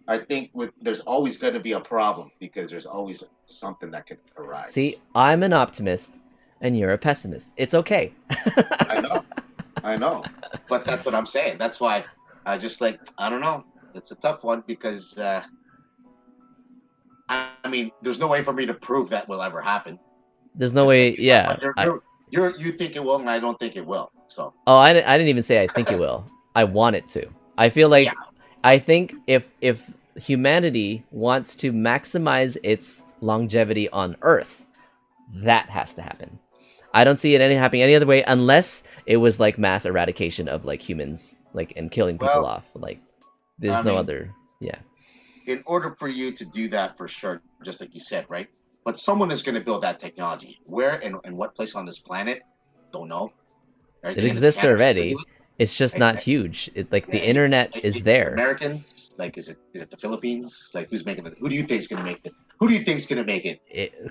I think there's always going to be a problem because there's always something that could See, arise. I'm an optimist, and you're a pessimist. It's okay. I know, I know, but that's what I'm saying. That's why I just like I don't know. It's a tough one because I mean, there's no way for me to prove that will ever happen. There's no Just like way. Yeah. but you think it will, and I don't think it will. So Oh, I didn't even say I think it will. I want it to. I feel yeah, like I think if humanity wants to maximize its longevity on Earth, that has to happen. I don't see it happening any other way unless it was like mass eradication of like humans, like and killing people well, off. Like I there's no mean, other. Yeah. in order for you to do that for sure, just like you said, right? But someone is going to build that technology. Where and what place on this planet? Don't know. Are you It thinking it's exists Canada? already. It's just Like, not huge. Like the yeah, internet is there. Americans? Like, is it the Philippines? Like, who's making it? Who do you think is going to make it? Who do you think is going to make it?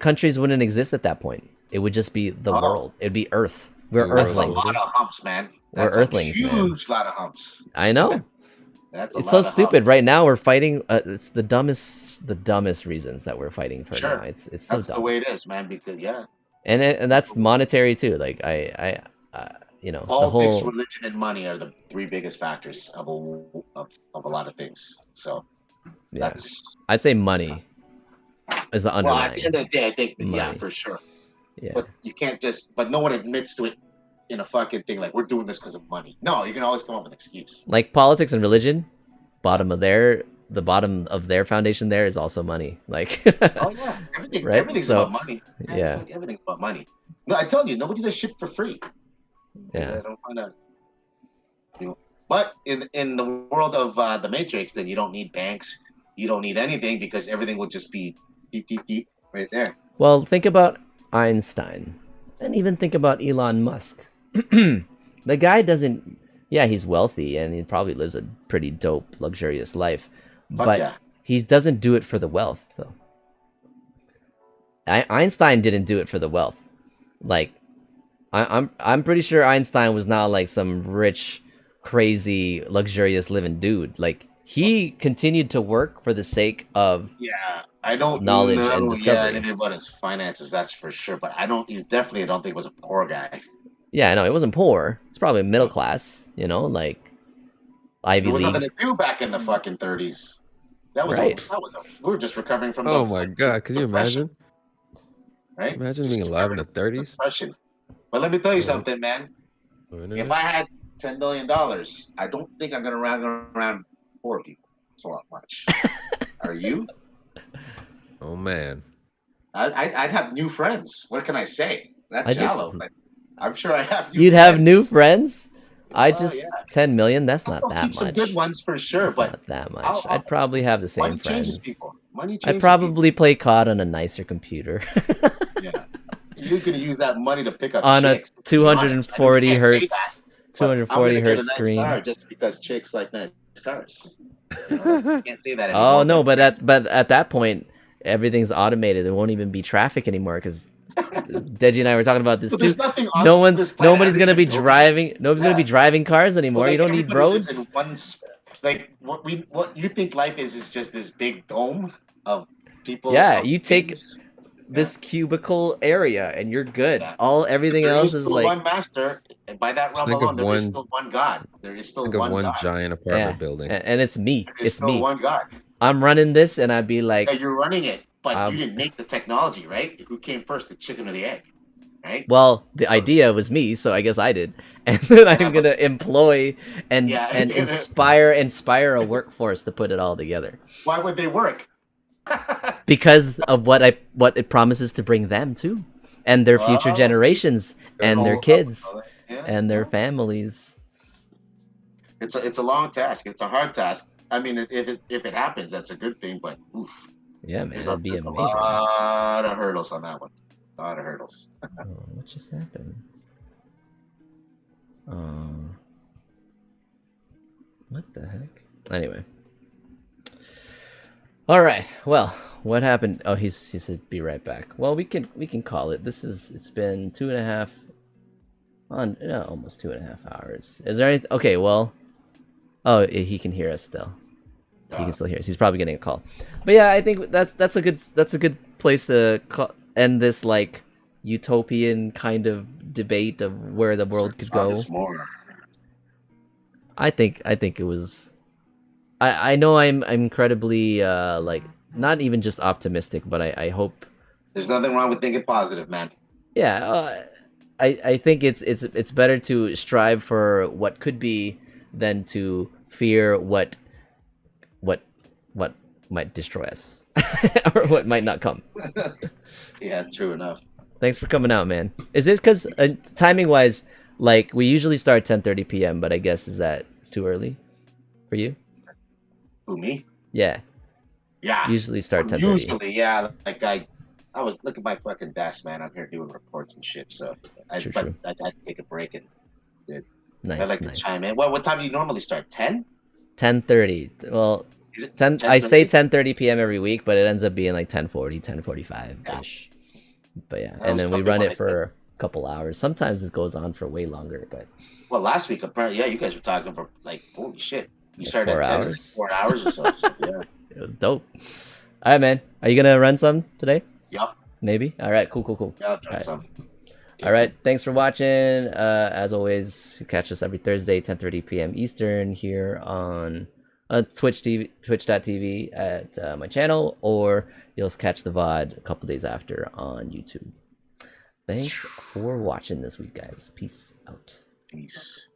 Countries wouldn't exist at that point. It would just be the Oh, world. It'd be Earth. We're The that's a world lot Earthlings. over. of humps, man. We're That's a Earthlings, man. huge lot of humps. I know. That's a It's so lot of stupid. humps. Right now we're fighting. It's the dumbest reasons that we're fighting for now. Sure, It's so that's the dumb, way it is, man. Because yeah, and that's monetary too. Like the politics, whole religion, and money are the three biggest factors of a lot of things. So yeah. that's I'd say money is the well, at the underlying end of the day, I think yeah, money. for sure. Yeah, But you can't just. But no one admits to it in a fucking thing like we're doing this because of money. No, you can always come up with an excuse. like politics and religion. Yeah. The bottom of their foundation there is also money. Like, Oh yeah, right? everything's So about money. Man, yeah, fuck, everything's about money. No, I tell you, nobody does shit for free. yeah. I don't find that. You know. But in the world of the Matrix, then you don't need banks. You don't need anything because everything will just be deep, deep, deep right there. Well, think about Einstein, and even think about Elon Musk. The guy doesn't. Yeah, he's wealthy and he probably lives a pretty dope, luxurious life, Fuck but yeah. he doesn't do it for the wealth, though. Einstein didn't do it for the wealth. Like, I'm pretty sure Einstein was not like some rich, crazy, luxurious living dude. Like, he continued to work for the sake of Yeah, I don't knowledge and know. Yeah, discovery. anything about his finances, that's for sure. But I don't. You definitely, I don't think he was a poor guy. Yeah, no, it wasn't poor. It's probably middle No. class, like There Ivy was nothing League, to do back in the fucking 30s. That was a. right? That was a. We were just recovering from the Oh my God! Could you depression, imagine? right? Imagine Just being alive in recovering the from the 30s. depression. But let me tell you No, something, man. no If internet. I had $10 million, I don't think I'm gonna around poor people. It's a lot much. Are you? Oh man. I'd have new friends. What can I say? That's I just shallow, but I'm sure I have new You'd have friends. new friends. Oh yeah. 10 million. That's I'll not still that keep some good much. ones for sure, That's but not that much. I'll I'd probably have the same money changes friends. people. Money I'd changes people. probably play COD on a nicer computer Yeah. You're gonna use that money to pick up on a chicks, to be honest. I know you 240 can't say that, hertz but I'm 240 gonna get a hertz nice screen. car just because chicks like nice cars. That's you can't say that Oh anymore, no, but but at that point, everything's automated. There won't even be traffic anymore because Deji and I were talking about this so too. there's nothing on this planet. Nobody's Everything's gonna a be building. driving. Nobody's gonna be Yeah. driving cars So anymore. You like don't need everybody lives in roads. like what you think life is just this big dome of people Yeah, of you take things. Yeah. this cubicle area and you're good. Yeah. But Everything there else is is still like, one master, and by that Just realm alone, there is still one God. There is still think of one one God. giant yeah, apartment building. and it's me. There is It's still me. one God. I'm running this, and I'd be Yeah, like, you're running it, but you um, didn't make the technology, right? Who came first, the chicken or the egg, right? well, the So, idea was me, so I guess I did, and then yeah, I'm but gonna employ and yeah. inspire a workforce to put it all together Why would they work? because of what it promises to bring them too, and their future Well, see, generations, their and their whole kids, yeah, and their yeah. families. It's a long task. It's a hard task. I mean, if it happens, that's a good thing. But oof, Yeah, man, that'd be there's a amazing. lot of hurdles on that one. A lot of hurdles. Oh, what just happened? Oh, what the heck? Anyway. All right. Well, what happened? Oh, he said be right back. Well, we can call it. It's been 2.5. On almost 2.5 hours. Is there anything? Okay, well, oh, he can hear us still. He can still hear us. He's probably getting a call. But yeah, I think that's a good place to end this like utopian kind of debate of where the world could go. More. I think it was. I know I'm incredibly like not even just optimistic, but I hope. There's nothing wrong with thinking positive, man. Yeah, I think it's better to strive for what could be than to fear what might destroy us or what might not come. Yeah, true enough. Thanks for coming out, man. Is it because timing wise, like we usually start 10:30 p.m., but I guess is that it's too early for you? Who, me? Yeah. Yeah. Usually start 10:30. Usually, yeah. Like I was look at my fucking desk, man. I'm here doing reports and shit. So True. I had to take a break and did. Nice. I'd like to chime in. What time do you normally start? 10? 10:30. Well, Is it 10. 10:30? I say 10:30 p.m. every week, but it ends up being like 10:40, 10:45 ish. But yeah, That and was then we probably run when it for a couple hours. Sometimes it goes on for way longer, but Well, last week apparently, yeah, you guys were talking for like holy shit. You like started 4 at 10, hours. it's like 4 hours or so. So yeah. It was dope. All right, man. Are you gonna run some today? Yep. Maybe. All right. Cool. Yeah, I'll try All right. some. All right. Thanks for watching. As always, you catch us every Thursday, 10:30 p.m. Eastern here on twitch.tv at my channel, or you'll catch the VOD a couple days after on YouTube. Thanks for watching this week, guys. Peace out. Peace.